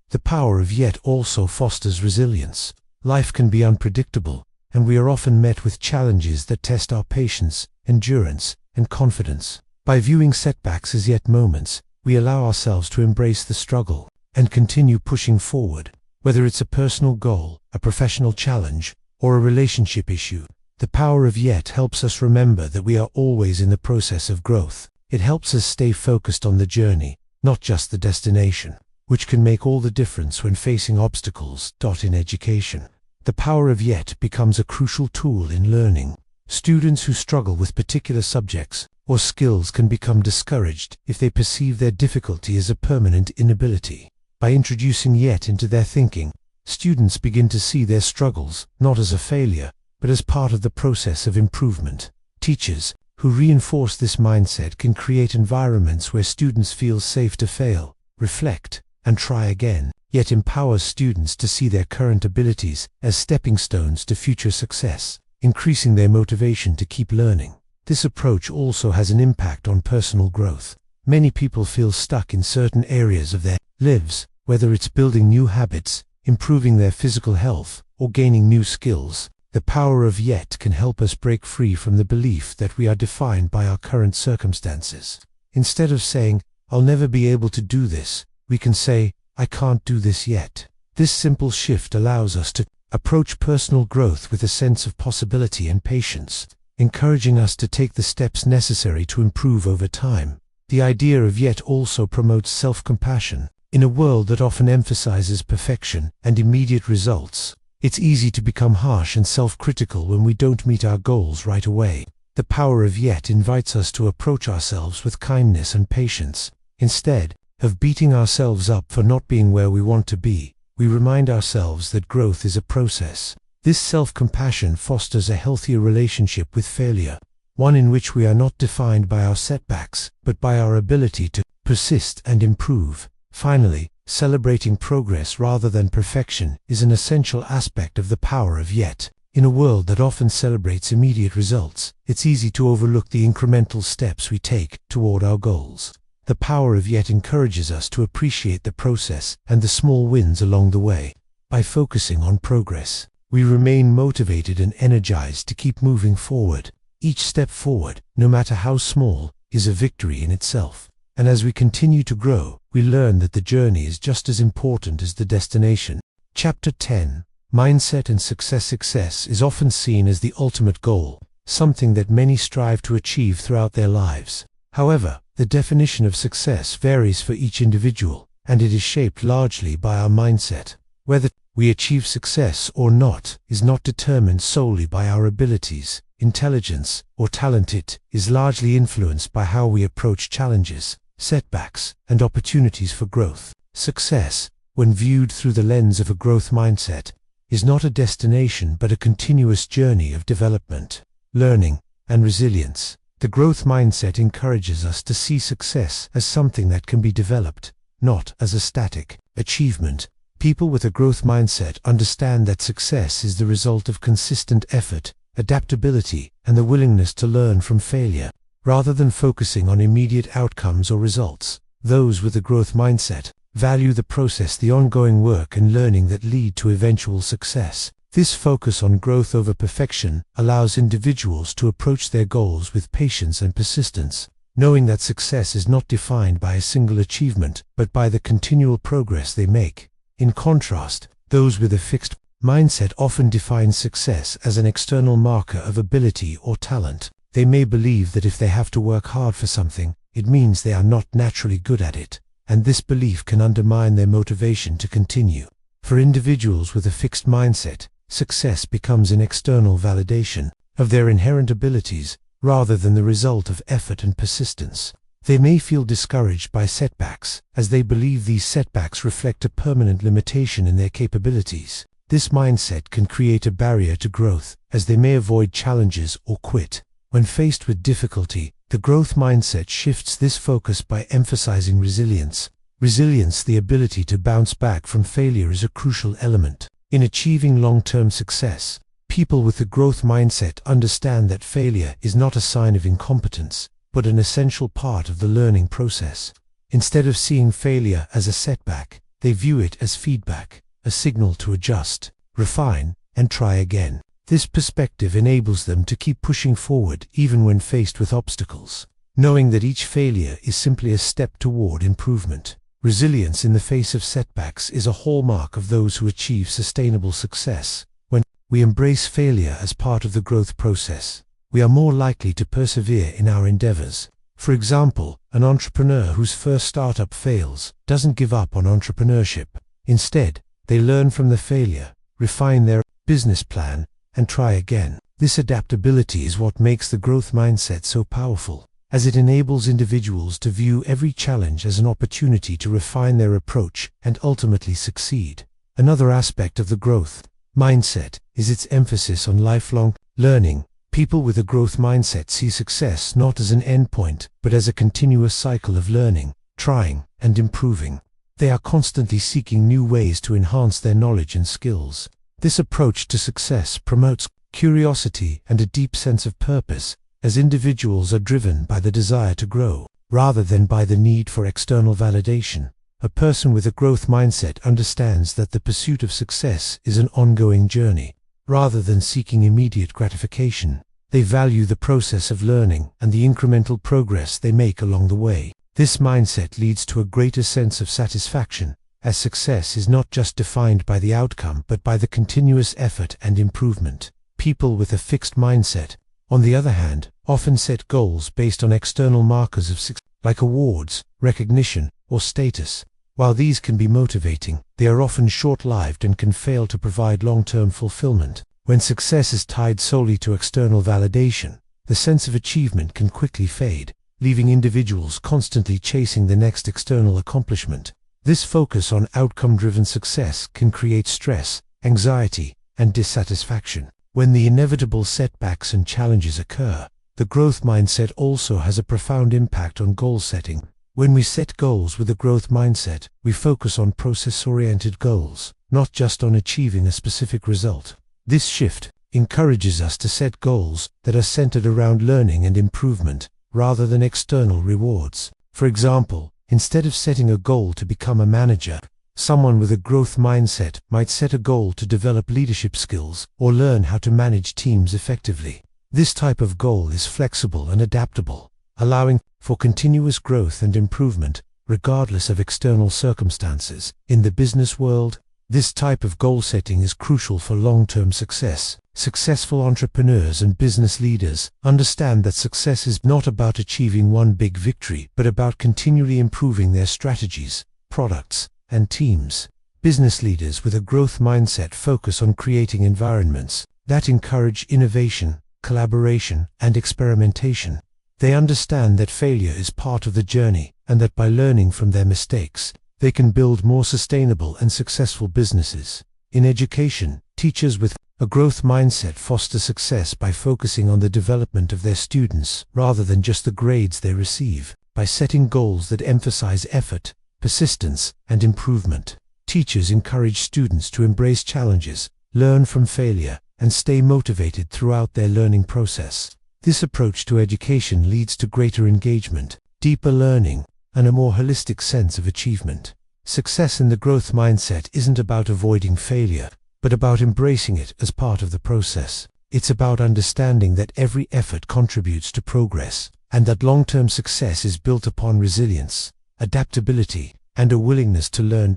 The power of yet also fosters resilience. Life can be unpredictable, and we are often met with challenges that test our patience, endurance, and confidence. By viewing setbacks as yet moments, we allow ourselves to embrace the struggle and continue pushing forward. Whether it's a personal goal, a professional challenge, or a relationship issue, the power of yet helps us remember that we are always in the process of growth. It helps us stay focused on the journey, not just the destination, which can make all the difference when facing obstacles. In education, the power of yet becomes a crucial tool in learning. Students who struggle with particular subjects or skills can become discouraged if they perceive their difficulty as a permanent inability. By introducing yet into their thinking, students begin to see their struggles not as a failure, but as part of the process of improvement. Teachers who reinforce this mindset can create environments where students feel safe to fail, reflect, and try again. Yet empowers students to see their current abilities as stepping stones to future success, increasing their motivation to keep learning. This approach also has an impact on personal growth. Many people feel stuck in certain areas of their lives, whether it's building new habits, improving their physical health, or gaining new skills. The power of yet can help us break free from the belief that we are defined by our current circumstances. Instead of saying, "I'll never be able to do this," we can say, "I can't do this yet." This simple shift allows us to approach personal growth with a sense of possibility and patience, encouraging us to take the steps necessary to improve over time. The idea of yet also promotes self-compassion. In a world that often emphasizes perfection and immediate results, it's easy to become harsh and self-critical when we don't meet our goals right away. The power of yet invites us to approach ourselves with kindness and patience. Instead of beating ourselves up for not being where we want to be, we remind ourselves that growth is a process. This self-compassion fosters a healthier relationship with failure, one in which we are not defined by our setbacks, but by our ability to persist and improve. Finally, celebrating progress rather than perfection is an essential aspect of the power of yet. In a world that often celebrates immediate results, it's easy to overlook the incremental steps we take toward our goals. The power of yet encourages us to appreciate the process and the small wins along the way. By focusing on progress, we remain motivated and energized to keep moving forward. Each step forward, no matter how small, is a victory in itself. And as we continue to grow, we learn that the journey is just as important as the destination. Chapter 10. Mindset and Success. Success is often seen as the ultimate goal, something that many strive to achieve throughout their lives. However, the definition of success varies for each individual, and it is shaped largely by our mindset. Whether we achieve success or not is not determined solely by our abilities, intelligence, or talent. It is largely influenced by how we approach challenges, setbacks, and opportunities for growth. Success, when viewed through the lens of a growth mindset, is not a destination but a continuous journey of development, learning, and resilience. The growth mindset encourages us to see success as something that can be developed, not as a static achievement. People with a growth mindset understand that success is the result of consistent effort, adaptability, and the willingness to learn from failure. Rather than focusing on immediate outcomes or results, those with a growth mindset value the process, the ongoing work and learning that lead to eventual success. This focus on growth over perfection allows individuals to approach their goals with patience and persistence, knowing that success is not defined by a single achievement, but by the continual progress they make. In contrast, those with a fixed mindset often define success as an external marker of ability or talent. They may believe that if they have to work hard for something, it means they are not naturally good at it, and this belief can undermine their motivation to continue. For individuals with a fixed mindset, success becomes an external validation of their inherent abilities rather than the result of effort and persistence. They may feel discouraged by setbacks, as they believe these setbacks reflect a permanent limitation in their capabilities. This mindset can create a barrier to growth, as they may avoid challenges or quit. When faced with difficulty, the growth mindset shifts this focus by emphasizing resilience. Resilience, the ability to bounce back from failure, is a crucial element in achieving long-term success. People with the growth mindset understand that failure is not a sign of incompetence, but an essential part of the learning process. Instead of seeing failure as a setback, they view it as feedback, a signal to adjust, refine, and try again. This perspective enables them to keep pushing forward even when faced with obstacles, knowing that each failure is simply a step toward improvement. Resilience in the face of setbacks is a hallmark of those who achieve sustainable success. When we embrace failure as part of the growth process, we are more likely to persevere in our endeavors. For example, an entrepreneur whose first startup fails doesn't give up on entrepreneurship. Instead, they learn from the failure, refine their business plan, and try again. This adaptability is what makes the growth mindset so powerful, as it enables individuals to view every challenge as an opportunity to refine their approach and ultimately succeed. Another aspect of the growth mindset is its emphasis on lifelong learning. People with a growth mindset see success not as an endpoint, but as a continuous cycle of learning, trying, and improving. They are constantly seeking new ways to enhance their knowledge and skills. This approach to success promotes curiosity and a deep sense of purpose, as individuals are driven by the desire to grow, rather than by the need for external validation. A person with a growth mindset understands that the pursuit of success is an ongoing journey, rather than seeking immediate gratification. They value the process of learning and the incremental progress they make along the way. This mindset leads to a greater sense of satisfaction, as success is not just defined by the outcome but by the continuous effort and improvement. People with a fixed mindset, on the other hand, often set goals based on external markers of success, like awards, recognition, or status. While these can be motivating, they are often short-lived and can fail to provide long-term fulfillment. When success is tied solely to external validation, the sense of achievement can quickly fade, leaving individuals constantly chasing the next external accomplishment. This focus on outcome-driven success can create stress, anxiety, and dissatisfaction. When the inevitable setbacks and challenges occur, the growth mindset also has a profound impact on goal setting. When we set goals with a growth mindset, we focus on process-oriented goals, not just on achieving a specific result. This shift encourages us to set goals that are centered around learning and improvement, rather than external rewards. For example, instead of setting a goal to become a manager, someone with a growth mindset might set a goal to develop leadership skills or learn how to manage teams effectively. This type of goal is flexible and adaptable, allowing for continuous growth and improvement, regardless of external circumstances. In the business world, this type of goal setting is crucial for long-term success. Successful entrepreneurs and business leaders understand that success is not about achieving one big victory, but about continually improving their strategies, products, and teams. Business leaders with a growth mindset focus on creating environments that encourage innovation, collaboration, and experimentation. They understand that failure is part of the journey, and that by learning from their mistakes, they can build more sustainable and successful businesses. In education, teachers with a growth mindset foster success by focusing on the development of their students rather than just the grades they receive. By setting goals that emphasize effort, persistence, and improvement, teachers encourage students to embrace challenges, learn from failure, and stay motivated throughout their learning process. This approach to education leads to greater engagement, deeper learning, and a more holistic sense of achievement. Success in the growth mindset isn't about avoiding failure, but about embracing it as part of the process. It's about understanding that every effort contributes to progress, and that long-term success is built upon resilience, adaptability, and a willingness to learn.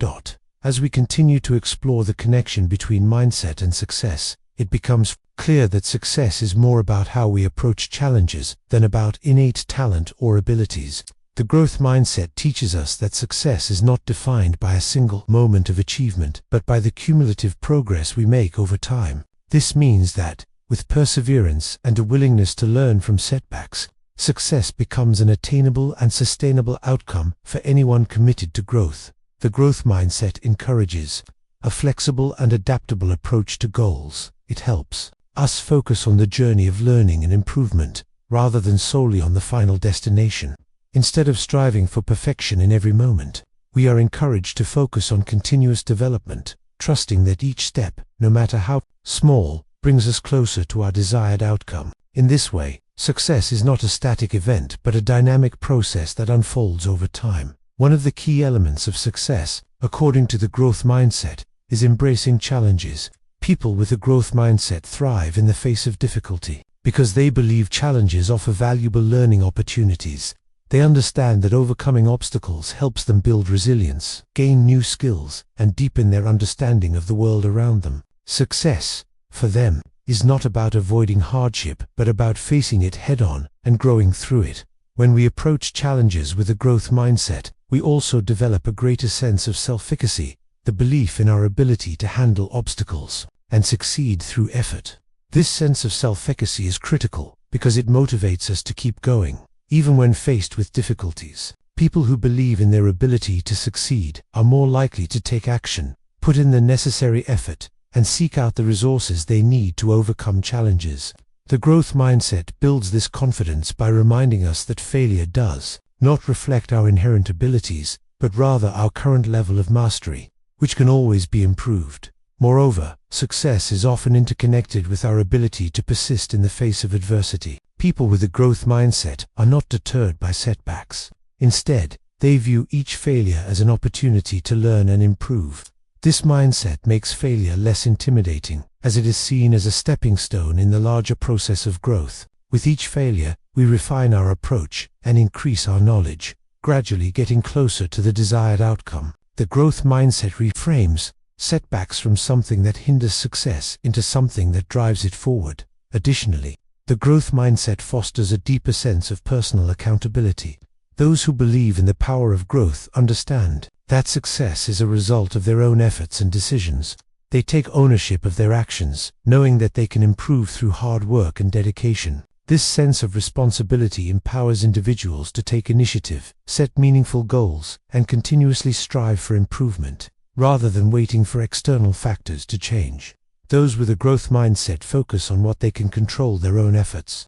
As we continue to explore the connection between mindset and success, it becomes clear that success is more about how we approach challenges than about innate talent or abilities. The growth mindset teaches us that success is not defined by a single moment of achievement, but by the cumulative progress we make over time. This means that, with perseverance and a willingness to learn from setbacks, success becomes an attainable and sustainable outcome for anyone committed to growth. The growth mindset encourages a flexible and adaptable approach to goals. It helps us focus on the journey of learning and improvement, rather than solely on the final destination. Instead of striving for perfection in every moment, we are encouraged to focus on continuous development, trusting that each step, no matter how small, brings us closer to our desired outcome. In this way, success is not a static event but a dynamic process that unfolds over time. One of the key elements of success, according to the growth mindset, is embracing challenges. People with a growth mindset thrive in the face of difficulty because they believe challenges offer valuable learning opportunities. They understand that overcoming obstacles helps them build resilience, gain new skills, and deepen their understanding of the world around them. Success, for them, is not about avoiding hardship, but about facing it head-on and growing through it. When we approach challenges with a growth mindset, we also develop a greater sense of self-efficacy, the belief in our ability to handle obstacles and succeed through effort. This sense of self-efficacy is critical because it motivates us to keep going, even when faced with difficulties. People who believe in their ability to succeed are more likely to take action, put in the necessary effort, and seek out the resources they need to overcome challenges. The growth mindset builds this confidence by reminding us that failure does not reflect our inherent abilities, but rather our current level of mastery, which can always be improved. Moreover, success is often interconnected with our ability to persist in the face of adversity. People with a growth mindset are not deterred by setbacks. Instead, they view each failure as an opportunity to learn and improve. This mindset makes failure less intimidating, as it is seen as a stepping stone in the larger process of growth. With each failure, we refine our approach and increase our knowledge, gradually getting closer to the desired outcome. The growth mindset reframes setbacks from something that hinders success into something that drives it forward. Additionally, the growth mindset fosters a deeper sense of personal accountability. Those who believe in the power of growth understand that success is a result of their own efforts and decisions. They take ownership of their actions, knowing that they can improve through hard work and dedication. This sense of responsibility empowers individuals to take initiative, set meaningful goals, and continuously strive for improvement, rather than waiting for external factors to change. Those with a growth mindset focus on what they can control: their own efforts,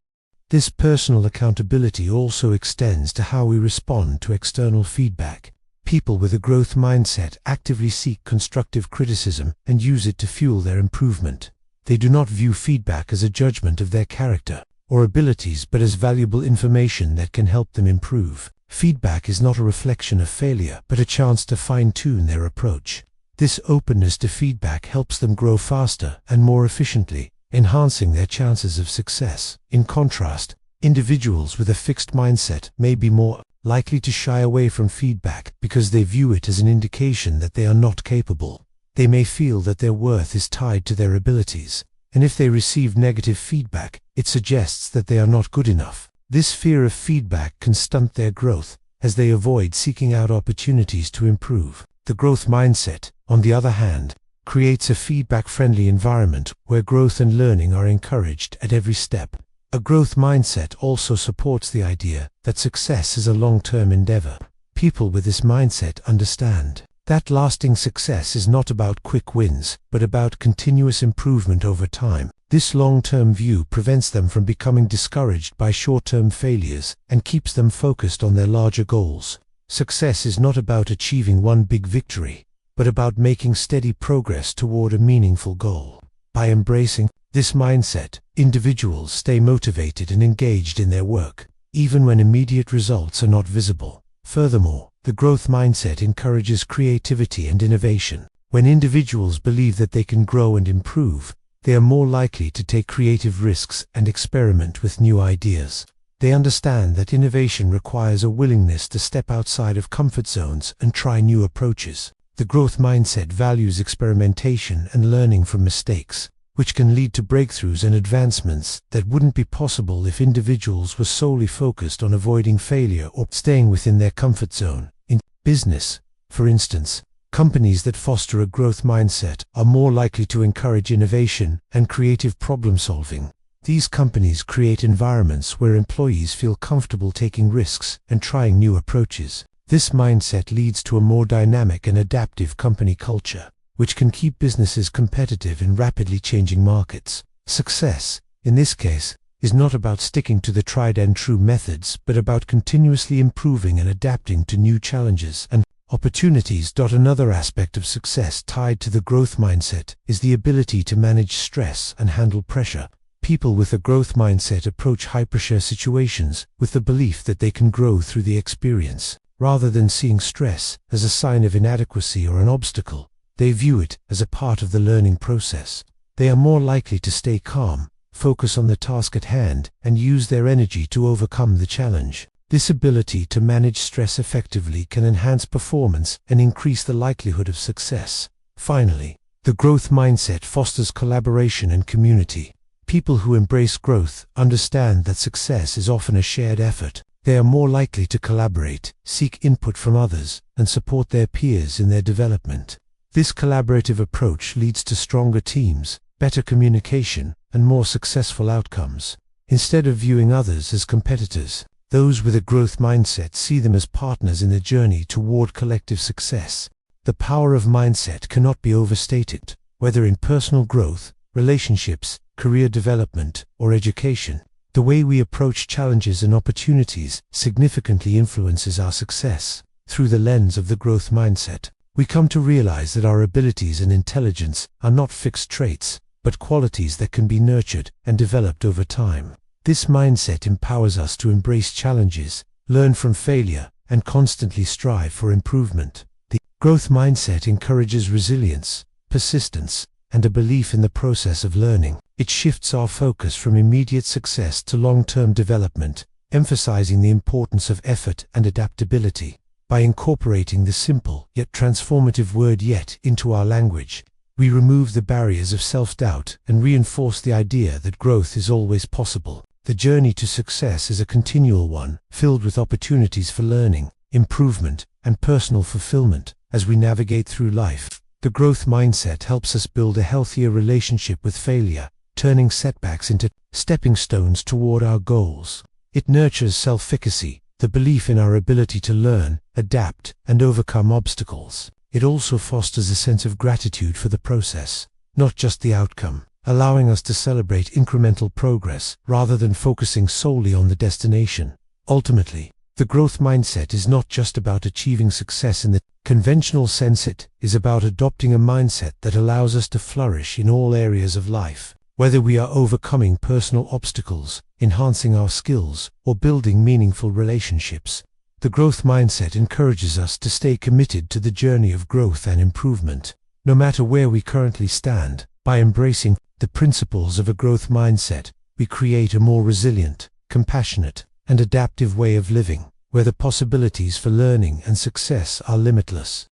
This personal accountability also extends to how we respond to external feedback. People with a growth mindset actively seek constructive criticism and use it to fuel their improvement. They do not view feedback as a judgment of their character or abilities, but as valuable information that can help them improve. Feedback is not a reflection of failure, but a chance to fine-tune their approach. This openness to feedback helps them grow faster and more efficiently, enhancing their chances of success. In contrast, individuals with a fixed mindset may be more likely to shy away from feedback because they view it as an indication that they are not capable. They may feel that their worth is tied to their abilities, and if they receive negative feedback, it suggests that they are not good enough. This fear of feedback can stunt their growth, as they avoid seeking out opportunities to improve. The growth mindset, on the other hand, creates a feedback-friendly environment where growth and learning are encouraged at every step. A growth mindset also supports the idea that success is a long-term endeavor. People with this mindset understand that lasting success is not about quick wins, but about continuous improvement over time. This long-term view prevents them from becoming discouraged by short-term failures and keeps them focused on their larger goals. Success is not about achieving one big victory, but about making steady progress toward a meaningful goal. By embracing this mindset, individuals stay motivated and engaged in their work, even when immediate results are not visible. Furthermore, the growth mindset encourages creativity and innovation. When individuals believe that they can grow and improve, they are more likely to take creative risks and experiment with new ideas. They understand that innovation requires a willingness to step outside of comfort zones and try new approaches. The growth mindset values experimentation and learning from mistakes, which can lead to breakthroughs and advancements that wouldn't be possible if individuals were solely focused on avoiding failure or staying within their comfort zone. In business, for instance, companies that foster a growth mindset are more likely to encourage innovation and creative problem-solving. These companies create environments where employees feel comfortable taking risks and trying new approaches. This mindset leads to a more dynamic and adaptive company culture, which can keep businesses competitive in rapidly changing markets. Success, in this case, is not about sticking to the tried-and-true methods, but about continuously improving and adapting to new challenges and opportunities. Another aspect of success tied to the growth mindset is the ability to manage stress and handle pressure. People with a growth mindset approach high-pressure situations with the belief that they can grow through the experience. Rather than seeing stress as a sign of inadequacy or an obstacle, they view it as a part of the learning process. They are more likely to stay calm, focus on the task at hand, and use their energy to overcome the challenge. This ability to manage stress effectively can enhance performance and increase the likelihood of success. Finally, the growth mindset fosters collaboration and community. People who embrace growth understand that success is often a shared effort. They are more likely to collaborate, seek input from others, and support their peers in their development. This collaborative approach leads to stronger teams, better communication, and more successful outcomes. Instead of viewing others as competitors, those with a growth mindset see them as partners in the journey toward collective success. The power of mindset cannot be overstated, whether in personal growth, relationships, career development, or education. The way we approach challenges and opportunities significantly influences our success. Through the lens of the growth mindset, we come to realize that our abilities and intelligence are not fixed traits, but qualities that can be nurtured and developed over time. This mindset empowers us to embrace challenges, learn from failure, and constantly strive for improvement. The growth mindset encourages resilience, persistence, and a belief in the process of learning. It shifts our focus from immediate success to long-term development, emphasizing the importance of effort and adaptability. By incorporating the simple yet transformative word "yet" into our language, we remove the barriers of self-doubt and reinforce the idea that growth is always possible. The journey to success is a continual one, filled with opportunities for learning, improvement, and personal fulfillment. As we navigate through life, the growth mindset helps us build a healthier relationship with failure, turning setbacks into stepping stones toward our goals. It nurtures self-efficacy, the belief in our ability to learn, adapt, and overcome obstacles. It also fosters a sense of gratitude for the process, not just the outcome. allowing us to celebrate incremental progress rather than focusing solely on the destination. Ultimately, the growth mindset is not just about achieving success in the conventional sense. It is about adopting a mindset that allows us to flourish in all areas of life, whether we are overcoming personal obstacles, enhancing our skills, or building meaningful relationships. The growth mindset encourages us to stay committed to the journey of growth and improvement, no matter where we currently stand. By embracing the principles of a growth mindset, we create a more resilient, compassionate, and adaptive way of living, where the possibilities for learning and success are limitless.